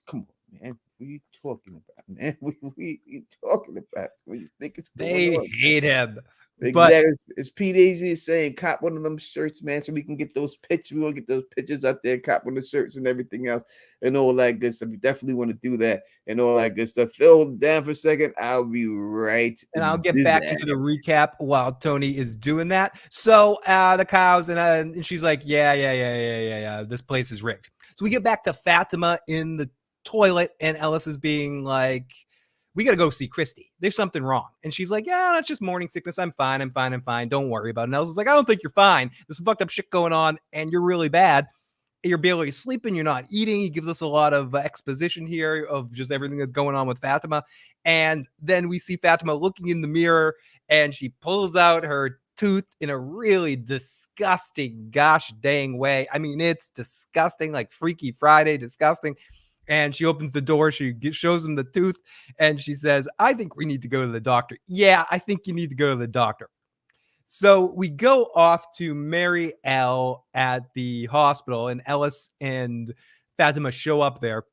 Come on, man. What are you talking about, man? What are you talking about? What do you think it's going They on? hate him. Exactly. It's Pete Easy saying, cop one of them shirts, man, so we can get those pictures. We want to get those pictures up there, cop one of the shirts and everything else, and all that good stuff. You definitely want to do that and all that good stuff. Phil, hold down for a second. I'll be right. And I'll get back into the recap while Tony is doing that. So the cows and she's like, yeah. This place is rigged. So we get back to Fatima in the toilet, and Ellis is being like, we got to go see Christy. There's something wrong. And she's like, yeah, that's just morning sickness. I'm fine. Don't worry about it. And Ellis is like, I don't think you're fine. There's some fucked up shit going on, and you're really bad. You're barely sleeping. You're not eating. He gives us a lot of exposition here of just everything that's going on with Fatima. And then we see Fatima looking in the mirror, and she pulls out her tooth in a really disgusting, gosh dang way. I mean, it's disgusting, like Freaky Friday, disgusting. And she opens the door. She shows him the tooth, and she says, I think we need to go to the doctor. Yeah, I think you need to go to the doctor. So we go off to Mary L at the hospital, and Ellis and Fatima show up there.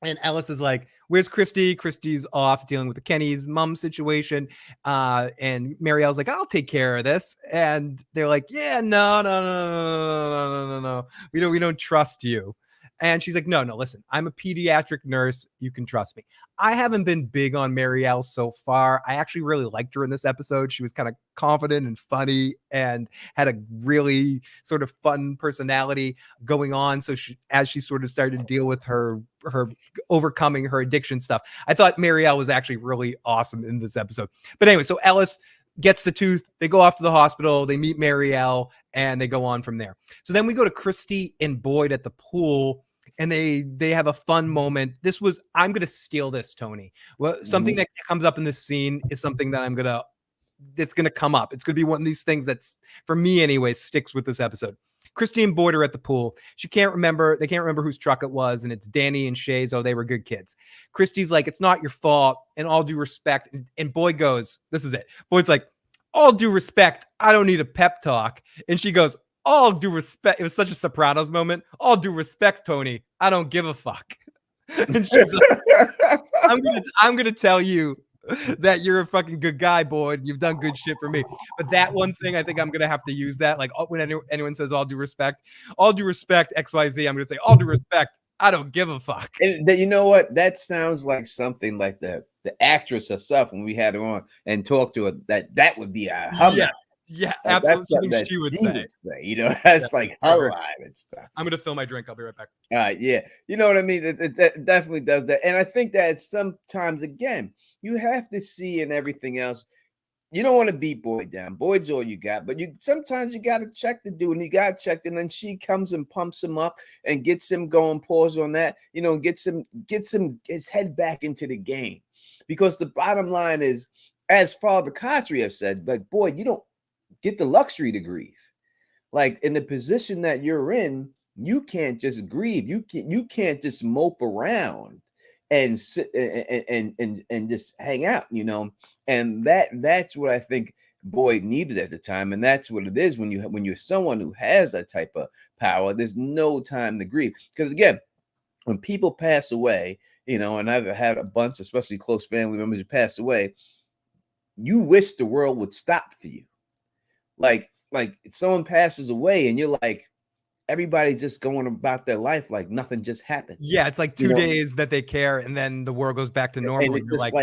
And Ellis is like, where's Christy? Christy's off dealing with the Kenny's mom situation. And Mary L's like, I'll take care of this. And they're like, yeah, no. We don't trust you. And she's like, no, listen, I'm a pediatric nurse. You can trust me. I haven't been big on Marielle so far. I actually really liked her in this episode. She was kind of confident and funny and had a really sort of fun personality going on. So as she sort of started to deal with her overcoming her addiction stuff, I thought Marielle was actually really awesome in this episode. But anyway, so Ellis gets the tooth. They go off to the hospital. They meet Marielle, and they go on from there. So then we go to Christy and Boyd at the pool, and they have a fun moment. I'm going to steal this, Tony. Well, something that comes up in this scene is something that it's going to come up. It's going to be one of these things that's, for me anyways, sticks with this episode. Christy and Boyd are at the pool. They can't remember whose truck it was, and it's Danny and Shay's. Oh, they were good kids. Christy's like, it's not your fault, and all due respect. And Boyd goes, this is it. Boyd's like, all due respect, I don't need a pep talk. And she goes, all due respect. It was such a Sopranos moment. All due respect, Tony, I don't give a fuck. And she's like, I'm gonna tell you that you're a fucking good guy, Boyd. You've done good shit for me. But that one thing, I think I'm gonna have to use that. Like when anyone says all due respect, XYZ, I'm gonna say all due respect, I don't give a fuck. And you know what? That sounds like something like the actress herself when we had her on and talked to her. That would be a hummer. Yes. Yeah, like, absolutely. That's she would say. You know, that's like her line and stuff. I'm gonna fill my drink. I'll be right back. Yeah, you know what I mean. It definitely does that, and I think that sometimes again you have to see and everything else. You don't want to beat Boyd down. Boyd's all you got, but sometimes you got to check the dude, and he got checked, and then she comes and pumps him up and gets him going. Pause on that, you know, gets him his head back into the game, because the bottom line is, as Father Kotri has said, like, Boyd, you don't get the luxury to grieve. Like in the position that you're in, you can't just grieve. You can't just mope around and sit and just hang out, you know. And that's what I think Boyd needed at the time, and that's what it is when you're someone who has that type of power. There's no time to grieve, because again, when people pass away, you know, and I've had a bunch, especially close family members who pass away, you wish the world would stop for you. Like if someone passes away and you're like, everybody's just going about their life like nothing just happened. Yeah, it's like 2 days that they care, and then the world goes back to normal. And you're like,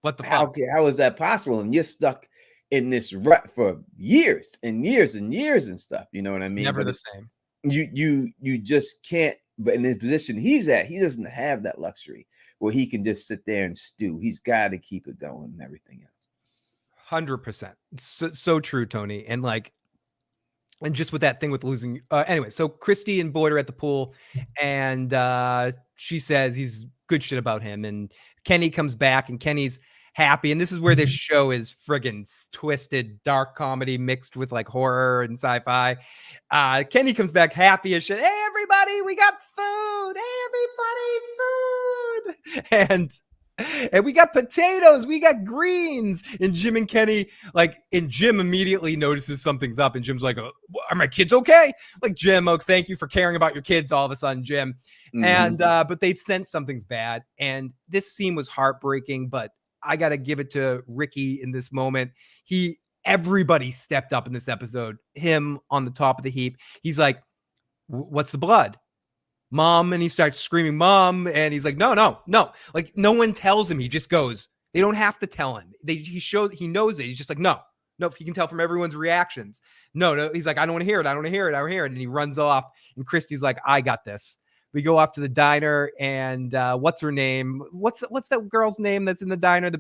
what the fuck? How is that possible? And you're stuck in this rut for years and years and years and stuff. You know what I mean? Never the same. You just can't. But in the position he's at, he doesn't have that luxury where he can just sit there and stew. He's got to keep it going and everything else. 100%. So true, Tony. And like, and just with that thing with losing. Anyway, so Christy and Boyd are at the pool, and she says he's good shit about him. And Kenny comes back, and Kenny's happy. And this is where this show is friggin' twisted, dark comedy mixed with like horror and sci-fi. Kenny comes back happy as shit. Hey, everybody, we got food. Hey, everybody, food. And And we got potatoes, we got greens. And Jim and Kenny, and Jim immediately notices something's up. And Jim's like, are my kids okay? Like, Jim, thank you for caring about your kids all of a sudden, Jim. Mhm. And but they'd sense something's bad. And this scene was heartbreaking, but I got to give it to Ricky in this moment. Everybody stepped up in this episode. Him on the top of the heap. He's like, what's the blood? Mom. And he starts screaming, Mom. And he's like, no. Like, no one tells him. He just goes. They don't have to tell him. He knows it. He's just like, no. He can tell from everyone's reactions. No. He's like, I don't want to hear it. And he runs off. And Christy's like, I got this. We go off to the diner, and what's her name? What's that girl's name that's in the diner? I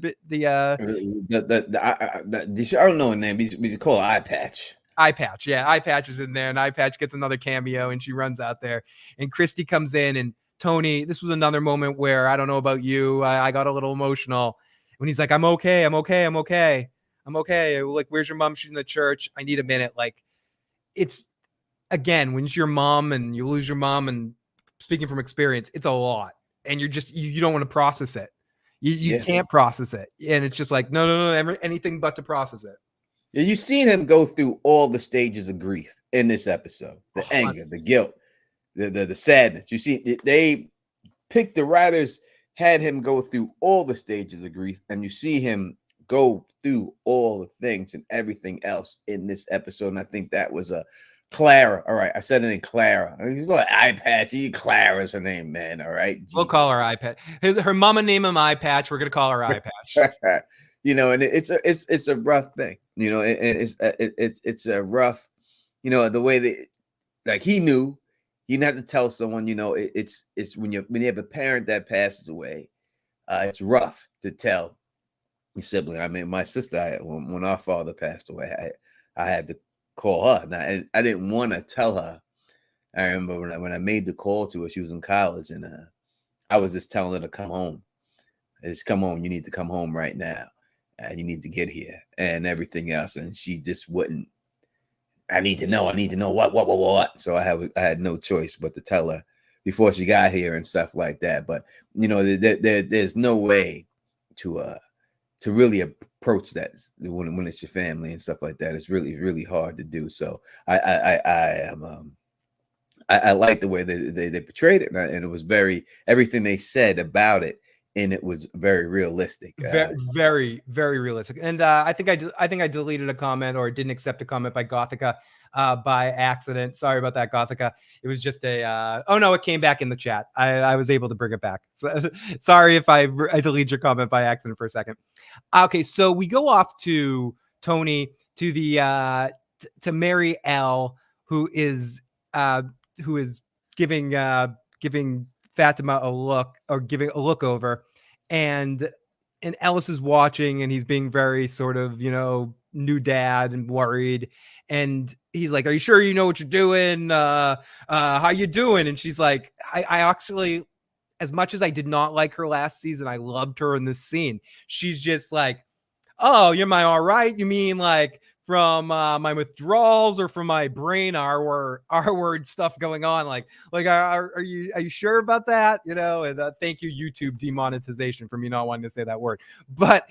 don't know her name. We call her Eye Patch. Eye Patch, yeah. Eye Patch is in there, and Eye Patch gets another cameo, and she runs out there. And Christy comes in, and Tony, this was another moment where, I don't know about you, I got a little emotional when he's like, I'm okay. Like, where's your mom? She's in the church. I need a minute. Like, it's, again, when it's your mom and you lose your mom, and speaking from experience, it's a lot. And you're just, you don't want to process it. You can't process it. And it's just like, no, anything but to process it. Yeah, you've seen him go through all the stages of grief in this episode. The anger, the guilt, the sadness. You see, they picked, the writers had him go through all the stages of grief, and you see him go through all the things and everything else in this episode. And I think that was a Clara. All right, I said it in Clara. Eye Patch. Clara's her name, man. All right. We'll call her Eye Patch. Her mama named him Eye Patch. We're gonna call her Eye Patch. And it's a rough thing. It's a rough. The way that, like, he knew he didn't have to tell someone. It's when you have a parent that passes away, it's rough to tell your sibling. I mean, my sister, when our father passed away, I had to call her. And I didn't want to tell her. I remember when I made the call to her, she was in college, and I was just telling her to come home. Just come home. You need to come home right now. And you need to get here and everything else. And she just wouldn't. I need to know what. So I had no choice but to tell her before she got here and stuff like that. But there's no way to really approach that when it's your family and stuff like that. It's really, really hard to do. So I like the way they portrayed it, and it was everything they said about it. And it was very realistic, very, very realistic. And I think I deleted a comment, or didn't accept a comment by Gothica by accident. Sorry about that, Gothica. It was just it came back in the chat. I was able to bring it back. So, sorry if I deleted your comment by accident for a second. Okay, so we go off to Tony, to the to Mary L, who is giving Fatima a look, or giving a look over, and Ellis is watching, and he's being very sort of, new dad and worried. And he's like, are you sure you know what you're doing? How you doing? And she's like, I actually, as much as I did not like her last season, I loved her in this scene. She's just like, oh, you're my all right? You mean like from my withdrawals, or from my brain R word stuff going on? Like are you sure about that? And thank you, YouTube demonetization, for me not wanting to say that word. But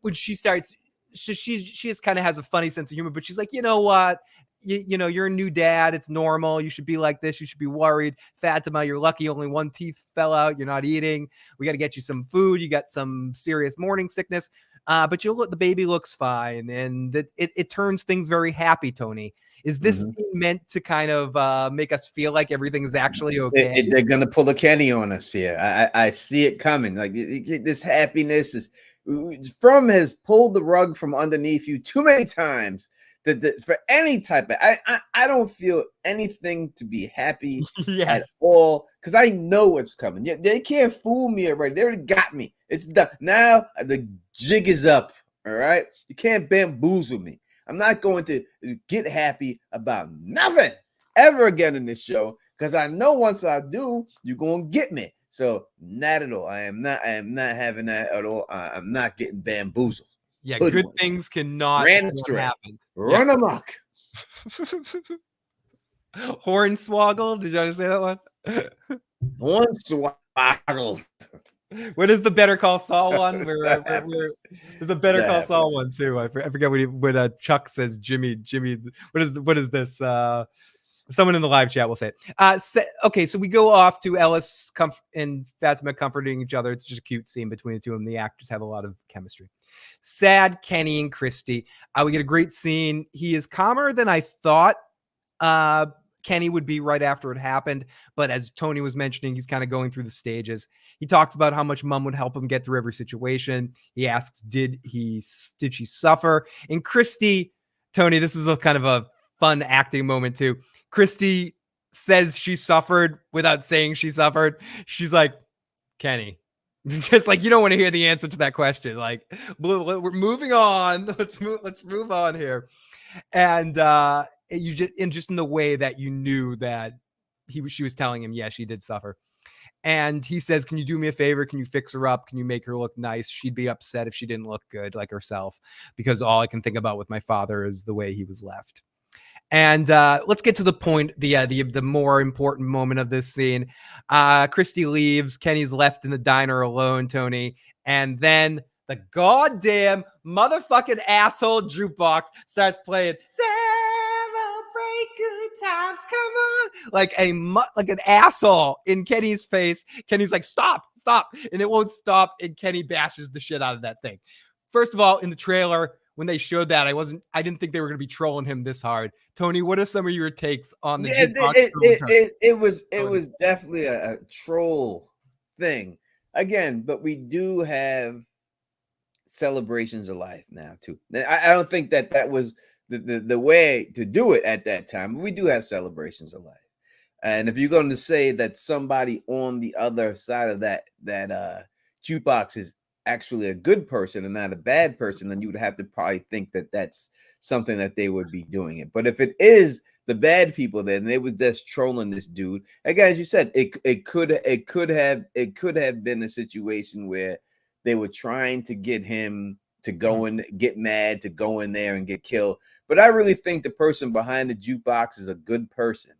when she starts, so she just kind of has a funny sense of humor, but she's like, you know what? You're a new dad. It's normal. You should be like this. You should be worried. Fatima, you're lucky only one teeth fell out. You're not eating. We got to get you some food. You got some serious morning sickness. But the baby looks fine, and it turns things very happy. Tony, is this scene meant to kind of make us feel like everything is actually okay? They're gonna pull a Kenny on us here. I see it coming. Like, this happiness has pulled the rug from underneath you too many times. For any type of, I don't feel anything to be happy at all, because I know what's coming. Yeah, they can't fool me already. They already got me. It's done. Now the jig is up. All right, you can't bamboozle me. I'm not going to get happy about nothing ever again in this show, because I know once I do, you're gonna get me. So not at all. I am not having that at all. I'm not getting bamboozled. Yeah, good things cannot happen. Run amok. Hornswoggle. Did you want to say that one? Hornswoggle. What is the Better Call Saul one? There's a Better Call That Saul was- one too. I forget what Chuck says. Jimmy. What is this? Someone in the live chat will say it. Okay, so we go off to Ellis and Fatima comforting each other. It's just a cute scene between the two of them. The actors have a lot of chemistry. Sad Kenny and Christy. We get a great scene. He is calmer than I thought Kenny would be right after it happened. But as Tony was mentioning, he's kind of going through the stages. He talks about how much mom would help him get through every situation. He asks, did she suffer? And Christy, Tony, this is a kind of a fun acting moment too. Christy says she suffered without saying she suffered. She's like, Kenny, just like, you don't want to hear the answer to that question. Like, we're moving on. Let's move on here. And just in the way that you knew that she was telling him, yes, she did suffer. And he says, can you do me a favor? Can you fix her up? Can you make her look nice? She'd be upset if she didn't look good like herself, because all I can think about with my father is the way he was left. And let's get to the point, the more important moment of this scene. Christy leaves. Kenny's left in the diner alone, Tony. And then the goddamn motherfucking asshole Jukebox starts playing Celebrate Good Times, come on. Like an asshole in Kenny's face. Kenny's like, stop. And it won't stop. And Kenny bashes the shit out of that thing. First of all, in the trailer, when they showed that, I didn't think they were going to be trolling him this hard. Tony, what are some of your takes on the Jukebox? It was definitely a troll thing again, but we do have celebrations of life now too. I don't think that was the way to do it at that time. But we do have celebrations of life, and if you're going to say that somebody on the other side of that Jukebox is actually a good person and not a bad person, then you would have to probably think that that's something that they would be doing it. But if it is the bad people, then they was just trolling this dude. Again, as you said, it could have been a situation where they were trying to get him to go and get mad, to go in there and get killed. But I really think the person behind the Jukebox is a good person.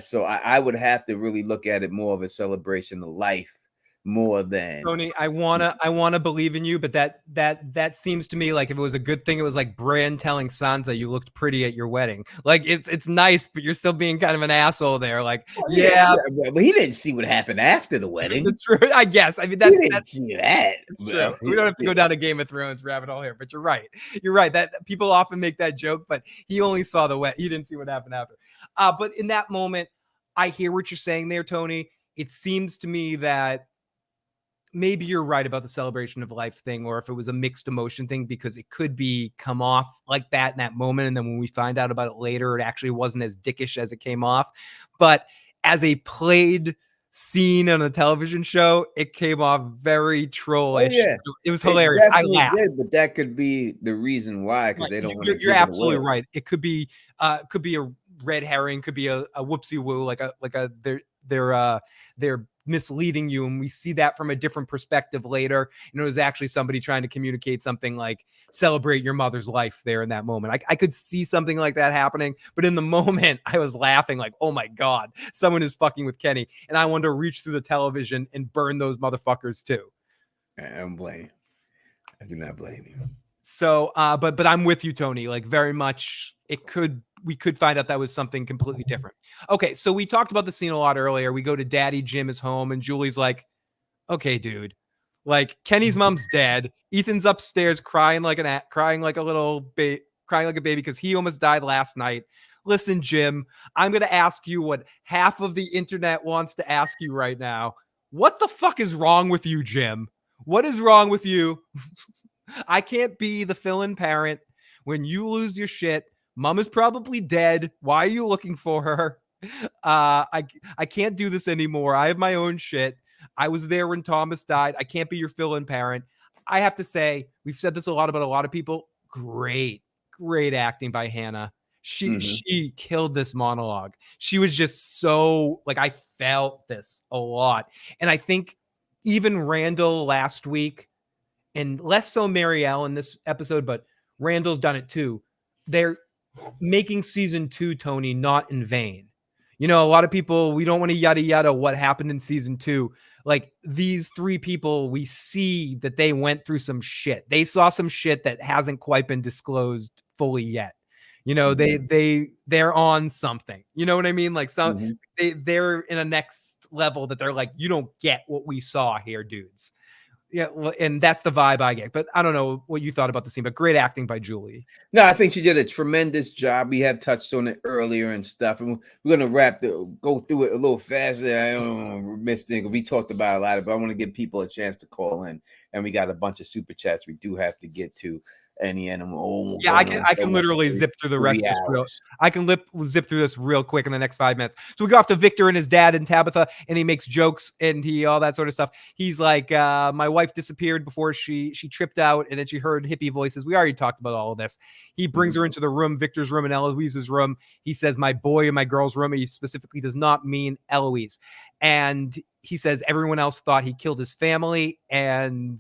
So I would have to really look at it more of a celebration of life, more than Tony. I wanna believe in you, but that seems to me like if it was a good thing, it was like Bran telling Sansa you looked pretty at your wedding. Like it's nice, but you're still being kind of an asshole there. Like, yeah, but he didn't see what happened after the wedding. That's true. I guess. I mean, that's see that. It's true. We don't have to go down a Game of Thrones rabbit hole here, but you're right. You're right. That people often make that joke, but he only saw the wet. He didn't see what happened after. But in that moment, I hear what you're saying there, Tony. It seems to me that maybe you're right about the celebration of life thing, or if it was a mixed emotion thing, because it could be come off like that in that moment. And then when we find out about it later, it actually wasn't as dickish as it came off. But as a played scene on a television show, it came off very trollish. Oh, yeah. It was hilarious. I laughed. But that could be the reason why, because they don't want to. You're absolutely right. It could be a red herring, could be a whoopsie woo, like they're misleading you, and we see that from a different perspective later. It was actually somebody trying to communicate something like celebrate your mother's life there in that moment. I could see something like that happening, but in the moment I was laughing like, oh my god, someone is fucking with Kenny, and I wanted to reach through the television and burn those motherfuckers too. I don't blame you. I do not blame you. So but I'm with you, Tony, like very much. We could find out that was something completely different. Okay, so we talked about the scene a lot earlier. We go to Daddy Jim is home, and Julie's like, okay, dude, like Kenny's mom's dead. Ethan's upstairs crying like a baby because he almost died last night. Listen, Jim, I'm going to ask you what half of the internet wants to ask you right now. What the fuck is wrong with you, Jim? What is wrong with you? I can't be the fill-in parent when you lose your shit. Mom is probably dead. Why are you looking for her? I can't do this anymore. I have my own shit. I was there when Thomas died. I can't be your fill-in parent. I have to say, we've said this a lot about a lot of people. Great acting by Hannah. She killed this monologue. She was just so, like, I felt this a lot. And I think even Randall last week, and less so Marielle in this episode, but Randall's done it too. They're making season 2, Tony, not in vain. You know, a lot of people, we don't want to yada yada what happened in season 2. Like these 3 people, we see that they went through some shit. They saw some shit that hasn't quite been disclosed fully yet. You know, they're on something. You know what I mean? Like they're in a next level that they're like, you don't get what we saw here, dudes. Yeah, well, and that's the vibe I get. But I don't know what you thought about the scene, but great acting by Julie. No, I think she did a tremendous job. We have touched on it earlier and stuff, and we're gonna go through it a little faster. I don't miss things. We talked about a lot of it, but I want to give people a chance to call in, and we got a bunch of super chats we do have to get to. Any animal. Yeah, I can literally zip through the rest of this zip through this real quick in the next 5 minutes. So we go off to Victor and his dad and Tabitha, and he makes jokes and all that sort of stuff. He's like, my wife disappeared before she tripped out, and then she heard hippie voices. We already talked about all of this. He brings her into the room, Victor's room and Eloise's room. He says, my boy and my girl's room. He specifically does not mean Eloise. And he says everyone else thought he killed his family, and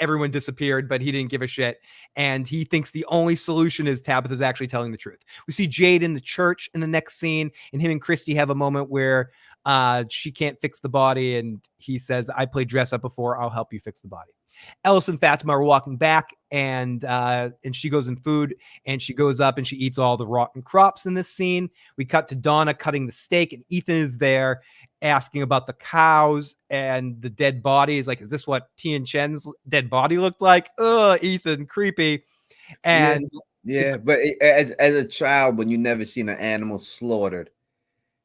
everyone disappeared, but he didn't give a shit. And he thinks the only solution is Tabitha's actually telling the truth. We see Jade in the church in the next scene, and him and Christy have a moment where she can't fix the body. And he says, I played dress up before. I'll help you fix the body. Ellis and Fatima are walking back, and she goes in food, and she goes up and she eats all the rotten crops in this scene. We cut to Donna cutting the steak, and Ethan is there asking about the cows and the dead bodies. Like, is this what Tian Chen's dead body looked like? Oh, Ethan, creepy. And but as a child, when you never seen an animal slaughtered,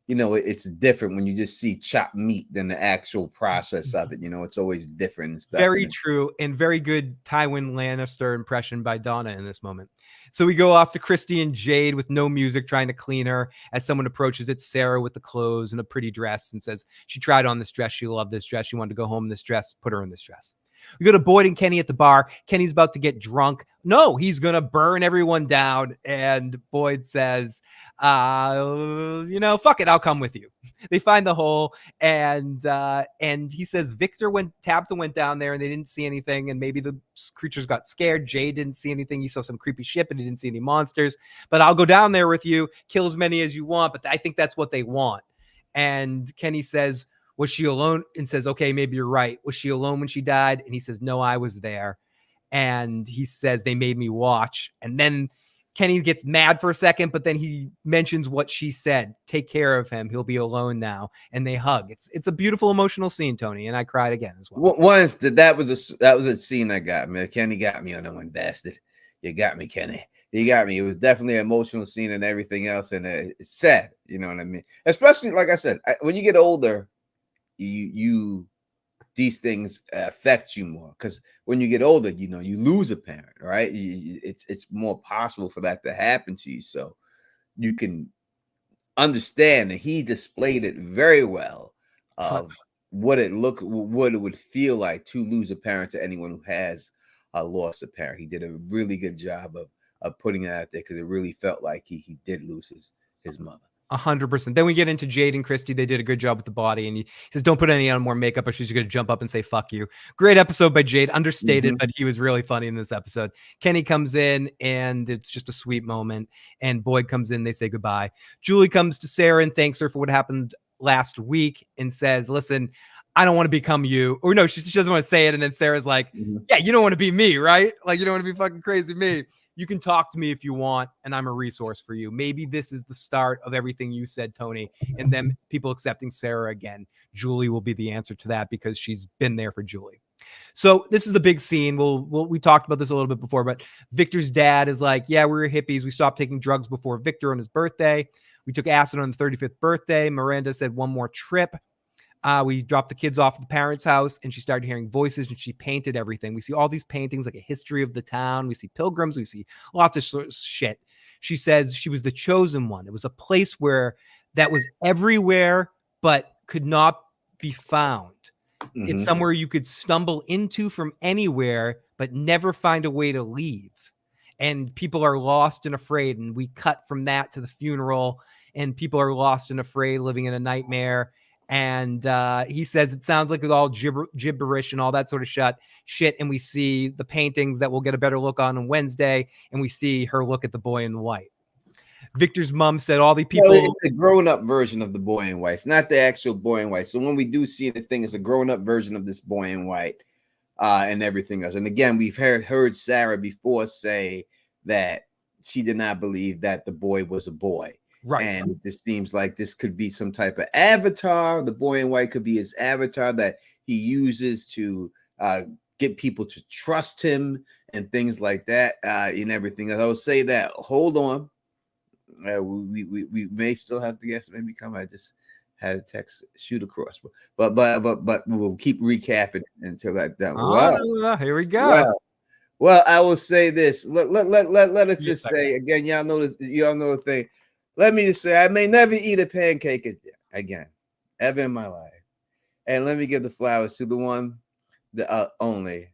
you know, it's different when you just see chopped meat than the actual process of it. You know, it's always different and stuff. Very true, and very good Tywin Lannister impression by Donna in this moment. So we go off to Christy and Jade with no music, trying to clean her. As someone approaches, it's Sarah with the clothes and a pretty dress, and says she tried on this dress. She loved this dress. She wanted to go home in this dress. Put her in this dress. We go to Boyd and Kenny at the bar. Kenny's about to get drunk. No, he's going to burn everyone down. And Boyd says, fuck it. I'll come with you. They find the hole. And he says, Tabitha went down there and they didn't see anything. And maybe the creatures got scared. Jay didn't see anything. He saw some creepy shit, but he didn't see any monsters. But I'll go down there with you, kill as many as you want. But I think that's what they want. And Kenny says, was she alone? And says, okay, maybe you're right. Was she alone when she died? And he says, no, I was there. And he says, they made me watch. And then Kenny gets mad for a second, but then he mentions what she said. Take care of him. He'll be alone now. And they hug. It's a beautiful emotional scene, Tony. And I cried again as well. That was a scene that got me. Kenny got me on that one, bastard. You got me, Kenny. You got me. It was definitely an emotional scene and everything else. And it's sad. You know what I mean? Especially, like I said, when you get older, these things affect you more, because when you get older, you know, you lose a parent, right? It's more possible for that to happen to you. So you can understand that he displayed it very well of what it would feel like to lose a parent to anyone who has lost a parent. He did a really good job of putting it out there, because it really felt like he did lose his mother. 100%. Then we get into Jade and Christy. They did a good job with the body. And he says, don't put any on more makeup, or she's going to jump up and say, fuck you. Great episode by Jade. Understated, but he was really funny in this episode. Kenny comes in, and it's just a sweet moment. And Boyd comes in. They say goodbye. Julie comes to Sarah and thanks her for what happened last week and says, listen, I don't want to become you. Or no, she doesn't want to say it. And then Sarah's like, yeah, you don't want to be me, right? Like, you don't want to be fucking crazy me. You can talk to me if you want, and I'm a resource for you. Maybe this is the start of everything you said, Tony, and then people accepting Sarah again. Julie will be the answer to that, because she's been there for Julie. So this is the big scene. We talked about this a little bit before, but Victor's dad is like, yeah, we were hippies. We stopped taking drugs before Victor on his birthday. We took acid on the 35th birthday. Miranda said one more trip. We dropped the kids off at the parents' house, and she started hearing voices, and she painted everything. We see all these paintings, like a history of the town. We see pilgrims. We see lots of shit. She says she was the chosen one. It was a place that was everywhere, but could not be found. It's somewhere you could stumble into from anywhere, but never find a way to leave. And people are lost and afraid. And we cut from that to the funeral, and people are lost and afraid, living in a nightmare. And he says it sounds like it's all gibberish and all that sort of shit. And we see the paintings that we'll get a better look on Wednesday. And we see her look at the boy in white. Victor's mom said all the Well, people. it's a grown-up version of the boy in white. It's not the actual boy in white. So when we do see the thing, it's a grown-up version of this boy in white and everything else. And again, we've heard Sarah before say that she did not believe that the boy was a boy. Right. And this seems like this could be some type of avatar. The boy in white could be his avatar that he uses to get people to trust him and things like that and everything. I will say that. Hold on. We may still have to guess. Maybe come. I just had a text shoot across, but we'll keep recapping until that done. Oh, here we go. Well, I will say this. Let us just say again. Y'all know this. Y'all know the thing. Let me just say, I may never eat a pancake again, ever in my life. And let me give the flowers to the one, the only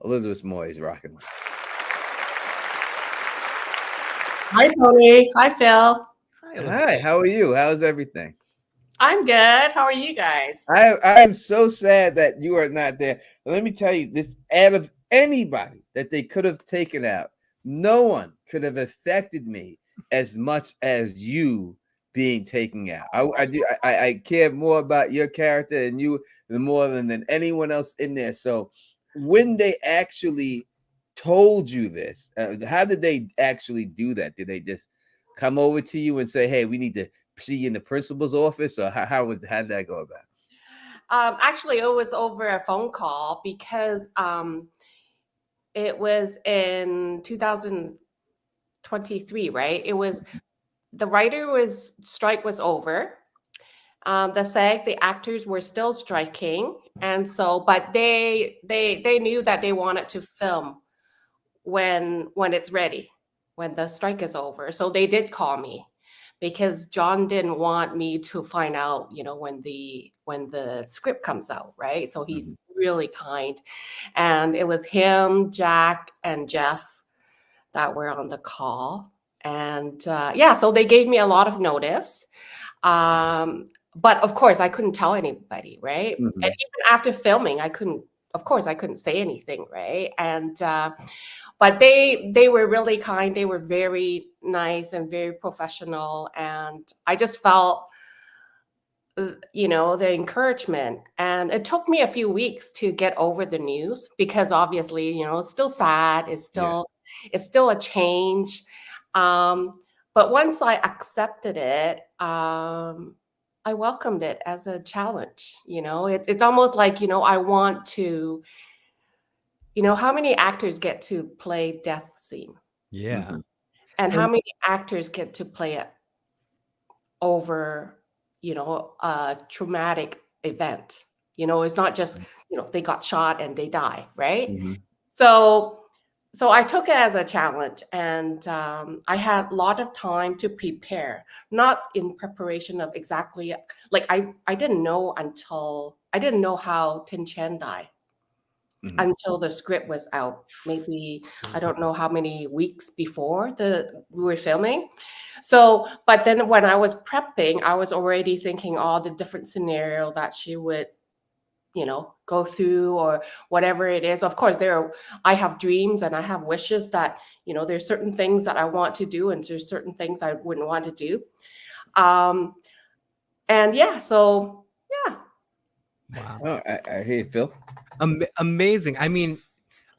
Elizabeth Moy is rocking. Hi, Tony. Hi, Phil. Hi, how are you? How's everything? I'm good. How are you guys? I am so sad that you are not there. Let me tell you, this out of anybody that they could have taken out, no one could have affected me as much as you being taken out. I care more about your character and you more than anyone else in there. So when they actually told you this, how did they actually do that? Did they just come over to you and say, hey, we need to see you in the principal's office? Or how did that go about? Actually, it was over a phone call because it was in 2023, right? It was the strike was over. The SAG, the actors were still striking, and so, but they knew that they wanted to film when it's ready, when the strike is over. So they did call me because John didn't want me to find out, when the script comes out, right? So he's really kind, and it was him, Jack, and Jeff that were on the call. And so they gave me a lot of notice. But of course, I couldn't tell anybody, right? And even after filming, I couldn't say anything, right? And but they were really kind. They were very nice and very professional. And I just felt, the encouragement. And it took me a few weeks to get over the news because obviously, it's still sad. It's still a change. But once I accepted it, I welcomed it as a challenge. It's almost like, I want to, how many actors get to play death scene? Yeah. And how many actors get to play it over, a traumatic event? It's not just, they got shot and they die, right? So I took it as a challenge, and I had a lot of time to prepare, not in preparation of exactly, like I didn't know how Tian Chen died until the script was out. Maybe, I don't know how many weeks before we were filming. So, but then when I was prepping, I was already thinking all the different scenario that she would go through or whatever it is. Of course, I have dreams and I have wishes that, there's certain things that I want to do and there's certain things I wouldn't want to do. So. Wow. Oh, I hear you, Phil. Amazing. I mean,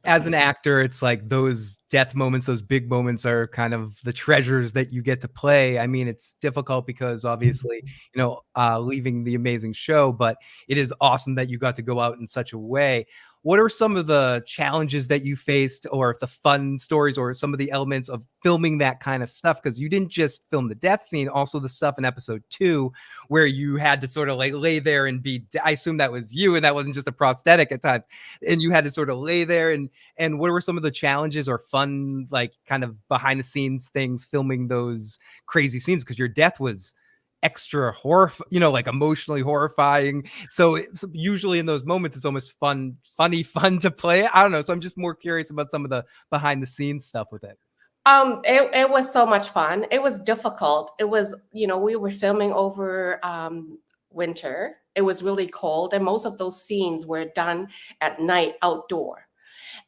as an actor, it's like those death moments, those big moments are kind of the treasures that you get to play. I mean, it's difficult because obviously, leaving the amazing show, but it is awesome that you got to go out in such a way. What are some of the challenges that you faced, or the fun stories, or some of the elements of filming that kind of stuff? Because you didn't just film the death scene, also the stuff in episode 2 where you had to sort of like lay there and I assume that was you and that wasn't just a prosthetic at times. And you had to sort of lay there and what were some of the challenges or fun, like kind of behind the scenes things filming those crazy scenes? Because your death was extra like emotionally horrifying. So usually in those moments, it's almost fun to play. I don't know. So I'm just more curious about some of the behind the scenes stuff with it. It was so much fun. It was difficult. It was, we were filming over winter. It was really cold. And most of those scenes were done at night outdoor.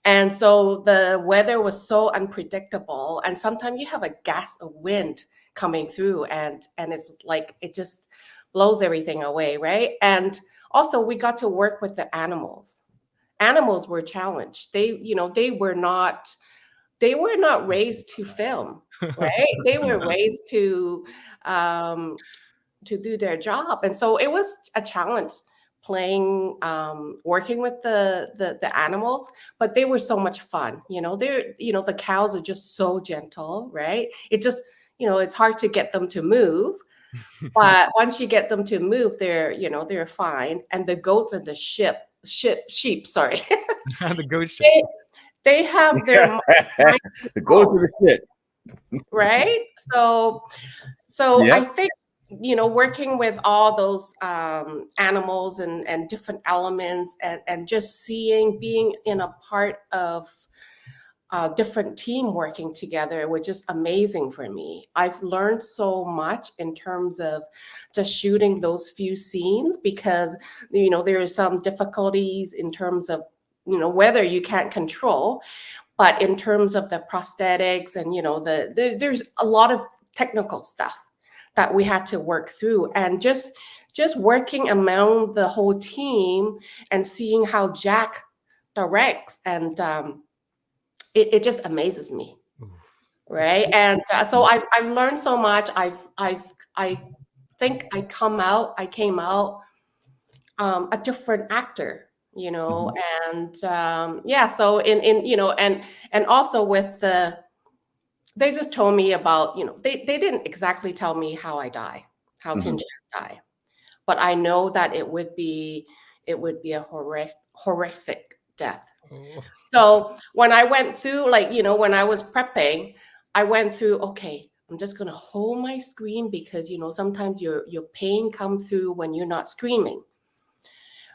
And so the weather was so unpredictable. And sometimes you have a gust of wind coming through, and it's like it just blows everything away, right? And also we got to work with the animals. Animals were challenged. They were not raised to film, right? They were raised to do their job, and so it was a challenge playing, working with the animals, but they were so much fun. The cows are just so gentle, right? It just, it's hard to get them to move, but once you get them to move, they're fine. And the goats and the sheep, sorry, The goat shit. they have their mind The go to the shit. right. So Yep. I think, working with all those animals and different elements, and just being in a part of different team working together was just amazing for me. I've learned so much in terms of just shooting those few scenes, because there are some difficulties in terms of weather you can't control, but in terms of the prosthetics and there's a lot of technical stuff that we had to work through, and just working among the whole team and seeing how Jack directs, and it just amazes me, right? And so I've learned so much. I think I came out a different actor, and yeah. So and also with they just told me about, they didn't exactly tell me how I die, how Tian Chen die, but I know that it would be a horrific death. Oh. So when I went through, when I was prepping, I went through, okay, I'm just going to hold my scream, because, sometimes your pain comes through when you're not screaming.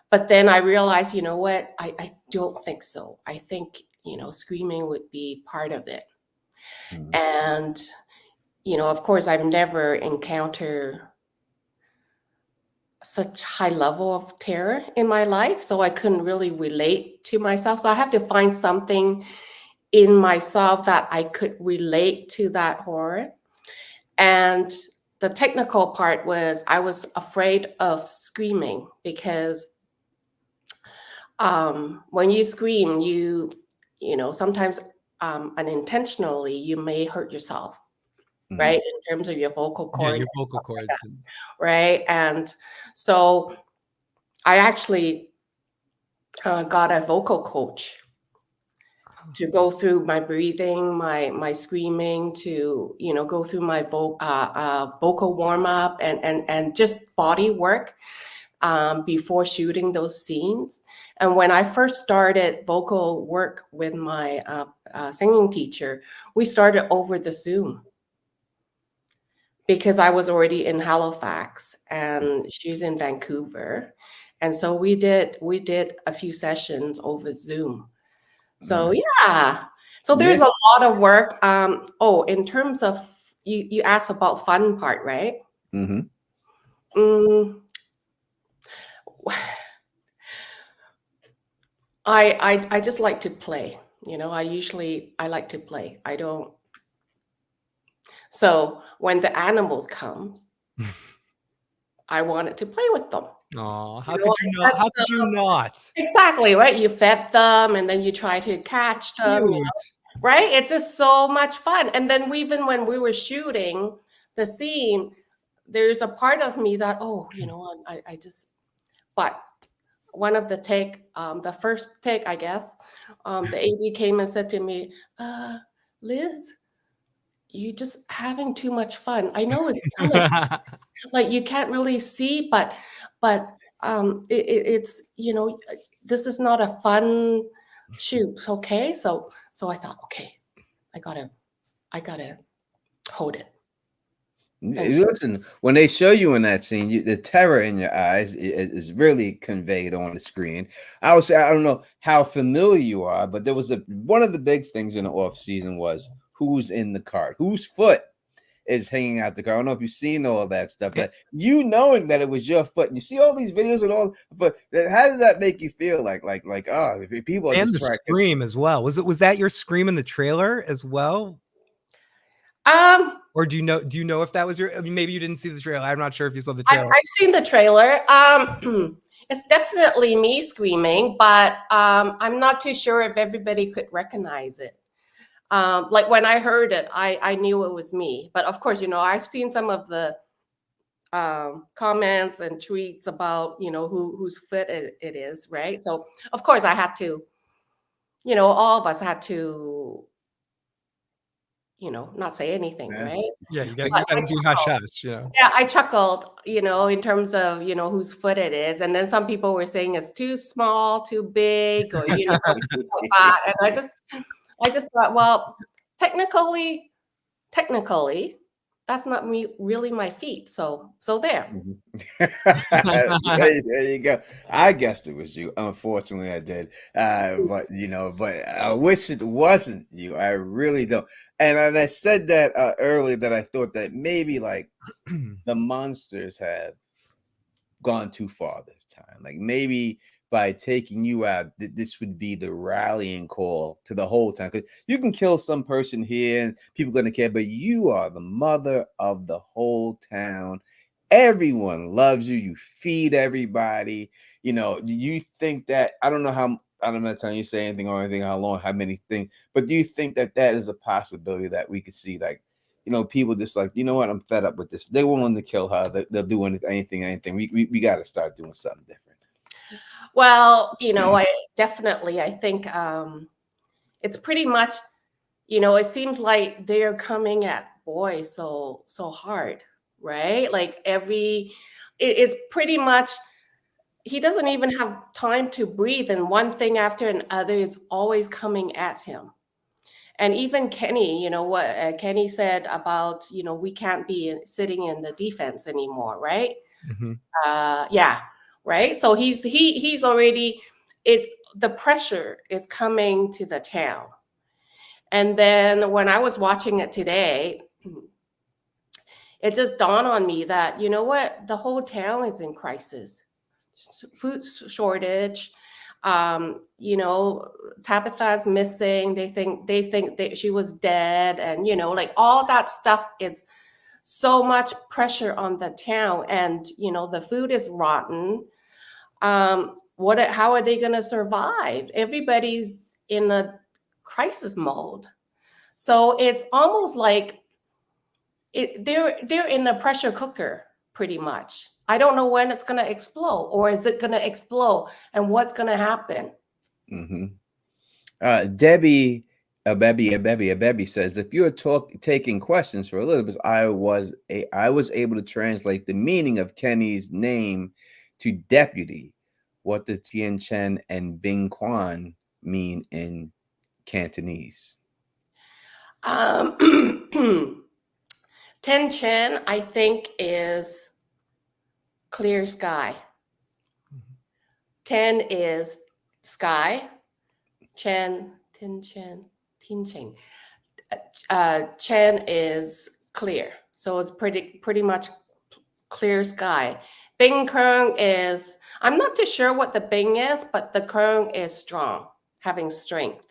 But then I realized, you know what, I don't think so. I think, screaming would be part of it. And, of course, I've never encountered such high level of terror in my life, so I couldn't really relate to myself. So I have to find something in myself that I could relate to that horror. And the technical part was I was afraid of screaming, because when you scream, you sometimes unintentionally you may hurt yourself, right? In terms of your vocal cord. Yeah, your vocal cords. Right. And so I actually got a vocal coach to go through my breathing, my screaming, to go through my vocal warm up and just body work before shooting those scenes. And when I first started vocal work with my singing teacher, we started over the Zoom, because I was already in Halifax and she's in Vancouver. And so we did a few sessions over Zoom. So yeah. So there's a lot of work. In terms of, you asked about fun part, right? I just like to play. I like to play. I don't. So when the animals come, I wanted to play with them. Oh, how could you not? How could you not? Exactly, right? You fed them, and then you try to catch them, right? It's just so much fun. And then even when we were shooting the scene, there's a part of me that, I just, but one of the the first take, I guess, the AD came and said to me, Liz, you just having too much fun. I know it's kind of like you can't really see, but it's this is not a fun shoot, okay? So I thought, okay, I gotta hold it. Listen, when they show you in that scene, the terror in your eyes is really conveyed on the screen. I would say, I don't know how familiar you are, but there was one of the big things in the off season was who's in the cart, whose foot is hanging out the car. I don't know if you've seen all that stuff, but knowing that it was your foot, and you see all these videos and all, but how does that make you feel? Like people are and just the scream as well. Was that your scream in the trailer as well? Or do you know if that was your? I mean, maybe you didn't see the trailer. I'm not sure if you saw the I've, trailer. I've seen the trailer. It's definitely me screaming, but I'm not too sure if everybody could recognize it. Like when I heard it, I knew it was me. But of course, I've seen some of the comments and tweets about, whose foot it is, right? So of course I had to, all of us had to, not say anything, Yeah. right? Yeah, you But gotta I do hush chuckled. hush. Yeah, I chuckled, in terms of, whose foot it is. And then some people were saying it's too small, too big, or, like that. And I just thought, well, technically, that's not me really my feet. So there. There you go. I guessed it was you. Unfortunately, I did. But I wish it wasn't you. I really don't. And I said that earlier, that I thought that maybe like the monsters have gone too far this time. Like maybe by taking you out, this would be the rallying call to the whole town. Because you can kill some person here and people are going to care, but you are the mother of the whole town. Everyone loves you. You feed everybody. You think that, I'm not telling you to say anything or anything, how long, how many things, but do you think that is a possibility that we could see, like, people just like, you know what, I'm fed up with this. They're willing to kill her. They'll do anything. We got to start doing something different. Well, I think it's pretty much, it seems like they're coming at Boy so hard, right? Like it's pretty much, he doesn't even have time to breathe, and one thing after another is always coming at him. And even Kenny, what Kenny said about, we can't be sitting in the defense anymore, right? Mm-hmm. Yeah, right. So he's already, the pressure is coming to the town. And then when I was watching it today, it just dawned on me that, the whole town is in crisis. Food shortage. Tabitha's missing. They think that she was dead, and like all that stuff is so much pressure on the town, and the food is rotten. How are they going to survive? Everybody's in a crisis mode. So it's almost like they're in a pressure cooker, pretty much. I don't know when it's going to explode, or is it going to explode, and what's going to happen? Debbie Bebby says, if you're taking questions for Elizabeth, I was able to translate the meaning of Kenny's name to deputy. What does Tian Chen and Bing Quan mean in Cantonese? Tian Chen, I think, is clear sky. Ten is sky. Chen. Chen is clear. So it's pretty much clear sky. Bing Kern is, I'm not too sure what the Bing is, but the Kern is strong, having strength.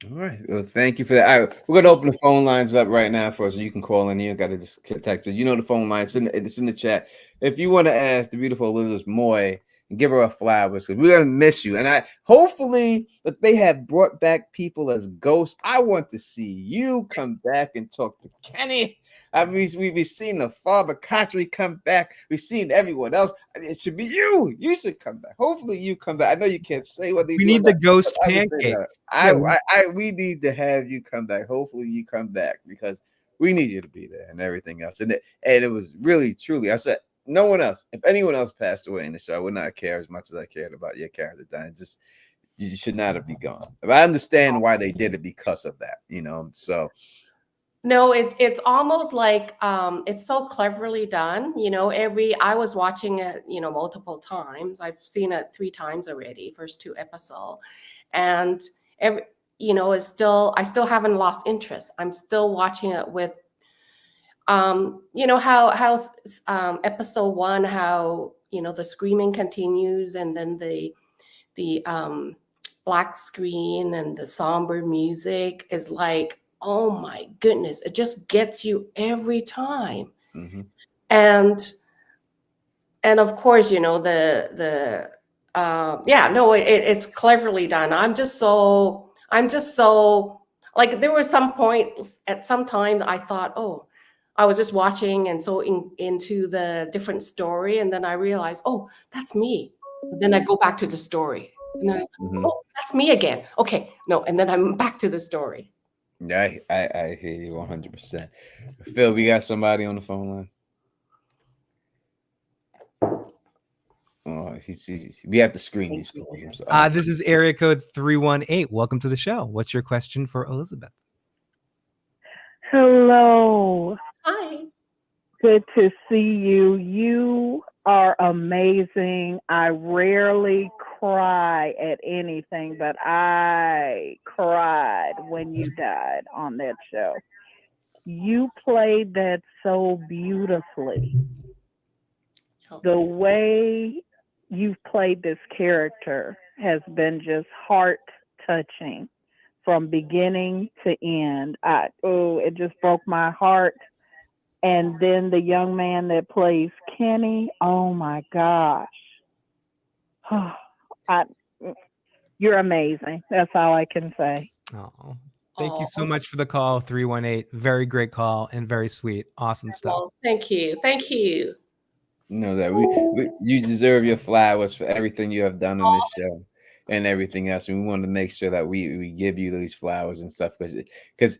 All right. Well, thank you for that. All right, we're gonna open the phone lines up right now for us, so you can call in here. Got to just text it. The phone line. It's in the chat. If you want to ask the beautiful Elizabeth Moy and give her a flowers, because we're gonna miss you. And hopefully that they have brought back people as ghosts. I want to see you come back and talk to Kenny. We've seen the Father Kotry come back. We've seen everyone else. It should be you. You should come back. Hopefully you come back. I know you can't say what they do. We need the ghost pancakes. We need to have you come back. Hopefully you come back, because we need you to be there and everything else. And it was really, truly, I said, no one else, if anyone else passed away in the show, I would not care as much as I cared about your character dying. Just, you should not have been gone. But I understand why they did it, because of that, so. No, it's almost like it's so cleverly done. I was watching it, multiple times. I've seen it 3 times already, first 2 episodes. And I still haven't lost interest. I'm still watching it with, how episode 1, how, the screaming continues, and then the black screen and the somber music is like oh my goodness, it just gets you every time. Mm-hmm. And of course, you know, it's cleverly done. I'm just so like, there were some points at some time that I thought, oh, I was just watching and so into the different story, and then I realized, oh, that's me. And then I go back to the story, and then I thought, Mm-hmm. oh, that's me again. Okay, no, and then I'm back to the story. Yeah, I hear you 100%. Phil, we got somebody on the phone line. Oh, we have to screen these calls. I'm sorry. This is area code 318. Welcome to the show. What's your question for Elizabeth? Hello. Hi. Good to see you. You are amazing. I rarely cry at anything, but I cried when you died on that show. You played that so beautifully. The way you've played this character has been just heart touching from beginning to end. It just broke my heart. And then the young man that plays Kenny, oh my gosh. You're amazing. That's all I can say. Oh, thank you so much for the call, 318. Very great call and very sweet. Awesome stuff. Oh, thank you. Thank you. You know that you deserve your flowers for everything you have done in this show and everything else. And we want to make sure that we give you these flowers and stuff because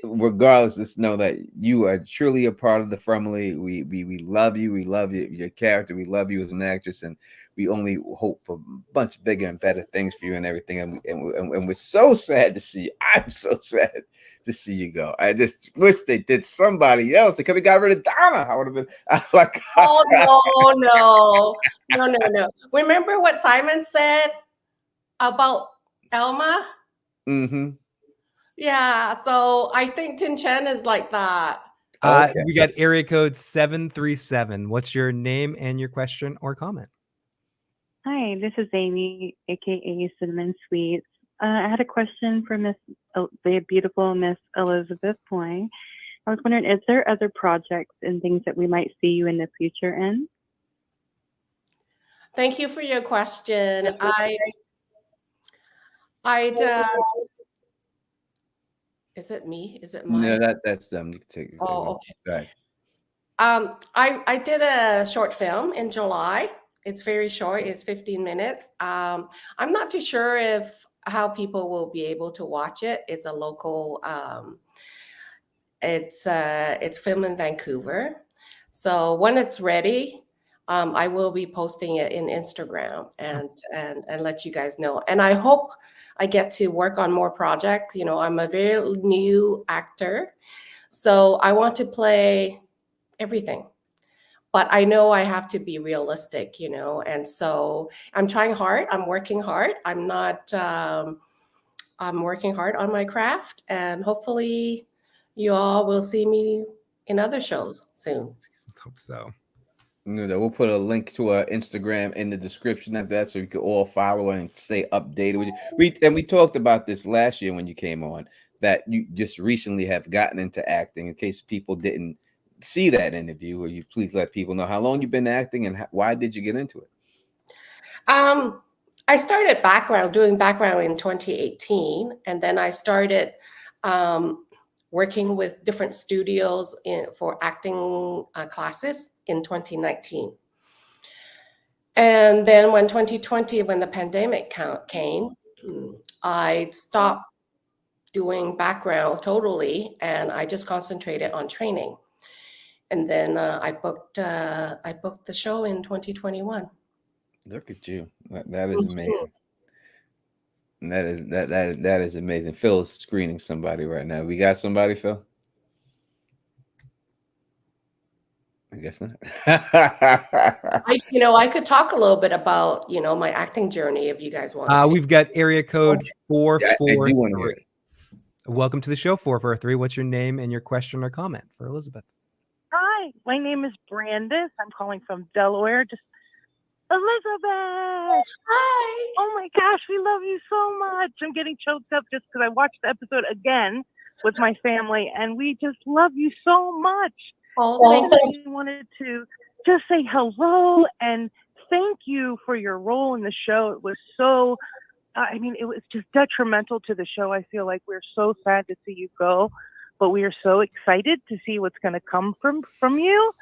regardless, just know that you are truly a part of the family. We love you. We love your character. We love you as an actress, and we only hope for a bunch bigger and better things for you and everything. And we're so sad to see you. I'm so sad to see you go. I just wish they did somebody else. They could have got rid of Donna. I would have been like, oh no. Remember what Simon said about Elma? Mm-hmm. Yeah, so I think Tian Chen is like that. Okay. We got area code 737. What's your name and your question or comment? Hi, this is Amy, aka Cinnamon Sweets. I had a question for the beautiful Miss Elizabeth Moy. I was wondering, is there other projects and things that we might see you in the future in? Thank you for your question. Is it me? Is it mine? No, that's them. You can take it. Oh, okay. Go ahead. I did a short film in July. It's very short. It's 15 minutes. I'm not too sure how people will be able to watch it. It's a local. It's filmed in Vancouver. So when it's ready, I will be posting it in Instagram and let you guys know. And I hope I get to work on more projects. You know, I'm a very new actor, so I want to play everything. But I know I have to be realistic, you know, and so I'm trying hard. I'm working hard. I'm working hard on my craft, and hopefully you all will see me in other shows soon. Let's hope so. You know, we'll put a link to our Instagram in the description of that so you can all follow and stay updated with you. We talked about this last year when you came on, that you just recently have gotten into acting. In case people didn't see that interview, will you please let people know how long you've been acting and why did you get into it? I started doing background in 2018, and then I started working with different studios for acting classes in 2019. And then when 2020, when the pandemic came, I stopped doing background totally, and I just concentrated on training. And then I booked the show in 2021. Look at you. That is amazing. That is amazing. Phil is screening somebody right now. We got somebody, Phil? I guess not. I could talk a little bit about, my acting journey if you guys want to. We've got area code 443. hear it. Welcome to the show, 443. What's your name and your question or comment for Elizabeth? Hi, my name is Brandis. I'm calling from Delaware. Elizabeth! Hi! Oh my gosh, we love you so much. I'm getting choked up just because I watched the episode again with my family, and we just love you so much. Oh, thank you. We wanted to just say hello and thank you for your role in the show. It was so, I mean, it was just detrimental to the show. I feel like we're so sad to see you go, but we are so excited to see what's going to come from you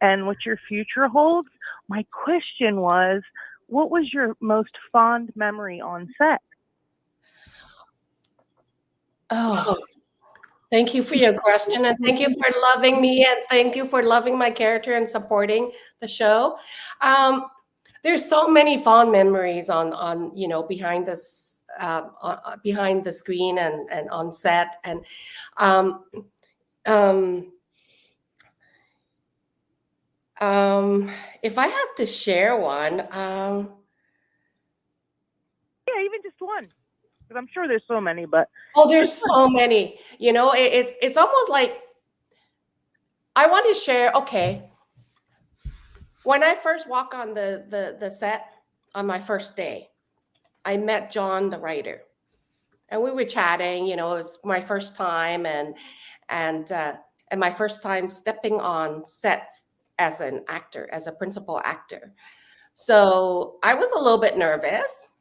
and what your future holds. My question was, what was your most fond memory on set? Oh, thank you for your question, and thank you for loving me, and thank you for loving my character and supporting the show. There's so many fond memories on you know, behind this behind the screen and on set, and if I have to share one, yeah, even just one, because I'm sure there's so many, but oh, there's so many. You know, it's almost like I want to share. Okay, when I first walk on the set on my first day, I met John, the writer, and we were chatting. You know, it was my first time, and my first time stepping on set as an actor, as a principal actor. So I was a little bit nervous,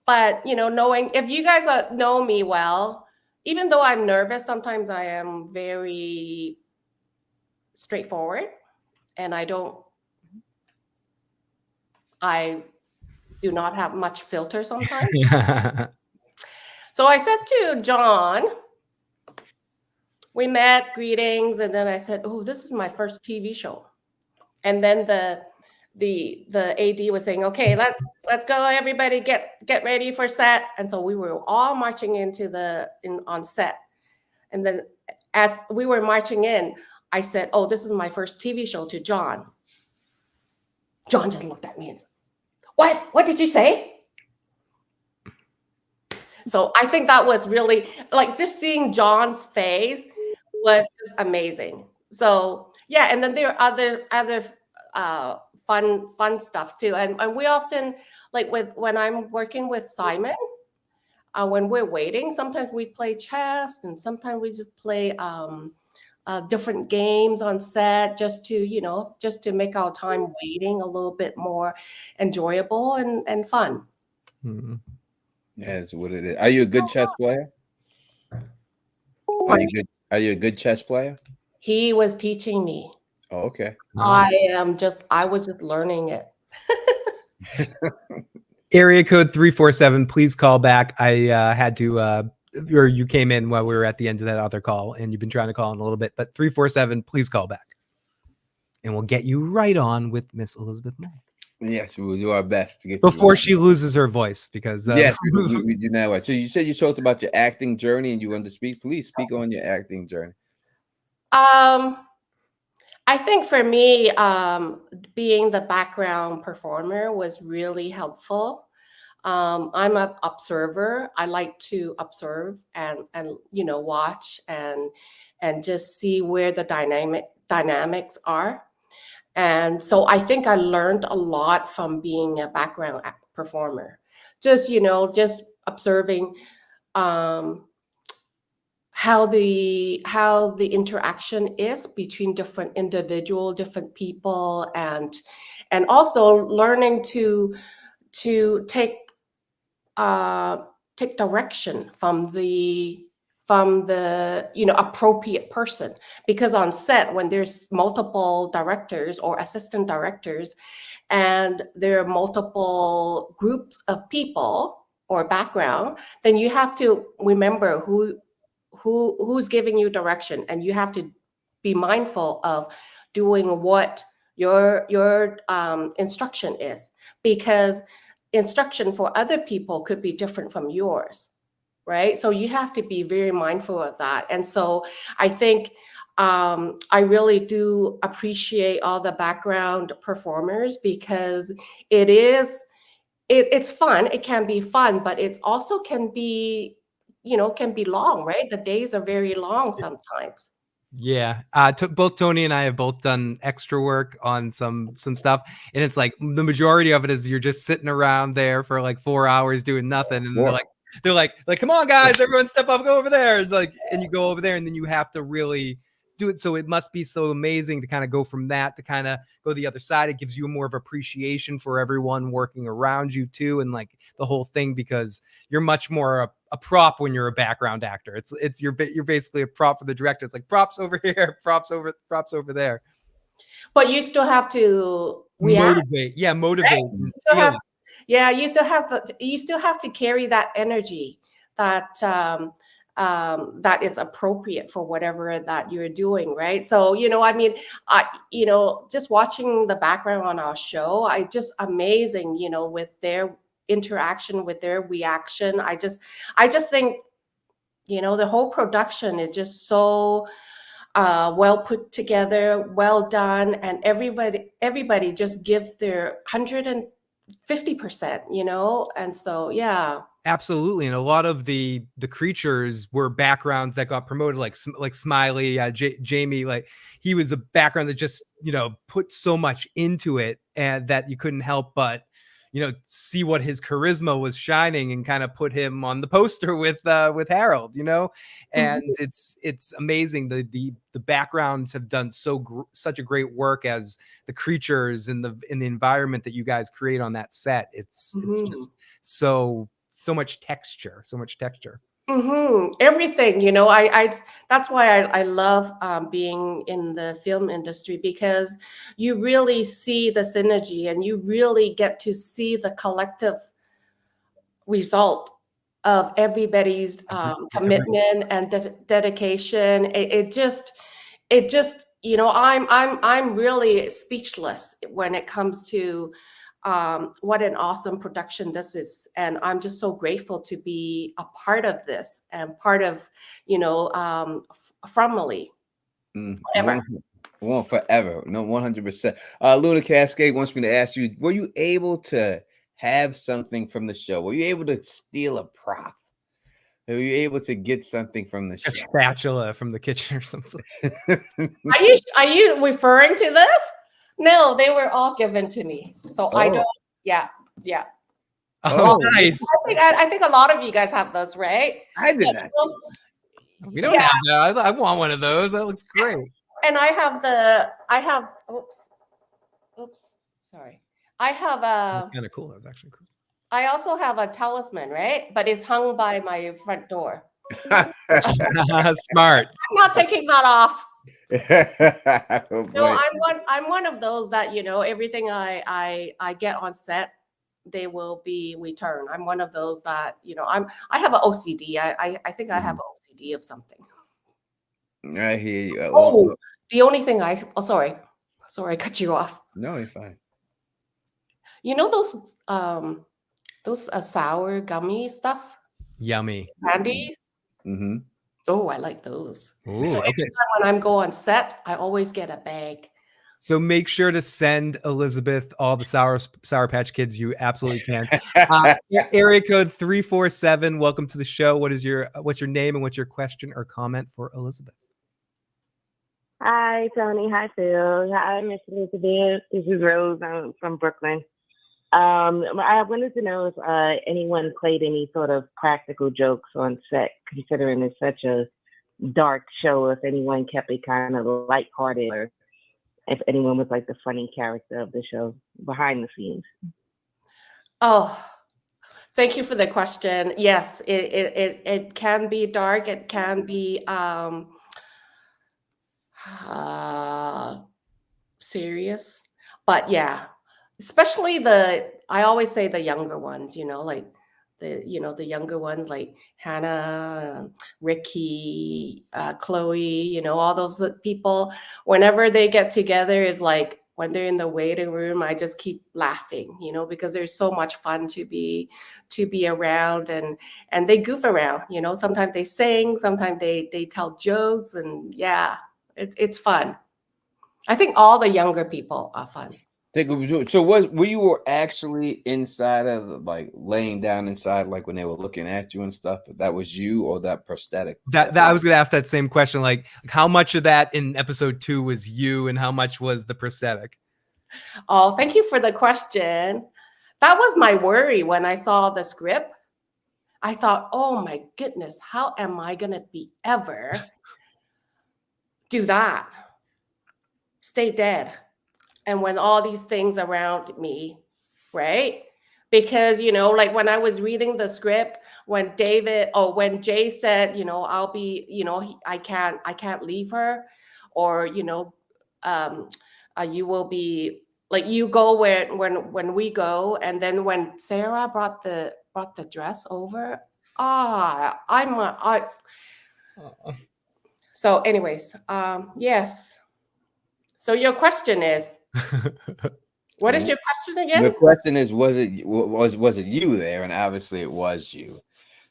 but you know, knowing, if you guys know me well, even though I'm nervous, sometimes I am very straightforward, and I do not have much filter sometimes. So I said to John, we met, greetings, and then I said, oh, this is my first TV show. And then the AD was saying, okay, let's go, everybody, get ready for set. And so we were all marching on set. And then as we were marching in, I said, oh, this is my first TV show, to John. John just looked at me and said, what did you say? So I think that was really, like, just seeing John's face was just amazing. So yeah, and then there are other fun stuff too. And we often, like when I'm working with Simon, when we're waiting, sometimes we play chess, and sometimes we just play different games on set, just to make our time waiting a little bit more enjoyable and fun. Mm-hmm. Yeah, that's what it is. Are you a good chess player? Are you a good chess player? He was teaching me. Oh, okay. I was just learning it. Area code 347, please call back. I had to, or you came in while we were at the end of that other call, and you've been trying to call in a little bit, but 347, please call back. And we'll get you right on with Miss Elizabeth Moy. Yes, we will do our best to get before she loses her voice, because yes, we do now. So you said you talked about your acting journey and you wanted to speak. Please speak on your acting journey. I think for me, being the background performer was really helpful. I'm an observer. I like to observe and watch and just see where the dynamics are. And so I think I learned a lot from being a background performer. Just observing how the interaction is between different people, and also learning to take direction from the appropriate person, because on set, when there's multiple directors or assistant directors and there are multiple groups of people or background, then you have to remember who's giving you direction, and you have to be mindful of doing what your instruction is, because instruction for other people could be different from yours, right? So you have to be very mindful of that. And so I think I really do appreciate all the background performers, because it's fun. It can be fun, but it's also can be long, right? The days are very long sometimes. Yeah, both Tony and I have both done extra work on some stuff, and it's like the majority of it is you're just sitting around there for like 4 hours doing nothing, and they're like, they're like, come on, guys, everyone step up, go over there. Like, and you go over there, and then you have to really do it. So it must be so amazing to kind of go from that to kind of go the other side. It gives you more of appreciation for everyone working around you too, and like the whole thing, because you're much more a prop when you're a background actor. You're basically a prop for the director. It's like props over here, props over there. But you still have to react. Motivate. Yeah, motivate. Right? You still have to carry that energy that that is appropriate for whatever that you're doing, right? So, I mean, just watching the background on our show, amazing, with their interaction, with their reaction. I just think, the whole production is just so well put together, well done, and everybody just gives their 150%, and so yeah. Absolutely. And a lot of the creatures were backgrounds that got promoted, like Smiley, Jamie, like he was a background that just, put so much into it, and that you couldn't help but, see what his charisma was shining, and kind of put him on the poster with Harold, and it's amazing. The backgrounds have done such a great work as the creatures in the environment that you guys create on that set. It's just so much texture. Everything, I that's why I love being in the film industry, because you really see the synergy, and you really get to see the collective result of everybody's commitment and dedication. It just I'm really speechless when it comes to what an awesome production this is, and I'm just so grateful to be a part of this and part of family. Forever. Well, forever. No, 100%. Luna Cascade wants me to ask you: were you able to have something from the show? Were you able to steal a prop? Were you able to get something from the show? A spatula from the kitchen or something? Are you referring to this? No, they were all given to me. So I don't. Yeah. Oh, nice. I think a lot of you guys have those, right? I did not. We don't have that. I want one of those. That looks great. And oops, sorry. I have That's kind of cool. That was actually cool. I also have a talisman, right? But it's hung by my front door. Smart. I'm not taking that off. No, I'm one of those that everything I get on set, they will be returned. I'm one of those that I have an OCD. I think I have an OCD of something. I hear you. The only thing sorry, I cut you off. No, you're fine. Those sour gummy stuff. Yummy Candies. Mm-hmm. Oh, I like those. Ooh, so every time when I'm go on set, I always get a bag. So make sure to send Elizabeth all the Sour Patch Kids you absolutely can. Area code 347. Welcome to the show. What's your name and what's your question or comment for Elizabeth? Hi, Tony. Hi, Phil. Hi, Miss Elizabeth. This is Rose. I'm from Brooklyn. I wanted to know if anyone played any sort of practical jokes on set, considering it's such a dark show. If anyone kept it kind of lighthearted, or if anyone was like the funny character of the show behind the scenes. Oh, thank you for the question. Yes, it can be dark. It can be serious, but yeah. Especially I always say the younger ones, like the younger ones like Hannah, Ricky, Chloe, all those people. Whenever they get together, it's like when they're in the waiting room, I just keep laughing, because there's so much fun to be around, and they goof around, Sometimes they sing, sometimes they tell jokes, and yeah, it's fun. I think all the younger people are fun. So were you actually inside of like laying down inside, like when they were looking at you and stuff? That was you or that prosthetic? That I was gonna ask that same question. Like how much of that in episode 2 was you and how much was the prosthetic? Oh, thank you for the question. That was my worry when I saw the script. I thought, oh my goodness, how am I gonna be ever do that? Stay dead. And when all these things around me, right? Because, you know, like when I was reading the script, when Jay said, you know, I'll be, you know, I can't leave her, or, you know, you will be like, you go when we go. And then when Sarah brought the dress over, so anyways, yes. So your question is, what is your question again? The question is, was it you there? And obviously it was you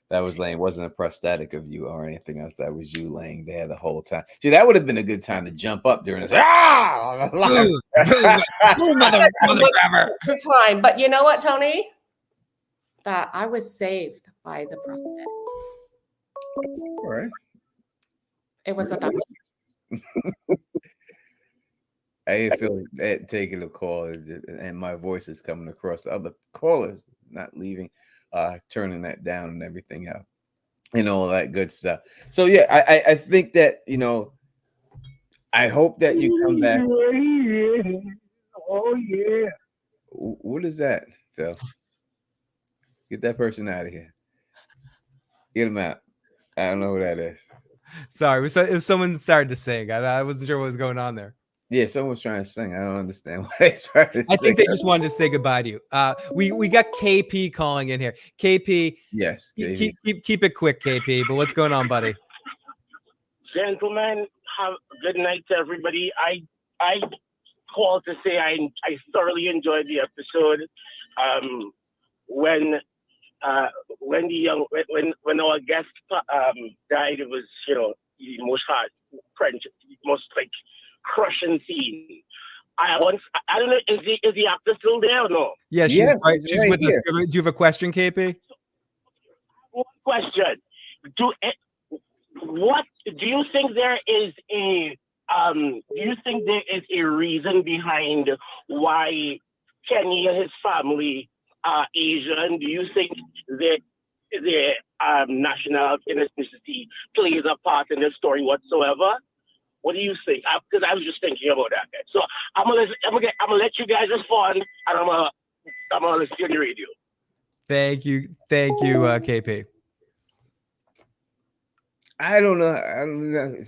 that was laying. It wasn't a prosthetic of you or anything else. That was you laying there the whole time. See, that would have been a good time to jump up during this. Mother grabber. Good time. But you know what, Tony? That I was saved by the prosthetic. All right. It was a dummy. I feel taking a call, and my voice is coming across the other callers, not leaving, turning that down and everything else, and all that good stuff. So yeah, I think that, you know, I hope that you come back. Oh yeah. What is that, Phil? Get that person out of here. Get him out. I don't know who that is. Sorry, it was someone started to sing. I wasn't sure what was going on there. Yeah, someone's trying to sing. I don't understand why they trying to I think sing. they just wanted to say goodbye to you. We got KP calling in here. KP, yes, KP. Keep it quick, KP. But what's going on, buddy? Gentlemen, have a good night to everybody. I called to say I thoroughly enjoyed the episode. When our guest died, it was, you know, the most like crushing scene. I don't know, is the actor still there or no? Yeah, she's right with us. Do you have a question, KP? One question. Do you think there is a reason behind why Kenny and his family are Asian? Do you think that their national ethnicity plays a part in the story whatsoever? What do you think? Because I was just thinking about that. So I'm gonna let you guys respond, and I'm gonna listen to the radio. Thank you, KP. I don't know.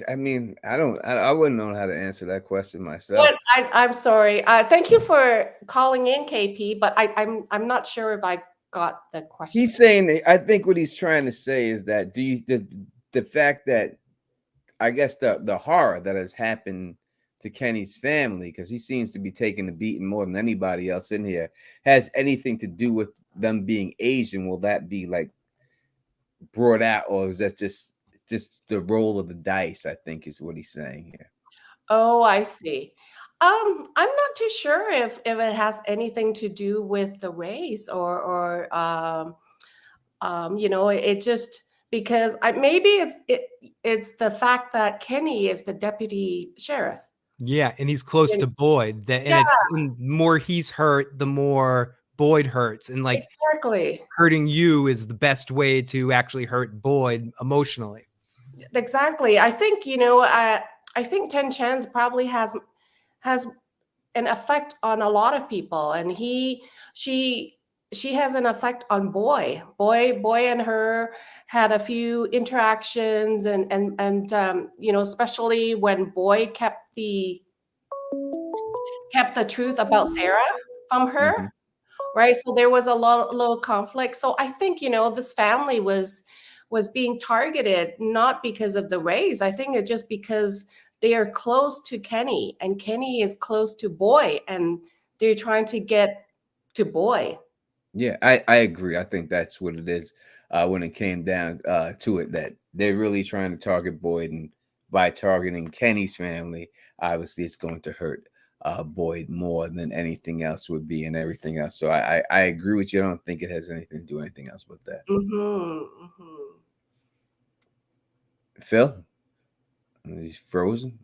I mean, I wouldn't know how to answer that question myself. I'm sorry. Thank you for calling in, KP. But I'm not sure if I got the question. He's saying, I think what he's trying to say is that the fact that, I guess the horror that has happened to Kenny's family, because he seems to be taking the beating more than anybody else in here, has anything to do with them being Asian. Will that be like brought out, or is that just the roll of the dice? I think is what he's saying here. Oh, I see. I'm not too sure if it has anything to do with the race or you know, it just because maybe it's the fact that Kenny is the deputy sheriff. Yeah, and he's close to Boyd. And the more he's hurt, the more Boyd hurts. And like exactly, hurting you is the best way to actually hurt Boyd emotionally. Exactly. I think, you know, I think Tian Chen probably has an effect on a lot of people, and she has an effect on Boy and her had a few interactions, and you know, especially when Boy kept the truth about Sarah from her. Mm-hmm. Right. So there was a little conflict. So I think, you know, this family was being targeted, not because of the race. I think it's just because they are close to Kenny, and Kenny is close to Boy, and they're trying to get to Boy. Yeah, I agree. I think that's what it is when it came down to it, that they're really trying to target Boyd, and by targeting Kenny's family, obviously it's going to hurt Boyd more than anything else would be, and everything else. So I agree with you. I don't think it has anything to do anything else with that. Mm-hmm, mm-hmm. Phil, he's frozen.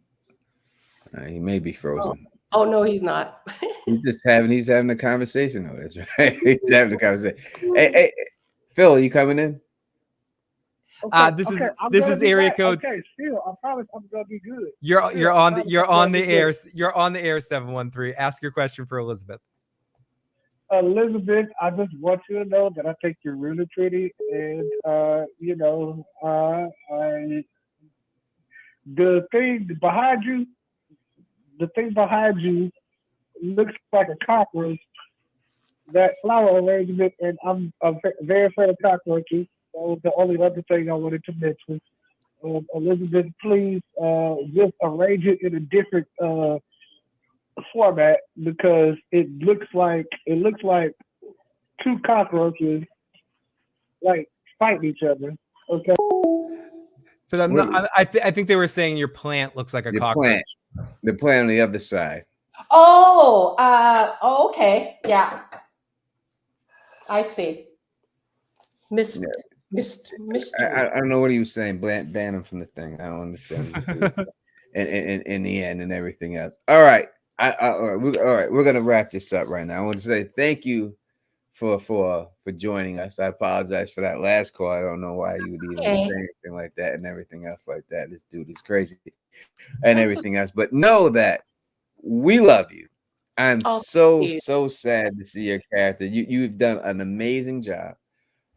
He may be frozen. Oh no, he's not. He's having a conversation. Oh, that's right. He's having a conversation. Hey, Phil, are you coming in? This is area code. Okay, still, I promise I'm gonna be good. You're on the air. Good. You're on the air. 713. Ask your question for Elizabeth. Elizabeth, I just want you to know that I think you're really pretty, and the thing behind you looks like a cockroach. That flower arrangement, and I'm very afraid of cockroaches. That was the only other thing I wanted to mention. Elizabeth, please just arrange it in a different format, because it looks like two cockroaches like fighting each other. Okay. But I'm not. I think they were saying your plant looks like a cockroach. The plant on the other side. Oh, okay. Yeah. I see. Mr. I don't know what he was saying. Ban him from the thing. I don't understand. in the end and everything else. All right. All right. We're gonna wrap this up right now. I want to say thank you for joining us. I apologize for that last call. I don't know why you would even say anything like that and everything else like that. This dude is crazy and everything else. But know that we love you. I'm so sad to see your character. You've done an amazing job.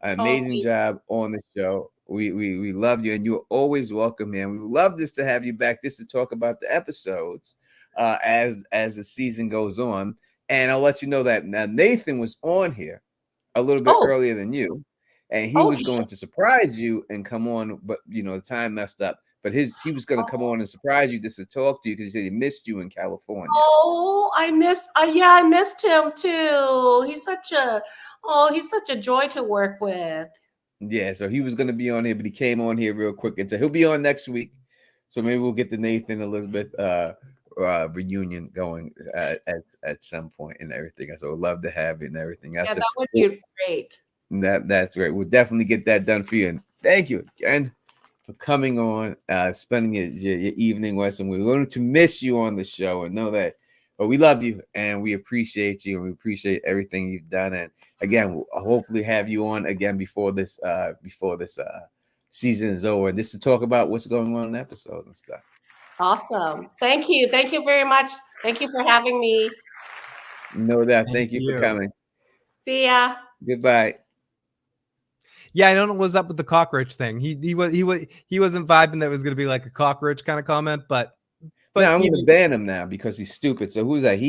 Job on the show. We love you, and you're always welcome here. We would love just to have you back just to talk about the episodes as the season goes on. And I'll let you know that now Nathan was on here a little bit earlier than you, and he was going to surprise you and come on, but the time messed up. But he was going to come on and surprise you just to talk to you because he said he missed you in California. Oh, I missed him too. He's such a joy to work with. Yeah, so he was going to be on here, but he came on here real quick, and so he'll be on next week. So maybe we'll get the Nathan Elizabeth reunion going at some point and everything. So we'd love to have it and everything else. Yeah, that would be great. That's great. We'll definitely get that done for you. And thank you again for coming on, spending your evening with us. And we're going to miss you on the show and know that. But we love you and we appreciate you and we appreciate everything you've done. And again, we'll hopefully have you on again before this season is over, and just to talk about what's going on in episodes and stuff. Awesome. Thank you. Thank you very much. Thank you for having me. No doubt. Thank you for coming. See ya. Goodbye. Yeah, I don't know what's up with the cockroach thing. He wasn't vibing that it was going to be like a cockroach kind of comment, but no, I'm going to ban him now because he's stupid. So who's that?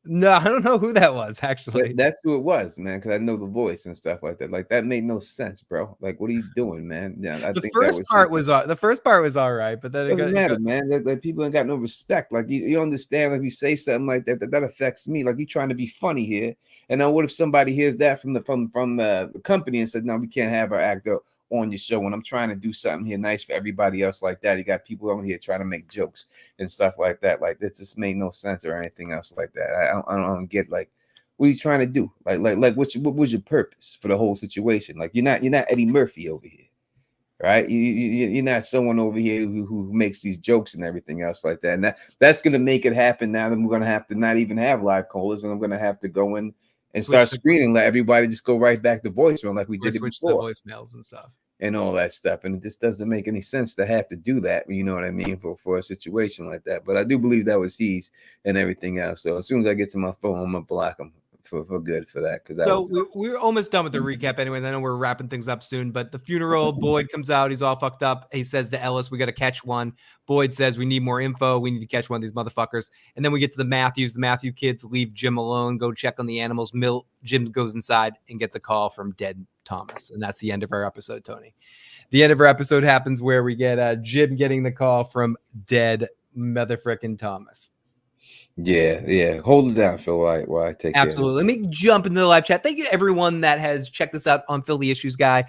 No, I don't know who that was actually. That's who it was, man. Because I know the voice and stuff like that. Like that made no sense, bro. Like, what are you doing, man? Yeah, the first part was all right, but then it doesn't matter, man. Like people ain't got no respect. Like you understand? Like you say something like that affects me. Like you trying to be funny here, and now what if somebody hears that from the company and said, no, we can't have our actor on your show when I'm trying to do something here nice for everybody else like that. You got people on here trying to make jokes and stuff like that. Like this just made no sense or anything else like that. I don't get like what are you trying to do? Like what was your purpose for the whole situation? Like you're not Eddie Murphy over here, right? You're not someone over here who makes these jokes and everything else like that. And that's gonna make it happen now. Then we're gonna have to not even have live callers, and I'm gonna have to go in and start screening, let everybody just go right back to voicemail like we did it before. The voicemails and stuff. And all that stuff. And it just doesn't make any sense to have to do that, you know what I mean, for a situation like that. But I do believe that was he's and everything else. So as soon as I get to my phone, I'm going to block him for good for that. We're almost done with the recap anyway. I know we're wrapping things up soon, but the funeral, Boyd comes out. He's all fucked up. He says to Ellis, we got to catch one. Boyd says, we need more info. We need to catch one of these motherfuckers. And then we get to the Matthews. The Matthew kids leave Jim alone, go check on the animals. Jim goes inside and gets a call from dead Thomas. And that's the end of our episode, Tony. The end of our episode happens where we get Jim getting the call from dead motherfucking Thomas. Yeah. Hold it down, Phil, while I take Absolutely. Let me jump into the live chat. Thank you to everyone that has checked this out on Phil the Issues Guy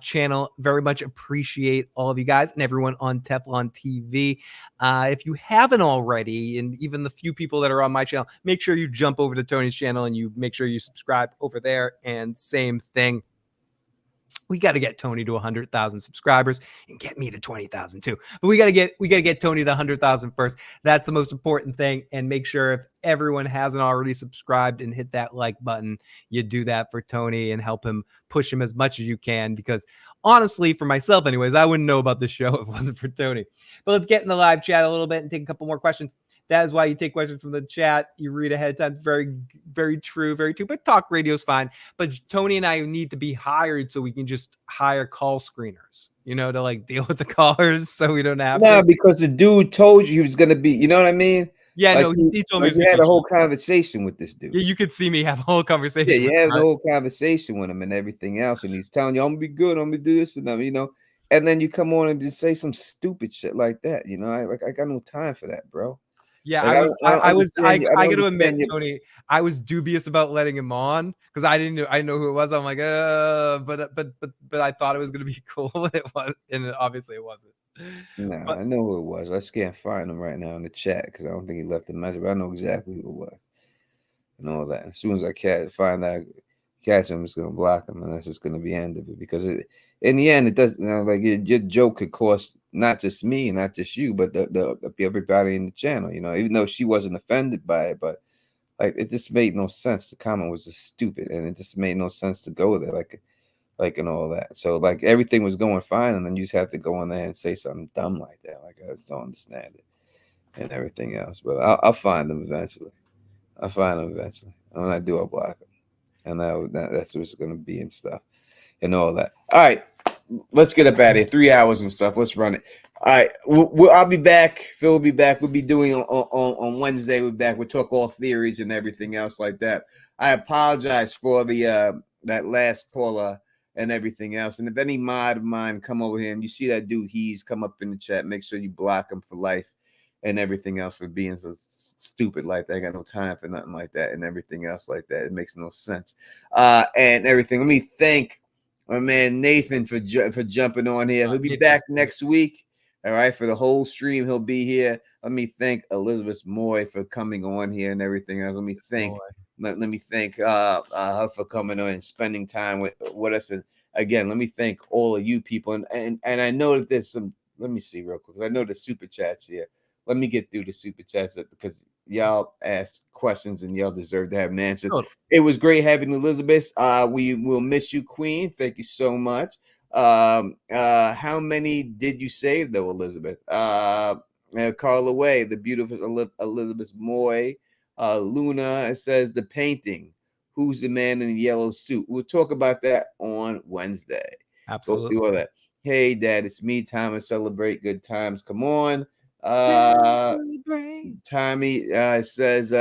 channel. Very much appreciate all of you guys and everyone on Teflon TV. If you haven't already, and even the few people that are on my channel, make sure you jump over to Tony's channel and you make sure you subscribe over there. And same thing. we got to get Tony to 100,000 subscribers and get me to 20,000 too. But we got to get Tony to 100,000 first. That's the most important thing. And make sure if everyone hasn't already subscribed and hit that like button, you do that for Tony and help him, push him as much as you can. Because honestly, for myself anyways, I wouldn't know about this show if it wasn't for Tony. But let's get in the live chat a little bit and take a couple more questions. That is why you take questions from the chat. You read ahead of time. It's very, very true, very true. But talk radio is fine. But Tony and I need to be hired so we can just hire call screeners, to like deal with the callers so we don't have No, to. because the dude told you he was going to be, you know what I mean? Yeah, Like no, he told me you had a whole conversation with this dude. Yeah, you could see me have a whole conversation. Yeah, you with had him, the right? whole conversation with him and everything else. And he's telling you, I'm going to be good. I'm going to do this and that, And then you come on and just say some stupid shit like that. I got no time for that, bro. Yeah, Like, I got to admit, understand Tony, I was dubious about letting him on because I didn't know who it was. I'm like, but I thought it was gonna be cool. It was, and obviously it wasn't. Nah, But I know who it was. I just can't find him right now in the chat because I don't think he left a message. But I know exactly who it was and all that. As soon as I find out, catch him, I'm just gonna block him, and that's just gonna be the end of it. Because in the end, it doesn't like your joke could cost not just me, not just you, but the everybody in the channel. Even though she wasn't offended by it, but like it just made no sense. The comment was just stupid, and it just made no sense to go there, like and all that. So like everything was going fine, and then you just have to go in there and say something dumb like that. Like I just don't understand it and everything else. But I'll find them eventually. And when I do, I'll block them, and that's what's going to be and stuff and all that. All right, let's get up out of here. 3 hours and stuff. Let's run it. All right, I'll be back. Phil will be back. We'll be doing on Wednesday. We're back. We'll talk all theories and everything else like that. I apologize for the that last caller and everything else. And if any mod of mine come over here and you see that dude, he's come up in the chat, make sure you block him for life and everything else for being so stupid like that. I got no time for nothing like that and everything else like that. It makes no sense. And everything. Let me thank my man Nathan for jumping on here. He'll be back next week. All right, for the whole stream, he'll be here. Let me thank Elizabeth Moy for coming on here and everything else. Let me thank her for coming on and spending time with us. And again, let me thank all of you people. And I know that there's some. Let me see real quick. I know the super chats here. Let me get through the super chats because y'all asked questions and y'all deserve to have an answer. Totally. It was great having Elizabeth. We will miss you, Queen. Thank you so much. How many did you save though, Elizabeth? Carla Way, the beautiful Elizabeth Moy. Luna, it says the painting. Who's the man in the yellow suit? We'll talk about that on Wednesday. Absolutely. Go through all that. Hey, Dad, it's me. Time to celebrate good times. Come on. Tommy says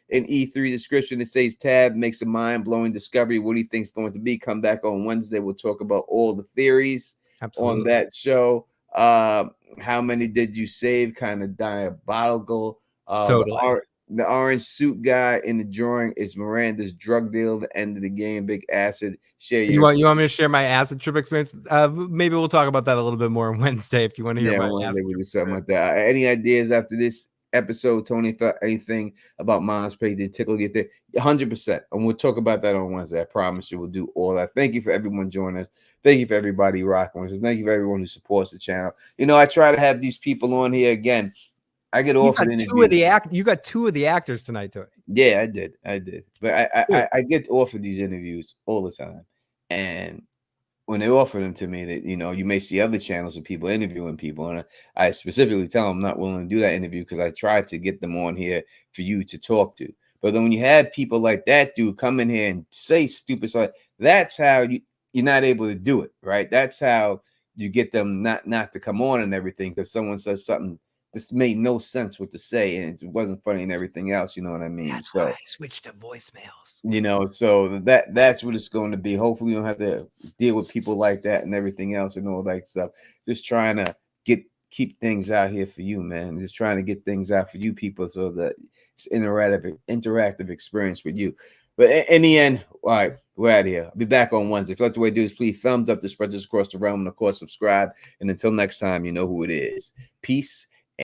in E3 description it says Tab makes a mind-blowing discovery. What do you think is going to be? Come back on Wednesday. We'll talk about all the theories on that show. How many did you save? Kind of diabolical. Totally. The orange suit guy in the drawing is Miranda's drug deal. The end of the game. Big acid. Share your. You want me to share my acid trip experience? Maybe we'll talk about that a little bit more on Wednesday if you want to hear my acid trip something like that. Any ideas after this episode, Tony? If anything about Mom's Page did tickle get there, 100%, and we'll talk about that on Wednesday. I promise you, we'll do all that. Thank you for everyone joining us. Thank you for everybody rocking with us. Thank you for everyone who supports the channel. I try to have these people on here again. I get offered interviews. You got two of the actors tonight, Tony. Yeah, I did. But I get offered these interviews all the time, and when they offer them to me, that you may see other channels of people interviewing people, and I specifically tell them I'm not willing to do that interview because I try to get them on here for you to talk to. But then when you have people like that dude come in here and say stupid stuff, that's how you're not able to do it, right? That's how you get them not to come on and everything because someone says something. This made no sense what to say, and it wasn't funny and everything else. You know what I mean? That's why I switched to voicemails. So that's what it's going to be. Hopefully, you don't have to deal with people like that and everything else and all that stuff. Just trying to keep things out here for you, man. Just trying to get things out for you people so that it's interactive experience with you. But in the end, all right, we're out of here. I'll be back on Wednesday. If you like the way I do this, please thumbs up to spread this across the realm and of course subscribe. And until next time, you know who it is. Peace